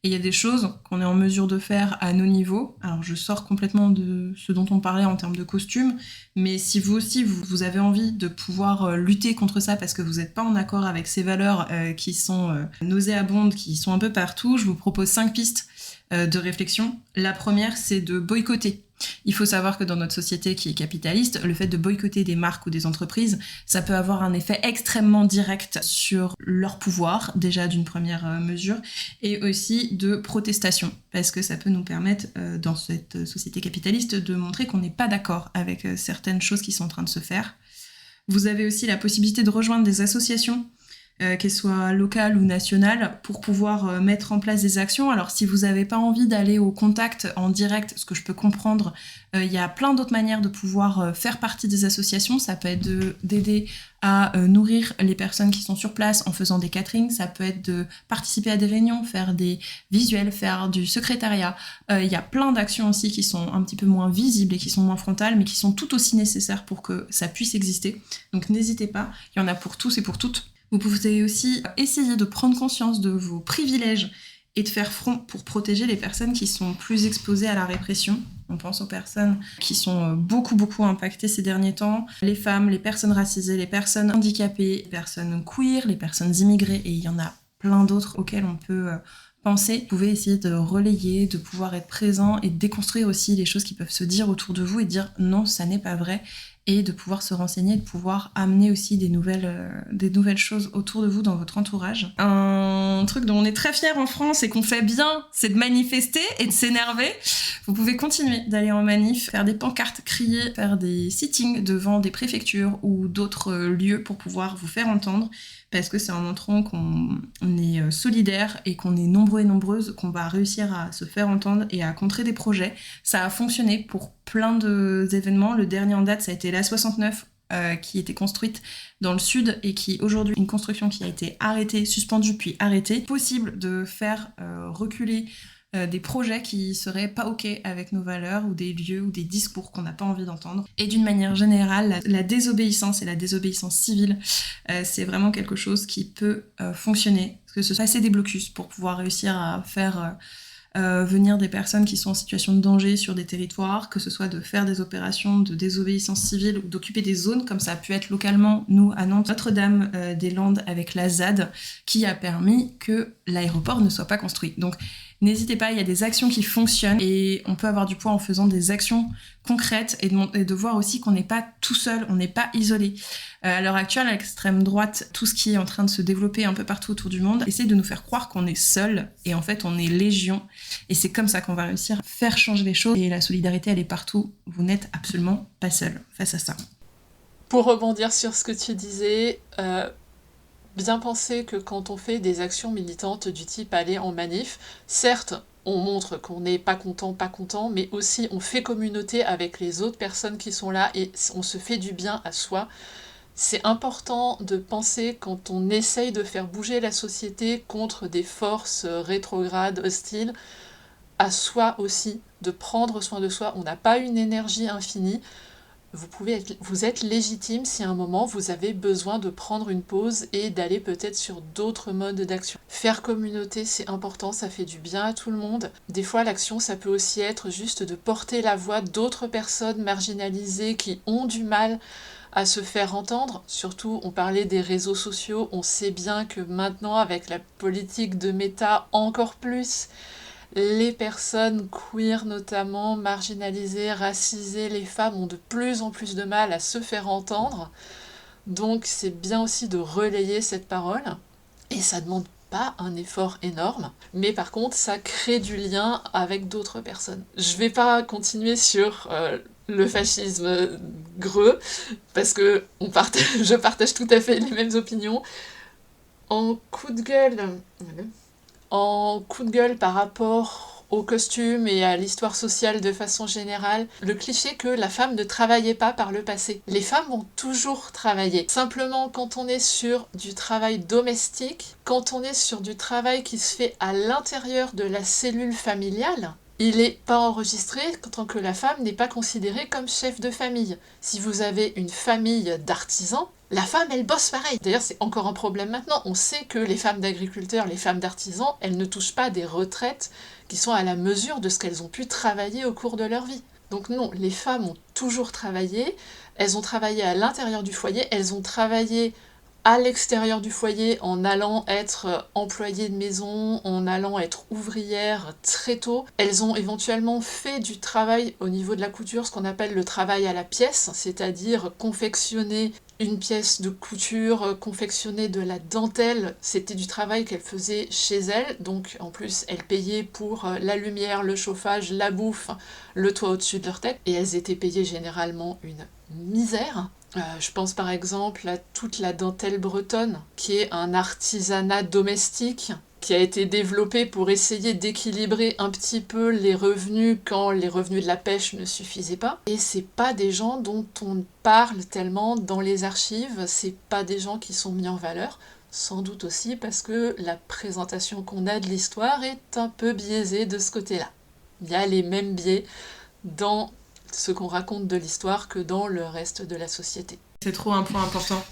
Et il y a des choses qu'on est en mesure de faire à nos niveaux. Alors je sors complètement de ce dont on parlait en termes de costumes, mais si vous aussi, vous avez envie de pouvoir lutter contre ça parce que vous n'êtes pas en accord avec ces valeurs qui sont nauséabondes, qui sont un peu partout, je vous propose 5 pistes de réflexion. La première, c'est de boycotter. Il faut savoir que dans notre société qui est capitaliste, le fait de boycotter des marques ou des entreprises, ça peut avoir un effet extrêmement direct sur leur pouvoir, déjà d'une première mesure, et aussi de protestation, parce que ça peut nous permettre, dans cette société capitaliste, de montrer qu'on n'est pas d'accord avec certaines choses qui sont en train de se faire. Vous avez aussi la possibilité de rejoindre des associations, qu'elles soient locales ou nationales, pour pouvoir mettre en place des actions. Alors si vous n'avez pas envie d'aller au contact en direct, ce que je peux comprendre, il y a plein d'autres manières de pouvoir faire partie des associations. Ça peut être d'aider à nourrir les personnes qui sont sur place en faisant des caterings, ça peut être de participer à des réunions, faire des visuels, faire du secrétariat. Il y a plein d'actions aussi qui sont un petit peu moins visibles et qui sont moins frontales, mais qui sont tout aussi nécessaires pour que ça puisse exister. Donc n'hésitez pas, il y en a pour tous et pour toutes. Vous pouvez aussi essayer de prendre conscience de vos privilèges et de faire front pour protéger les personnes qui sont plus exposées à la répression. On pense aux personnes qui sont beaucoup impactées ces derniers temps, les femmes, les personnes racisées, les personnes handicapées, les personnes queer, les personnes immigrées, et il y en a plein d'autres auxquelles on peut penser. Vous pouvez essayer de relayer, de pouvoir être présent et de déconstruire aussi les choses qui peuvent se dire autour de vous et dire non, ça n'est pas vrai, et de pouvoir se renseigner, de pouvoir amener aussi des nouvelles choses autour de vous dans votre entourage. Un truc dont on est très fiers en France et qu'on fait bien, c'est de manifester et de s'énerver. Vous pouvez continuer d'aller en manif, faire des pancartes, crier, faire des sittings devant des préfectures ou d'autres lieux pour pouvoir vous faire entendre, parce que c'est en montrant qu'on est solidaires et qu'on est nombreux et nombreuses qu'on va réussir à se faire entendre et à contrer des projets. Ça a fonctionné pour plein d'événements. Le dernier en date, ça a été l'A69, qui était construite dans le sud et qui aujourd'hui une construction qui a été arrêtée, suspendue puis arrêtée. Possible de faire reculer des projets qui seraient pas ok avec nos valeurs, ou des lieux ou des discours qu'on n'a pas envie d'entendre. Et d'une manière générale, la désobéissance et la désobéissance civile, c'est vraiment quelque chose qui peut fonctionner. Parce que se passer des blocus pour pouvoir réussir à faire venir des personnes qui sont en situation de danger sur des territoires, que ce soit de faire des opérations de désobéissance civile ou d'occuper des zones, comme ça a pu être localement, nous, à Nantes, Notre-Dame-des-Landes, avec la ZAD, qui a permis que l'aéroport ne soit pas construit. Donc, n'hésitez pas, il y a des actions qui fonctionnent et on peut avoir du poids en faisant des actions concrètes et de voir aussi qu'on n'est pas tout seul, on n'est pas isolé. À l'heure actuelle, à l'extrême droite, tout ce qui est en train de se développer un peu partout autour du monde essaie de nous faire croire qu'on est seul, et en fait on est légion, et c'est comme ça qu'on va réussir à faire changer les choses, et la solidarité elle est partout, vous n'êtes absolument pas seul face à ça. Pour rebondir sur ce que tu disais, bien penser que quand on fait des actions militantes du type aller en manif, certes, on montre qu'on n'est pas content, mais aussi on fait communauté avec les autres personnes qui sont là et on se fait du bien à soi. C'est important de penser, quand on essaye de faire bouger la société contre des forces rétrogrades, hostiles, à soi aussi, de prendre soin de soi. On n'a pas une énergie infinie. Vous êtes légitime si à un moment vous avez besoin de prendre une pause et d'aller peut-être sur d'autres modes d'action. Faire communauté, c'est important, ça fait du bien à tout le monde. Des fois, l'action, ça peut aussi être juste de porter la voix d'autres personnes marginalisées qui ont du mal à se faire entendre. Surtout, on parlait des réseaux sociaux, on sait bien que maintenant, avec la politique de Meta encore plus, Les personnes queer notamment, marginalisées, racisées, les femmes ont de plus en plus de mal à se faire entendre. Donc c'est bien aussi de relayer cette parole. Et ça demande pas un effort énorme, mais par contre ça crée du lien avec d'autres personnes. Je vais pas continuer sur le fascisme greux, parce que je partage tout à fait les mêmes opinions. En coup de gueule par rapport au costume et à l'histoire sociale de façon générale, le cliché que la femme ne travaillait pas par le passé. Les femmes ont toujours travaillé. Simplement, quand on est sur du travail domestique, quand on est sur du travail qui se fait à l'intérieur de la cellule familiale, il n'est pas enregistré tant que la femme n'est pas considérée comme chef de famille. Si vous avez une famille d'artisans, la femme, elle bosse pareil. D'ailleurs, c'est encore un problème maintenant. On sait que les femmes d'agriculteurs, les femmes d'artisans, elles ne touchent pas des retraites qui sont à la mesure de ce qu'elles ont pu travailler au cours de leur vie. Donc non, les femmes ont toujours travaillé. Elles ont travaillé à l'intérieur du foyer. Elles ont travaillé à l'extérieur du foyer en allant être employées de maison, en allant être ouvrières très tôt. Elles ont éventuellement fait du travail au niveau de la couture, ce qu'on appelle le travail à la pièce, c'est-à-dire confectionner une pièce de couture, confectionner de la dentelle. C'était du travail qu'elles faisaient chez elles, donc en plus elles payaient pour la lumière, le chauffage, la bouffe, le toit au-dessus de leur tête, et elles étaient payées généralement une misère. Je pense par exemple à toute la dentelle bretonne, qui est un artisanat domestique qui a été développé pour essayer d'équilibrer un petit peu les revenus quand les revenus de la pêche ne suffisaient pas. Et c'est pas des gens dont on parle tellement dans les archives, c'est pas des gens qui sont mis en valeur, sans doute aussi parce que la présentation qu'on a de l'histoire est un peu biaisée de ce côté-là. Il y a les mêmes biais dans ce qu'on raconte de l'histoire que dans le reste de la société. C'est trop un point important.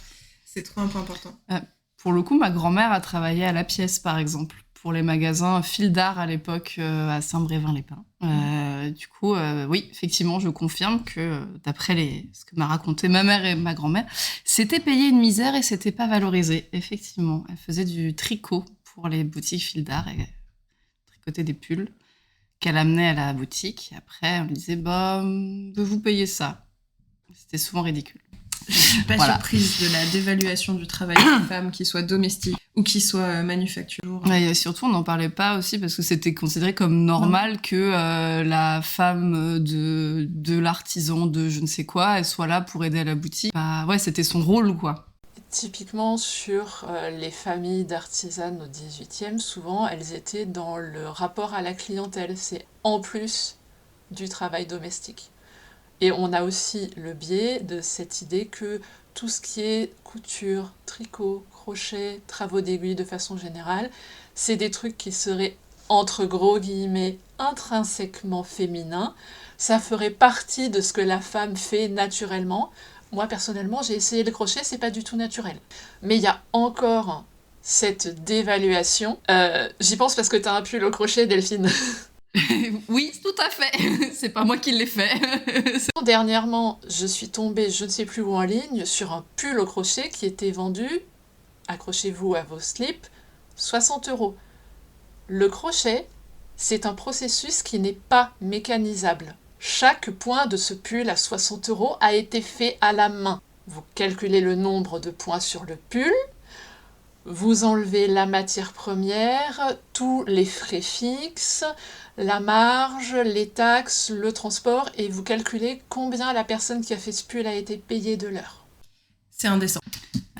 Pour le coup, ma grand-mère a travaillé à la pièce, par exemple, pour les magasins Fil d'Art à l'époque à Saint-Brévin-les-Pins. Du coup, oui, effectivement, je confirme que d'après ce que m'a raconté ma mère et ma grand-mère, c'était payé une misère et c'était pas valorisé. Effectivement, elle faisait du tricot pour les boutiques Fil d'Art et tricotait des pulls qu'elle amenait à la boutique. Et après, on lui disait, vous payez ça. C'était souvent ridicule. Je suis pas surprise de la dévaluation du travail des femmes, qu'il soit domestique ou qu'il soit manufacturier. Et surtout, on n'en parlait pas aussi parce que c'était considéré comme normal que la femme de l'artisan de je ne sais quoi, elle soit là pour aider à la boutique. C'était son rôle, quoi. Typiquement sur les familles d'artisanes au XVIIIe, souvent elles étaient dans le rapport à la clientèle. C'est en plus du travail domestique. Et on a aussi le biais de cette idée que tout ce qui est couture, tricot, crochet, travaux d'aiguille de façon générale, c'est des trucs qui seraient entre gros guillemets intrinsèquement féminins. Ça ferait partie de ce que la femme fait naturellement. Moi, personnellement, j'ai essayé le crochet, c'est pas du tout naturel. Mais il y a encore cette dévaluation. J'y pense parce que t'as un pull au crochet, Delphine. Oui, tout à fait. C'est pas moi qui l'ai fait. Dernièrement, je suis tombée, je ne sais plus où en ligne, sur un pull au crochet qui était vendu, accrochez-vous à vos slips, 60 €. Le crochet, c'est un processus qui n'est pas mécanisable. Chaque point de ce pull à 60 € a été fait à la main. Vous calculez le nombre de points sur le pull, vous enlevez la matière première, tous les frais fixes, la marge, les taxes, le transport, et vous calculez combien la personne qui a fait ce pull a été payée de l'heure. C'est indécent.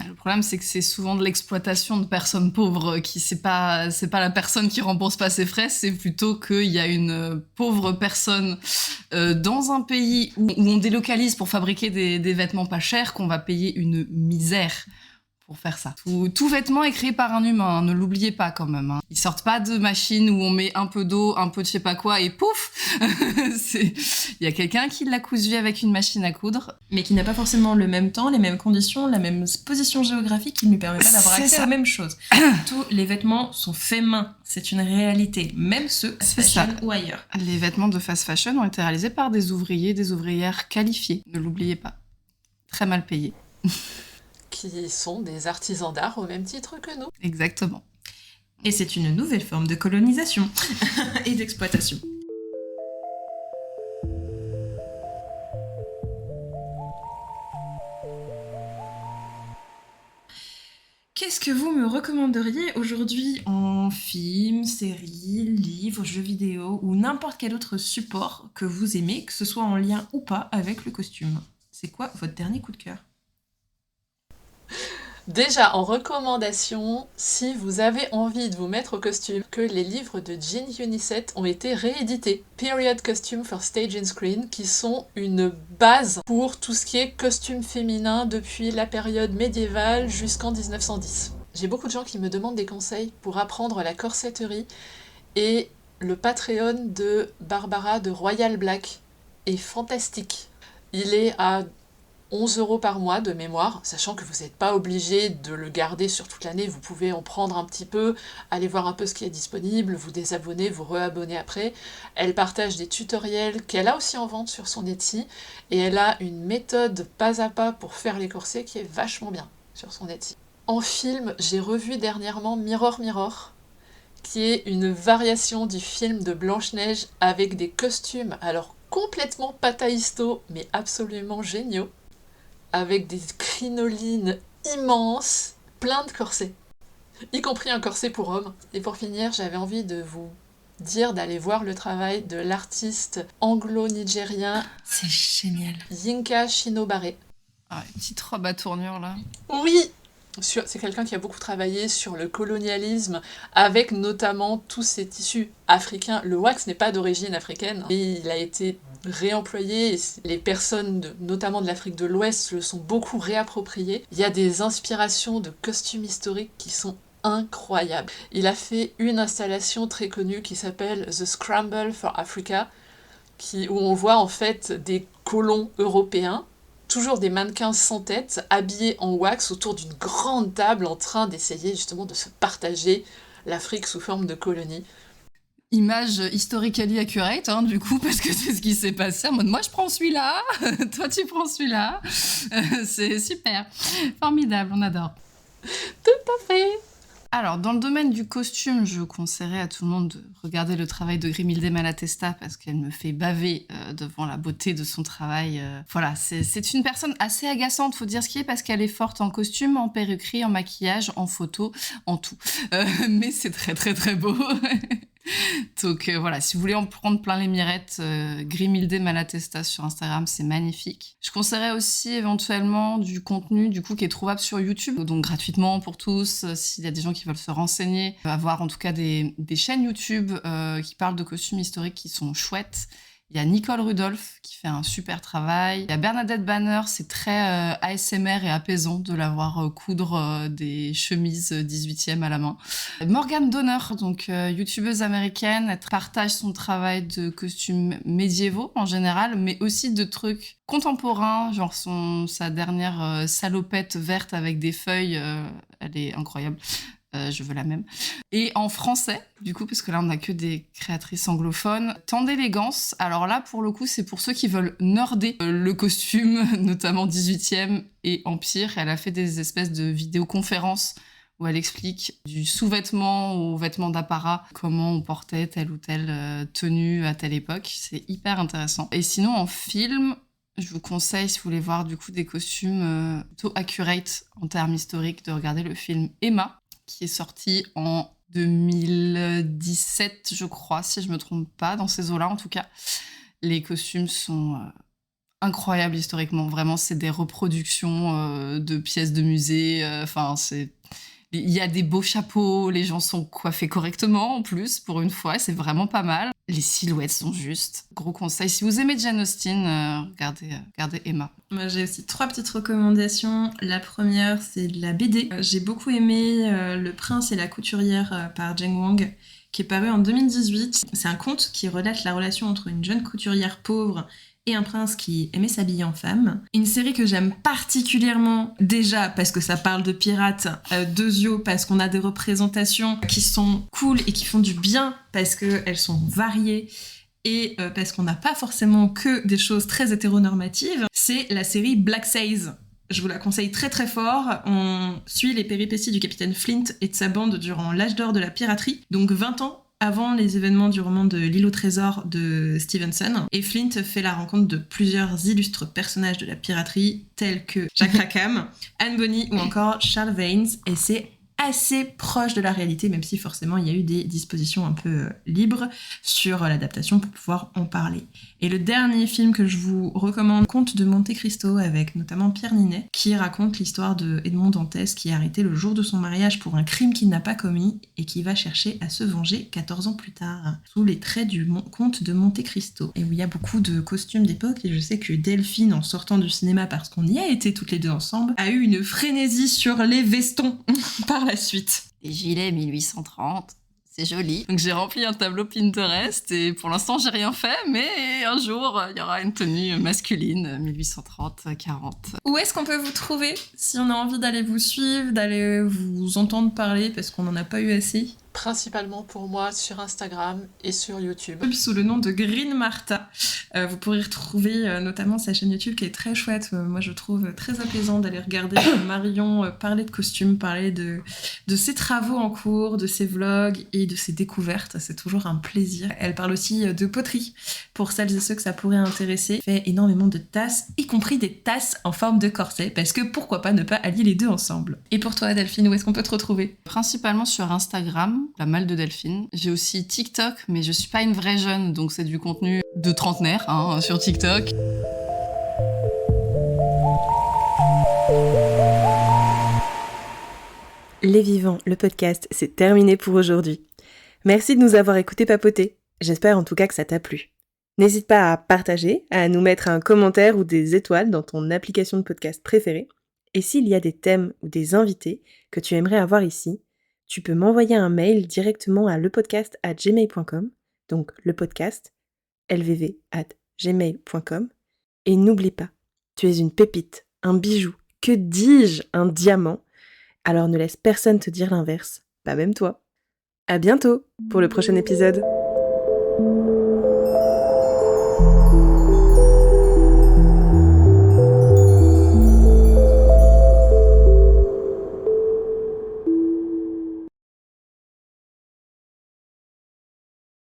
Le problème, c'est que c'est souvent de l'exploitation de personnes pauvres qui c'est pas la personne qui rembourse pas ses frais, c'est plutôt qu'il y a une pauvre personne dans un pays où on délocalise pour fabriquer des vêtements pas chers qu'on va payer une misère pour faire ça. Tout vêtement est créé par un humain, hein, ne l'oubliez pas quand même. Hein. Ils sortent pas de machines où on met un peu d'eau, un peu de je sais pas quoi et pouf. Il y a quelqu'un qui l'a cousu avec une machine à coudre. Mais qui n'a pas forcément le même temps, les mêmes conditions, la même position géographique, qui ne lui permet pas d'avoir accès aux mêmes choses. Tous les vêtements sont faits main, c'est une réalité, même ceux fashion ou ailleurs. Les vêtements de fast fashion ont été réalisés par des ouvriers, des ouvrières qualifiés, ne l'oubliez pas. Très mal payés. Qui sont des artisans d'art au même titre que nous. Exactement. Et c'est une nouvelle forme de colonisation et d'exploitation. Qu'est-ce que vous me recommanderiez aujourd'hui en film, série, livre, jeu vidéo ou n'importe quel autre support que vous aimez, que ce soit en lien ou pas avec le costume? C'est quoi votre dernier coup de cœur? Déjà, en recommandation, si vous avez envie de vous mettre au costume, que les livres de Jean Unisett ont été réédités. Period Costume for Stage and Screen, qui sont une base pour tout ce qui est costume féminin depuis la période médiévale jusqu'en 1910. J'ai beaucoup de gens qui me demandent des conseils pour apprendre la corsetterie, et le Patreon de Barbara de Royal Black est fantastique. Il est à 11 € par mois de mémoire, sachant que vous n'êtes pas obligé de le garder sur toute l'année, vous pouvez en prendre un petit peu, aller voir un peu ce qui est disponible, vous désabonner, vous réabonner après. Elle partage des tutoriels qu'elle a aussi en vente sur son Etsy, et elle a une méthode pas à pas pour faire les corsets qui est vachement bien sur son Etsy. En film, j'ai revu dernièrement Mirror Mirror, qui est une variation du film de Blanche-Neige avec des costumes, alors complètement patahisto, mais absolument géniaux, avec des crinolines immenses, plein de corsets, y compris un corset pour homme. Et pour finir, j'avais envie de vous dire d'aller voir le travail de l'artiste anglo-nigérien C'est génial. Yinka Shinobare. Ah, une petite robe à tournure là. Oui, c'est quelqu'un qui a beaucoup travaillé sur le colonialisme, avec notamment tous ces tissus africains. Le wax n'est pas d'origine africaine, et il a été réemployé, et les personnes, notamment de l'Afrique de l'Ouest, le sont beaucoup réappropriés. Il y a des inspirations de costumes historiques qui sont incroyables. Il a fait une installation très connue qui s'appelle The Scramble for Africa, où on voit en fait des colons européens, toujours des mannequins sans tête, habillés en wax autour d'une grande table en train d'essayer justement de se partager l'Afrique sous forme de colonie. Image historically accurate, hein, du coup, parce que c'est ce qui s'est passé. En mode, moi, je prends celui-là, toi, tu prends celui-là. C'est super. Formidable, on adore. Tout à fait. Alors, dans le domaine du costume, je conseillerais à tout le monde de regarder le travail de Grimhilde Malatesta parce qu'elle me fait baver devant la beauté de son travail. Voilà, c'est une personne assez agaçante, faut dire ce qui est, parce qu'elle est forte en costume, en perruquerie, en maquillage, en photo, en tout. Mais c'est très très très beau. Donc voilà, si vous voulez en prendre plein les mirettes, Grimhilde Malatesta sur Instagram, c'est magnifique. Je conseillerais aussi éventuellement du contenu du coup qui est trouvable sur YouTube, donc gratuitement pour tous, s'il y a des gens qui veulent se renseigner, avoir en tout cas des chaînes YouTube qui parlent de costumes historiques qui sont chouettes. Il y a Nicole Rudolph qui fait un super travail. Il y a Bernadette Banner, c'est très ASMR et apaisant de la voir coudre des chemises 18e à la main. Morgan Donner, donc youtubeuse américaine, elle partage son travail de costumes médiévaux en général, mais aussi de trucs contemporains, genre sa dernière salopette verte avec des feuilles, elle est incroyable. Je veux la même. Et en français, du coup, parce que là, on n'a que des créatrices anglophones. Tant d'élégance. Alors là, pour le coup, c'est pour ceux qui veulent nerder le costume, notamment 18e et Empire. Elle a fait des espèces de vidéoconférences où elle explique du sous-vêtement au vêtement d'apparat, comment on portait telle ou telle tenue à telle époque. C'est hyper intéressant. Et sinon, en film, je vous conseille, si vous voulez voir du coup des costumes plutôt accurate en termes historiques, de regarder le film Emma, qui est sorti en 2017, je crois, si je me trompe pas, dans ces eaux-là en tout cas. Les costumes sont incroyables historiquement, vraiment, c'est des reproductions de pièces de musée, il y a des beaux chapeaux, les gens sont coiffés correctement en plus, pour une fois, c'est vraiment pas mal. Les silhouettes sont justes. Gros conseil, si vous aimez Jane Austen, regardez Emma. Moi, j'ai aussi 3 petites recommandations. La première, c'est de la BD. J'ai beaucoup aimé Le Prince et la couturière par Jane Wang, qui est paru en 2018. C'est un conte qui relate la relation entre une jeune couturière pauvre et un prince qui aimait s'habiller en femme. Une série que j'aime particulièrement, déjà parce que ça parle de pirates, Deuxio, parce qu'on a des représentations qui sont cool et qui font du bien, parce qu'elles sont variées, et parce qu'on n'a pas forcément que des choses très hétéronormatives, c'est la série Black Sails. Je vous la conseille très très fort. On suit les péripéties du capitaine Flint et de sa bande durant l'âge d'or de la piraterie, donc 20 ans avant les événements du roman de L'île au trésor de Stevenson. Et Flint fait la rencontre de plusieurs illustres personnages de la piraterie, tels que Jack Rackham, Anne Bonny ou encore Charles Vaines, et c'est assez proche de la réalité, même si forcément il y a eu des dispositions un peu libres sur l'adaptation pour pouvoir en parler. Et le dernier film que je vous recommande, Comte de Monte Cristo, avec notamment Pierre Ninet, qui raconte l'histoire de Edmond Dantès, qui est arrêté le jour de son mariage pour un crime qu'il n'a pas commis et qui va chercher à se venger 14 ans plus tard, sous les traits du Comte de Monte Cristo. Et où il y a beaucoup de costumes d'époque, et je sais que Delphine, en sortant du cinéma, parce qu'on y a été toutes les deux ensemble, a eu une frénésie sur les vestons par la suite. Les gilets 1830, c'est joli. Donc j'ai rempli un tableau Pinterest et pour l'instant j'ai rien fait, mais un jour il y aura une tenue masculine 1830-40. Où est-ce qu'on peut vous trouver si on a envie d'aller vous suivre, d'aller vous entendre parler parce qu'on n'en a pas eu assez? Principalement pour moi sur Instagram et sur YouTube. Sous le nom de Green Martha. Vous pourrez retrouver notamment sa chaîne YouTube qui est très chouette. Moi je trouve très apaisant d'aller regarder Marion parler de costumes, parler de ses travaux en cours, de ses vlogs et de ses découvertes. C'est toujours un plaisir. Elle parle aussi de poterie pour celles et ceux que ça pourrait intéresser. Elle fait énormément de tasses, y compris des tasses en forme de corset, parce que pourquoi pas ne pas allier les deux ensemble. Et pour toi Delphine, où est-ce qu'on peut te retrouver? Principalement sur Instagram, la malle de Delphine. J'ai aussi TikTok, mais je suis pas une vraie jeune, donc c'est du contenu de trentenaire sur TikTok. Les Vivants, le podcast, c'est terminé pour aujourd'hui. Merci de nous avoir écoutés papoter. J'espère en tout cas que ça t'a plu. N'hésite pas à partager, à nous mettre un commentaire ou des étoiles dans ton application de podcast préférée. Et s'il y a des thèmes ou des invités que tu aimerais avoir ici, tu peux m'envoyer un mail directement à lepodcast@gmail.com, donc lepodcast, lvv@gmail.com. Et n'oublie pas, tu es une pépite, un bijou, que dis-je, un diamant. Alors ne laisse personne te dire l'inverse, pas même toi. À bientôt pour le prochain épisode.